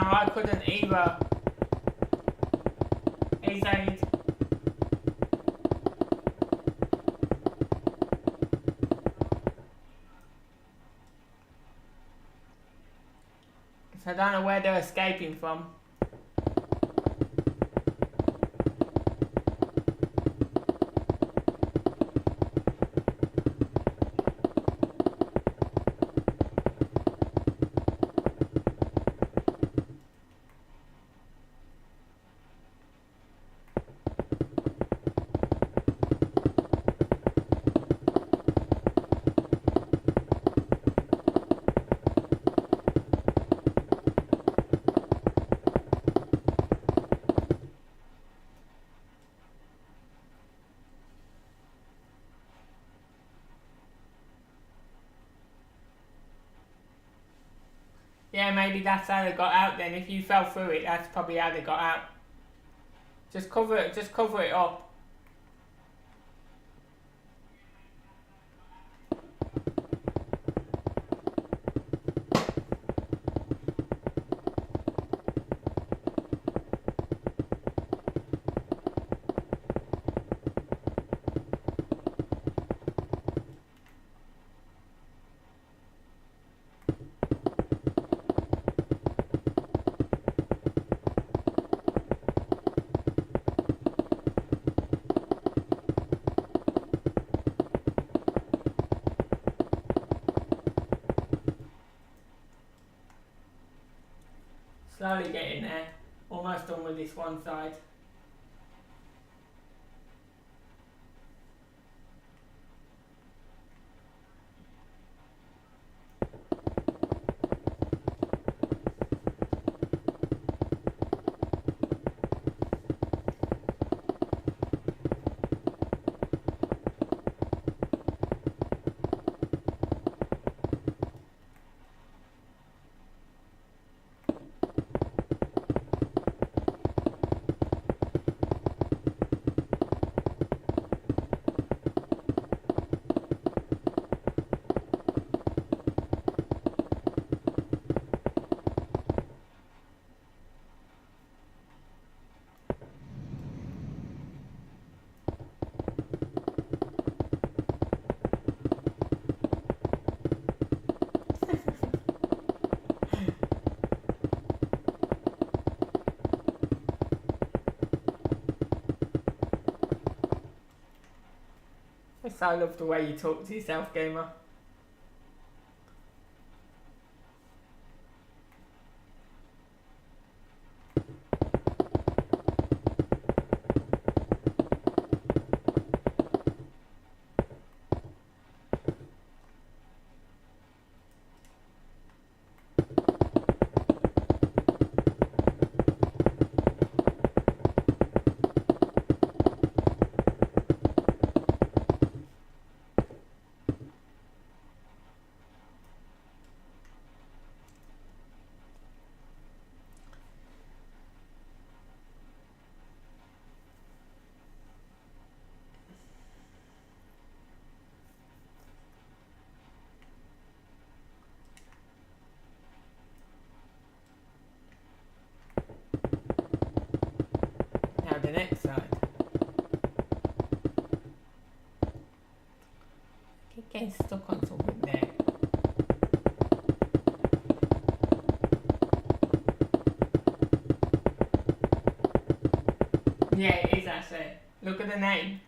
I couldn't either. Hey Zaid. So I don't know where they're escaping from. Yeah, maybe that's how they got out then. If you fell through it, that's probably how they got out. Just cover it up. Slowly getting there. Almost done with this one side. I love the way you talk to yourself, gamer. Now the next side. Keep getting stuck on something there. Yeah, it is actually. Look at the name.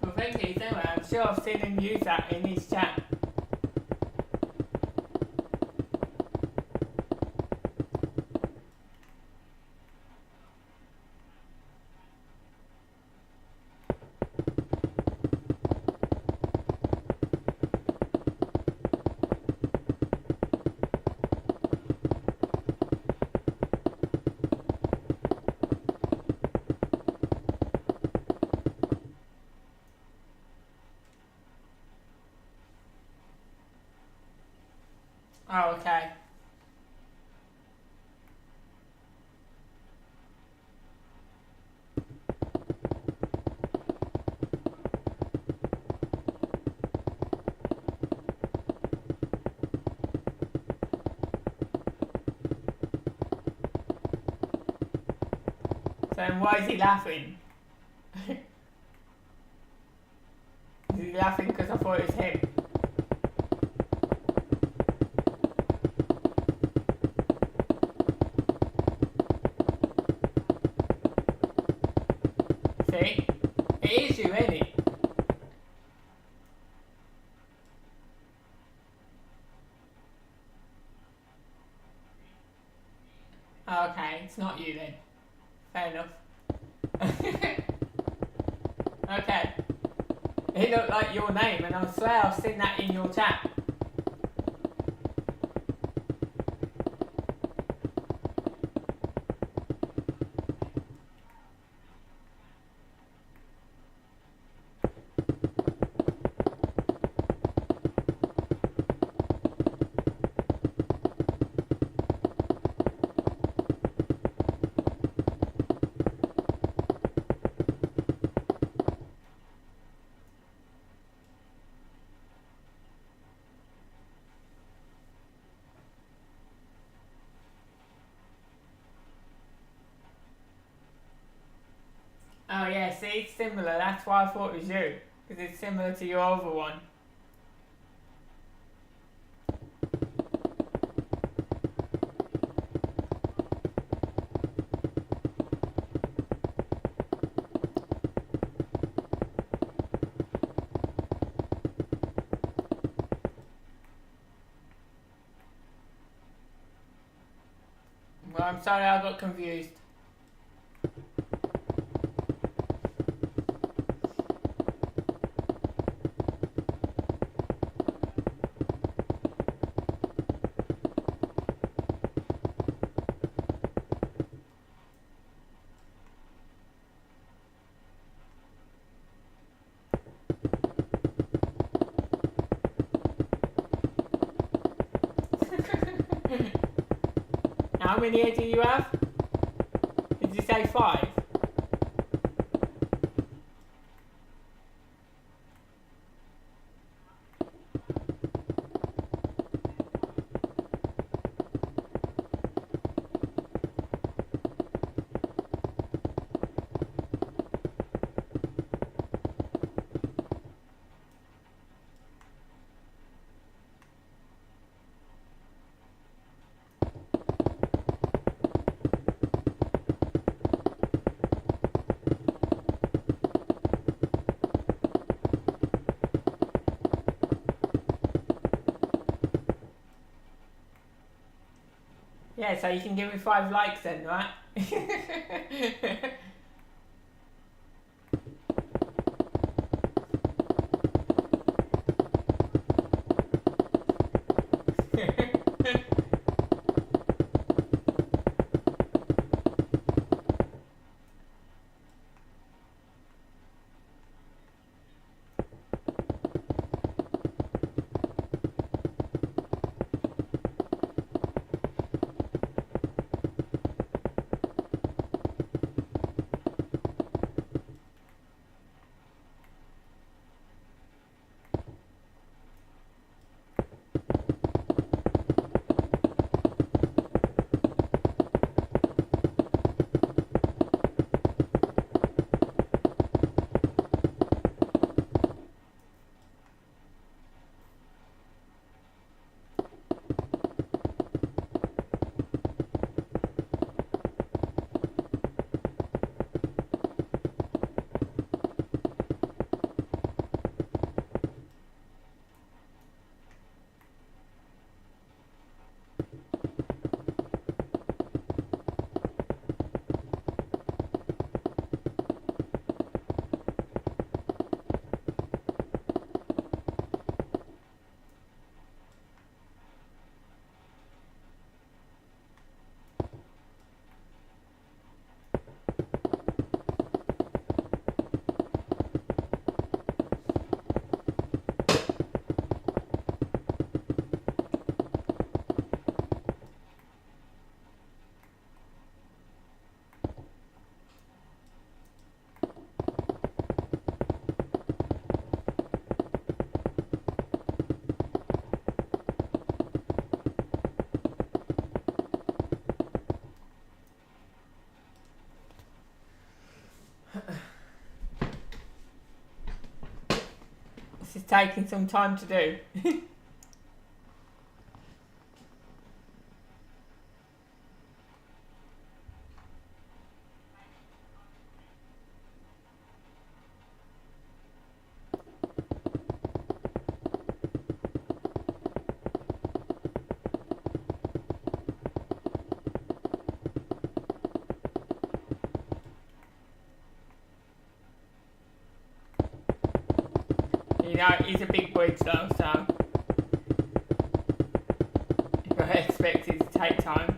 Well, thank you, anyway. I'm sure I've seen him use that in his chat. Oh, okay. So then why is he laughing? Is he laughing because I thought it was him? See? It is you, ain't it? Okay, it's not you then. Fair enough. Okay. It looked like your name, and I swear I've seen that in your chat. Oh yeah, see, it's similar. That's why I thought it was you, because it's similar to your other one. Well, I'm sorry I got confused. How many heads do you have? Did you say 5? Yeah, so you can give me 5 likes then, right? taking some time to do. You know, he's a big bridge though, so I expect it to take time.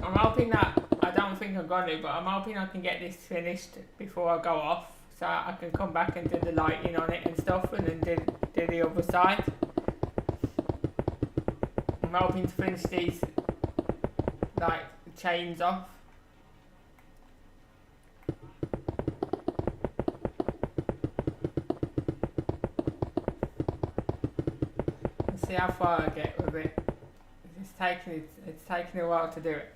I'm hoping that, I don't think I'm going to, but I'm hoping I can get this finished before I go off, so I can come back and do the lighting on it and stuff, and then do the other side. I'm hoping to finish these, like, chains off. Let's see how far I get with it. It's taking a while to do it.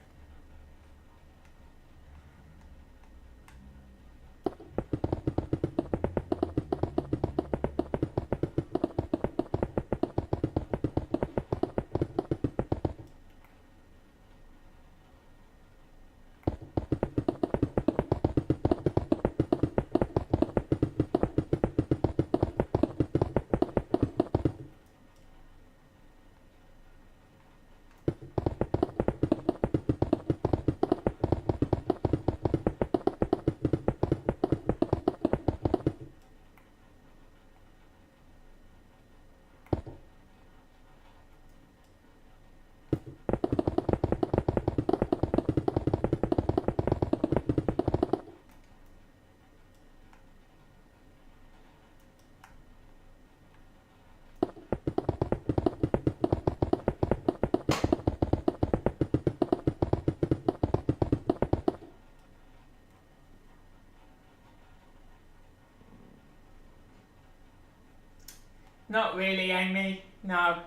Not really, Amy. No.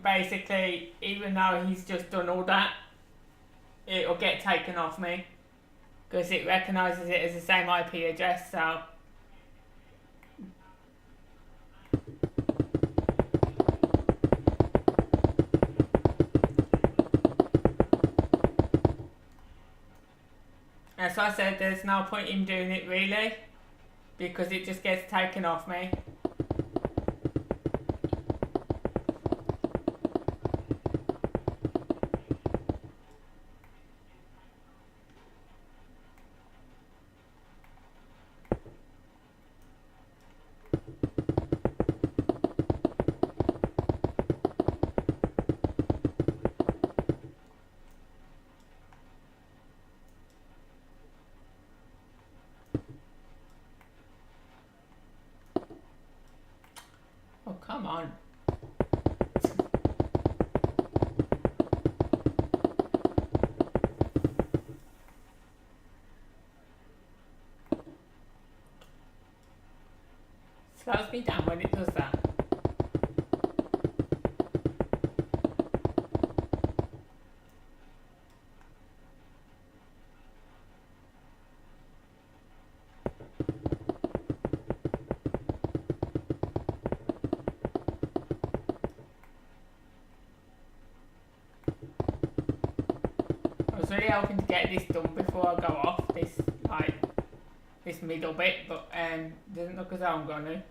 Basically, even though he's just done all that, it'll get taken off me. Because it recognises it as the same IP address, so. As I said, there's no point in doing it really, because it just gets taken off me. Oh, come on. Slows me down when it does that. I was really hoping to get this done before I go off, this middle bit, but doesn't look as though I'm going to.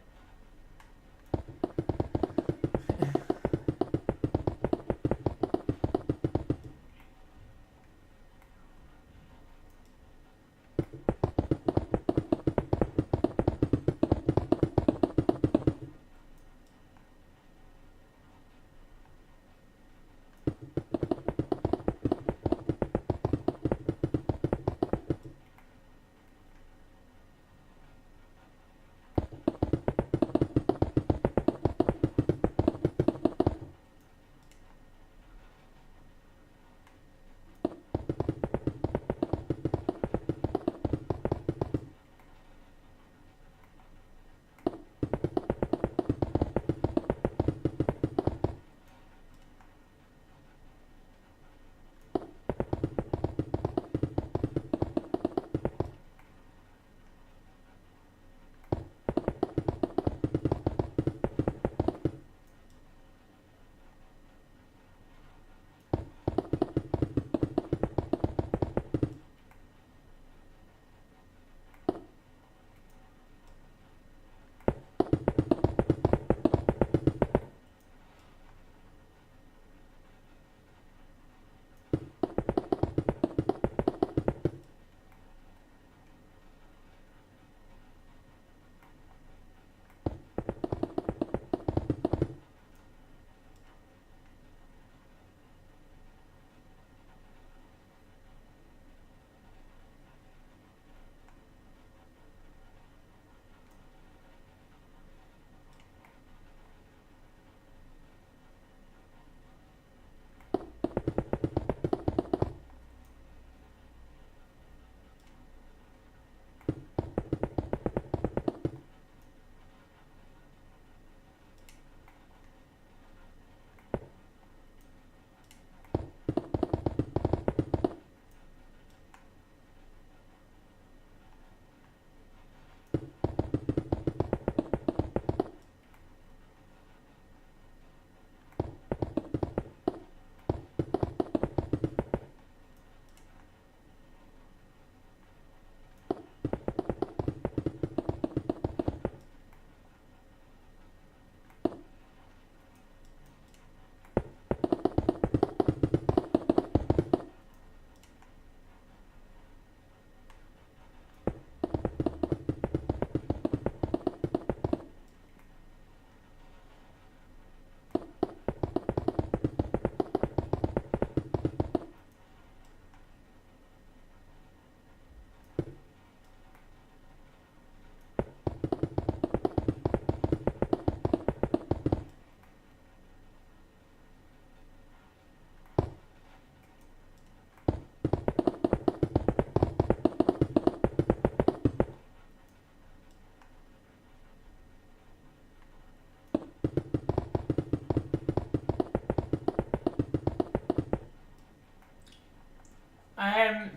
Um,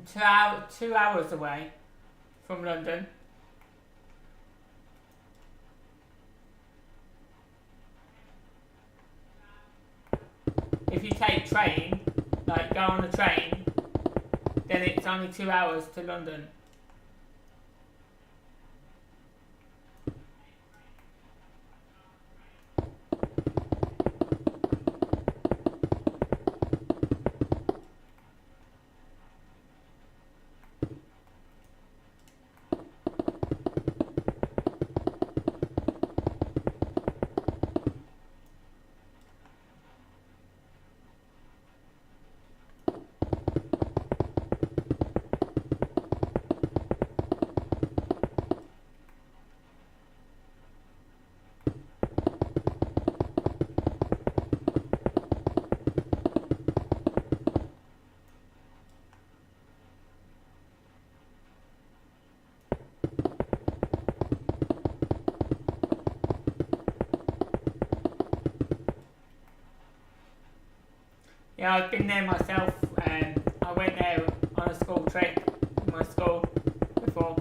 2 hours away from London. If you take train, like go on a train, then it's only 2 hours to London. Yeah, I've been there myself. I went there on a school trip with my school before,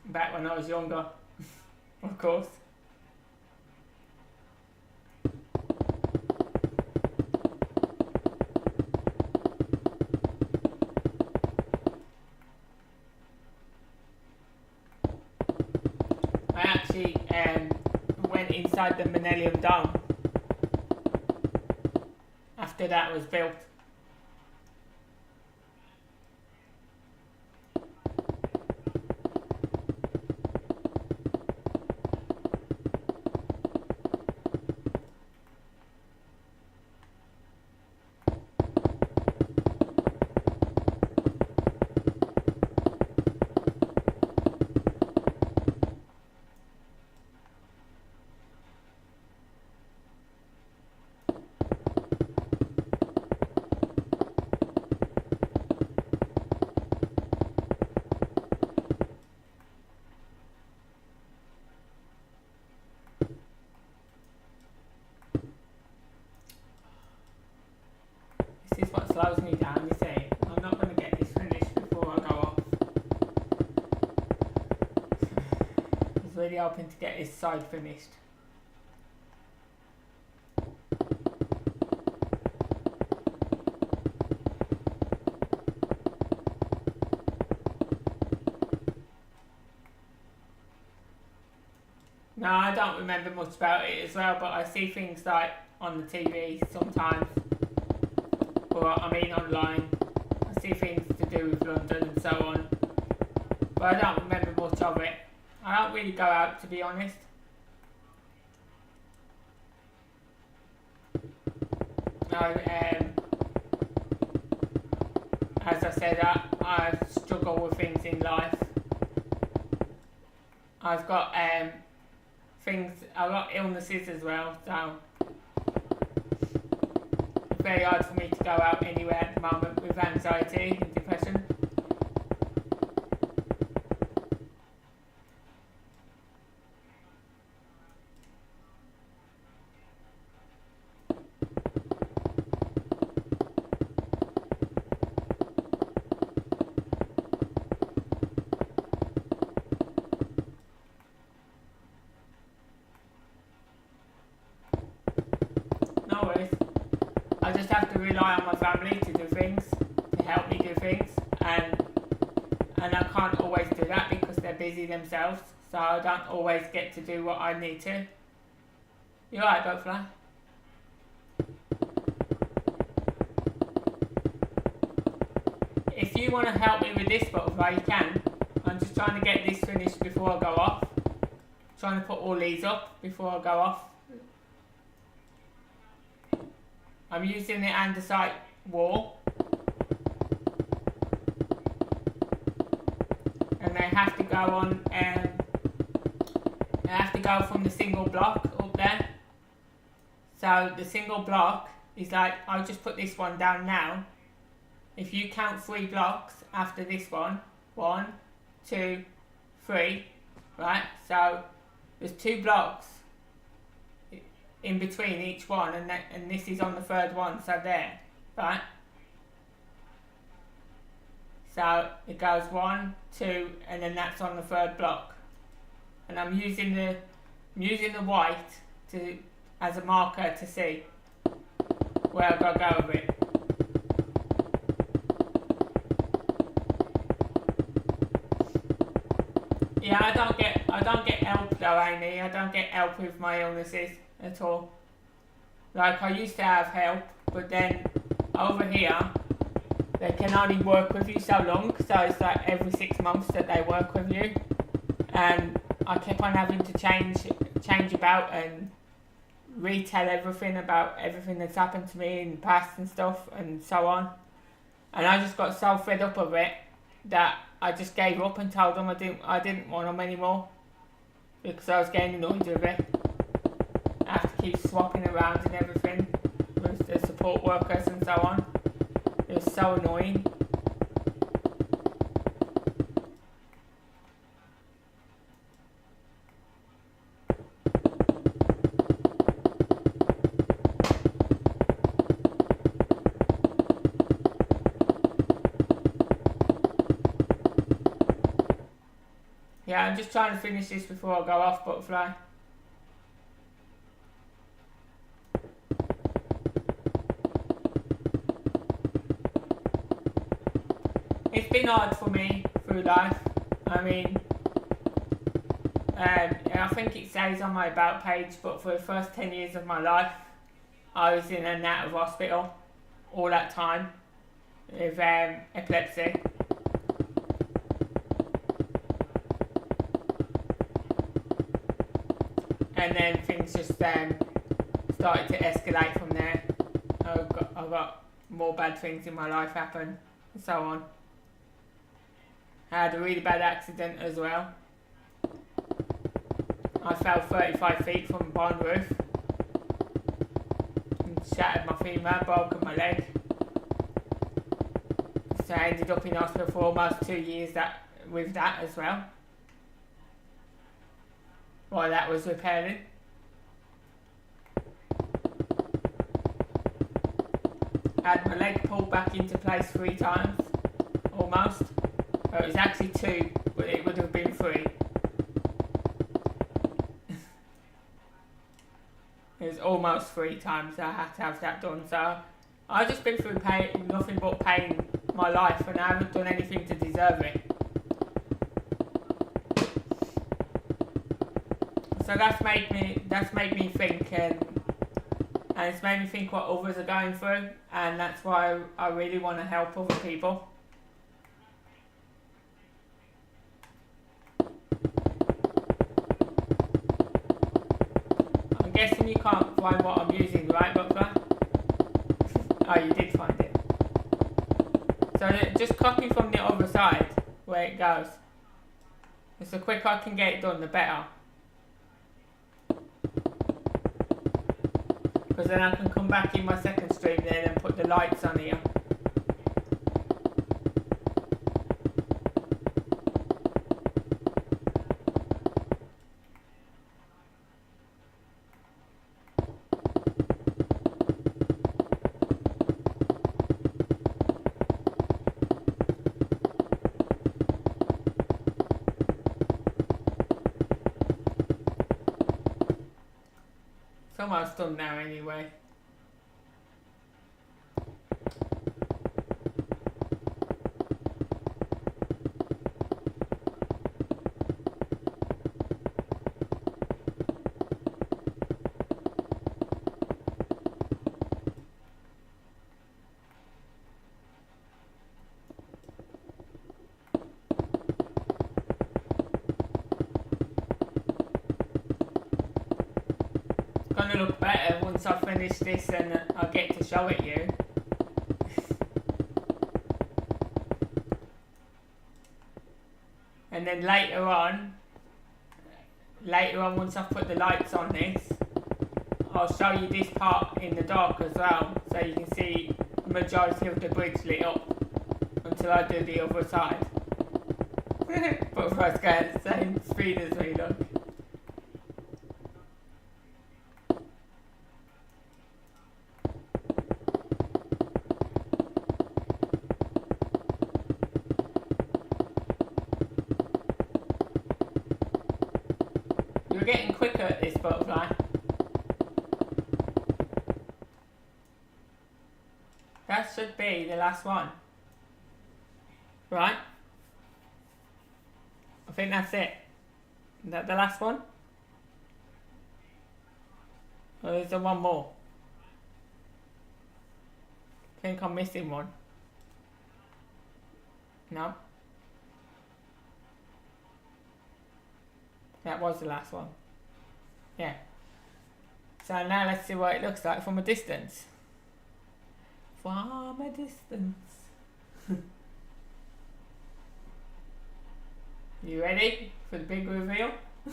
back when I was younger, of course. I actually went inside the Millennium Dome after that was built. This is what slows me down, you see. I'm not going to get this finished before I go off. I was really hoping to get this side finished. No, I don't remember much about it as well, but I see things like on the TV sometimes, or I mean online. I see things to do with London and so on, but I don't remember much of it. I don't really go out, to be honest. No, as I said, I struggle with things in life. I've got I've got illnesses as well, so it's very hard for me to go out anywhere at the moment with anxiety and depression. No worries. I just have to rely on my family to do things, to help me do things, and I can't always do that because they're busy themselves, so I don't always get to do what I need to. You alright, Butterfly? If you want to help me with this, Butterfly, you can. I'm just trying to get this finished before I go off. Trying to put all these up before I go off. I'm using the andesite wall, and they have to go on. They have to go from the single block up there. So the single block is like, I'll just put this one down now. If you count 3 blocks after this one, 1, 2, 3, right? So there's 2 blocks in between each one, and this is on the 3rd one, so there, right? So it goes 1, 2, and then that's on the third block. And I'm using the white to as a marker to see where I've got to go with it. Yeah, I don't get help though, Amy. I don't get help with my illnesses at all. Like, I used to have help, but then over here they can only work with you so long, so it's like every 6 months that they work with you, and I kept on having to change about and retell everything about everything that's happened to me in the past and stuff and so on, and I just got so fed up of it that I just gave up and told them I didn't want them anymore, because I was getting annoyed with it. I have to keep swapping around and everything with the support workers and so on. It was so annoying. Yeah, I'm just trying to finish this before I go off, Butterfly. It's been hard for me through life. I mean, I think it says on my about page, but for the first 10 years of my life, I was in and out of hospital all that time with epilepsy. And then things just started to escalate from there. I got more bad things in my life happen and so on. I had a really bad accident as well. I fell 35 feet from a barn roof and shattered my femur, broken my leg. So I ended up in hospital for almost 2 years with that as well, while that was repairing. I had my leg pulled back into place 3 times, almost. Well, it was actually 2, but it would have been 3. It was almost 3 times I had to have that done. So I've just been through pain, nothing but pain my life, and I haven't done anything to deserve it. So that's made me think, and it's made me think what others are going through, and that's why I really want to help other people. I'm guessing you can't find what I'm using, right, Butler? Oh, you did find it. So just copy from the other side where it goes. The quicker I can get it done, the better. Because then I can come back in my second stream then and put the lights on here. It's almost done now anyway. Gonna look better once I finish this and I get to show it you. And then later on once I've put the lights on this, I'll show you this part in the dark as well, so you can see the majority of the bridge lit up until I do the other side. But first go at the same speed as me, look. getting quicker at this, butterfly. That should be the last one. Right? I think that's it. Is that the last one? Or is there one more? I think I'm missing one. No? That was the last one. Yeah. So now let's see what it looks like from a distance. From a distance. You ready for the big reveal?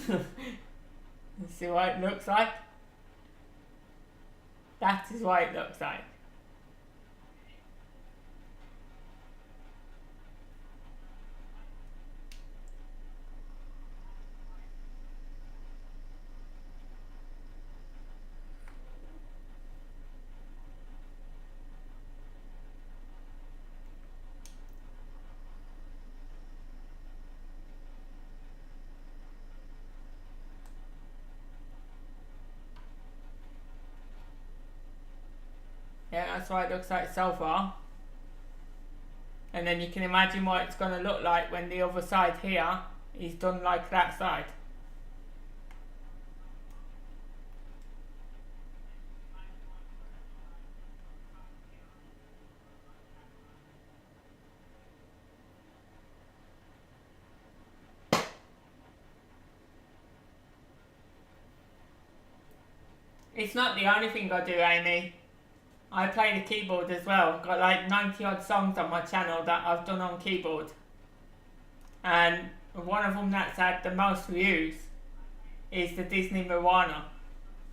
Let's see what it looks like. That is what it looks like. Yeah, that's what it looks like so far. And then you can imagine what it's going to look like when the other side here is done like that side. It's not the only thing I do, Amy. I play the keyboard as well. I've got like 90 odd songs on my channel that I've done on keyboard. And one of them that's had the most views is the Disney Moana.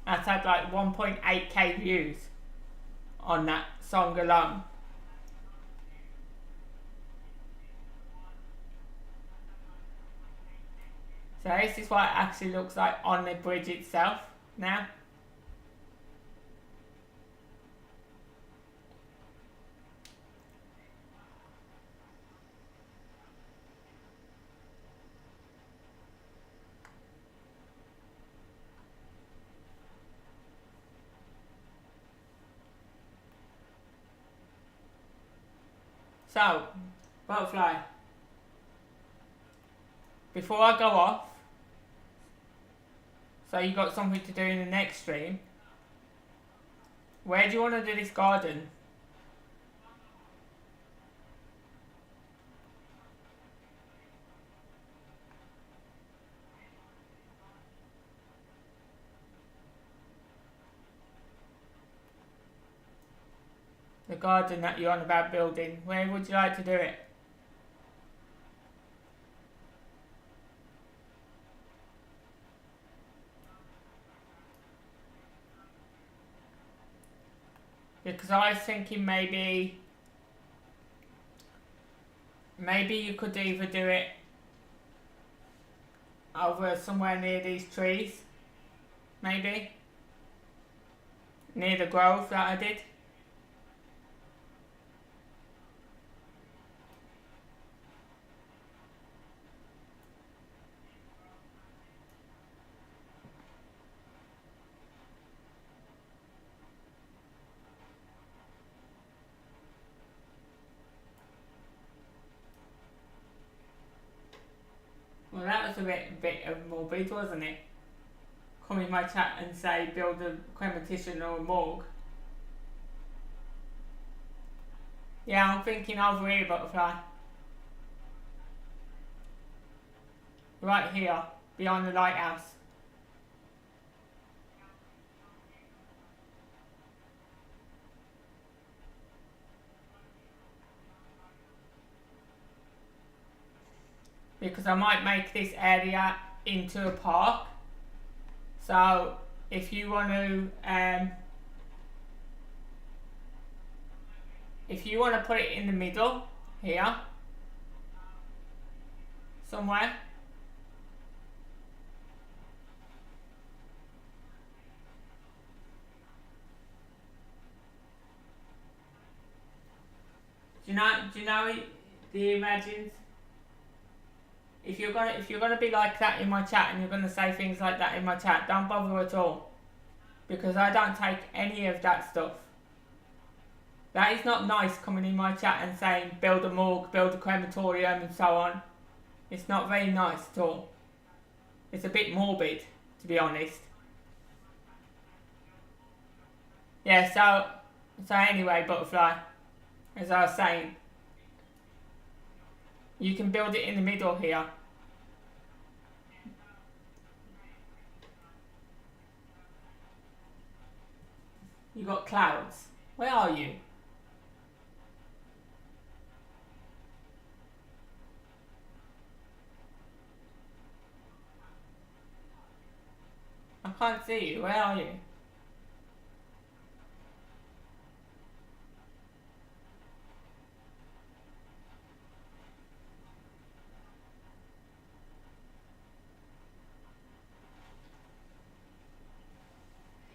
That's had like 1.8k views on that song alone. So this is what it actually looks like on the bridge itself now. So, butterfly, before I go off, so you got something to do in the next stream, where do you want to do this garden? The garden that you're on about building, where would you like to do it? Because I was thinking maybe you could either do it over somewhere near these trees, maybe, near the grove that I did. Well, that was a bit of morbid, wasn't it? Come in my chat and say build a crematorium or a morgue. Yeah, I'm thinking over here, butterfly. Right here, behind the lighthouse. Because I might make this area into a park. So if you want to put it in the middle here somewhere, do you know the imagines? if you're gonna be like that in my chat and you're gonna say things like that in my chat, don't bother at all, because I don't take any of that stuff. That is not nice, coming in my chat and saying build a morgue, build a crematorium and so on. It's not very nice at all. It's a bit morbid, to be honest. Yeah, so anyway, Butterfly, as I was saying, you can build it in the middle here. You got clouds. Where are you? I can't see you. Where are you?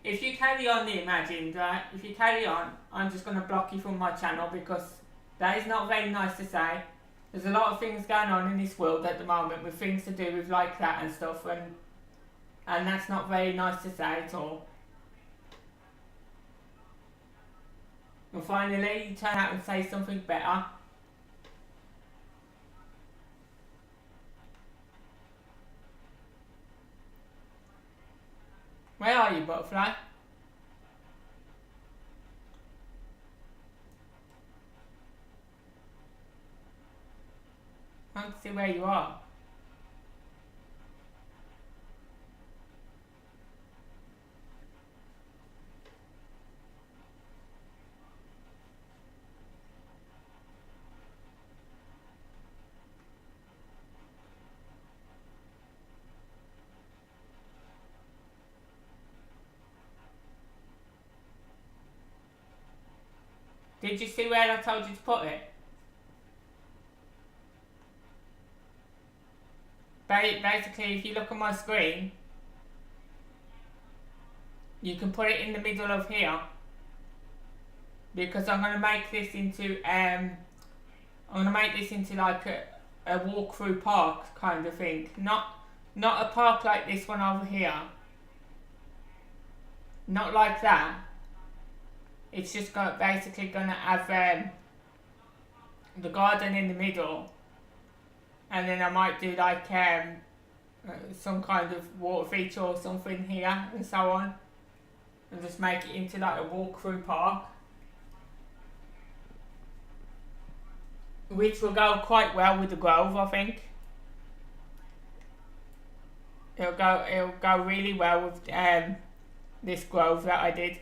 If you carry on the Imagined, right? If you carry on, I'm just going to block you from my channel, because that is not very nice to say. There's a lot of things going on in this world at the moment with things to do with like that and stuff, and that's not very nice to say at all. And finally, you turn out and say something better. Where are you, Butterfly? I can't see where you are. Did you see where I told you to put it? Basically, if you look on my screen, you can put it in the middle of here, because I'm going to make this into like a walk-through park kind of thing. Not a park like this one over here. Not like that. It's just basically going to have the garden in the middle, and then I might do like some kind of water feature or something here and so on, and just make it into like a walk-through park, which will go quite well with the Grove, I think. It'll go really well with this Grove that I did.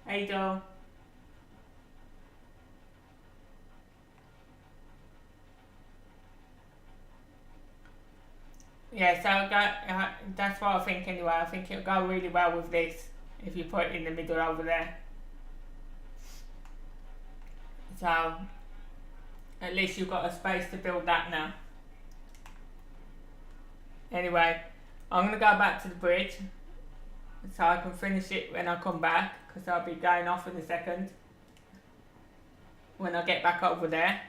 Hey, Joe. Yeah, so that's what I think anyway. I think it'll go really well with this if you put it in the middle over there. So at least you've got a space to build that now. Anyway, I'm going to go back to the bridge so I can finish it when I come back, because I'll be going off in a second when I get back over there.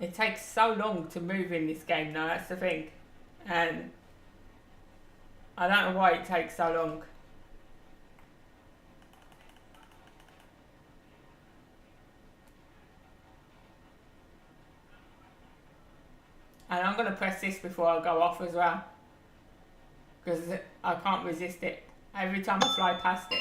It takes so long to move in this game now, that's the thing. And I don't know why it takes so long. And I'm going to press this before I go off as well, because I can't resist it every time I fly past it.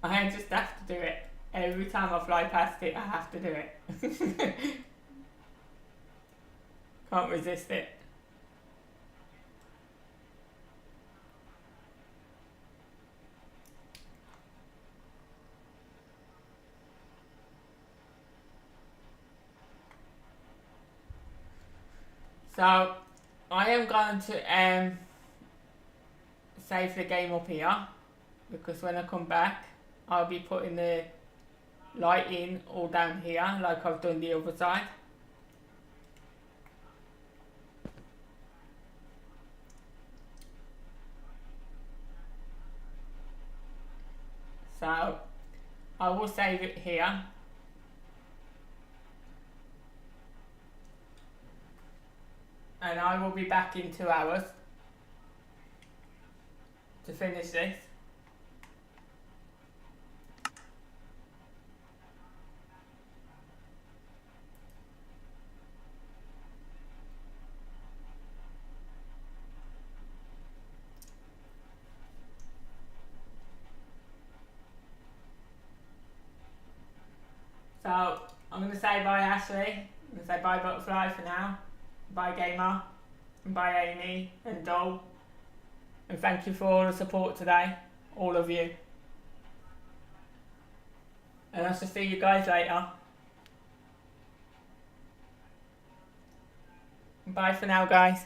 I just have to do it Every time I fly past it, I have to do it. Can't resist it. So, I am going to save the game up here, because when I come back, I'll be putting the light in all down here, like I've done the other side. So, I will save it here. And I will be back in 2 hours to finish this. So, I'm going to say bye Ashley, I'm going to say bye Butterfly for now, bye Gamer, and bye Amy and Dole, and thank you for all the support today, all of you. And I shall see you guys later. Bye for now guys.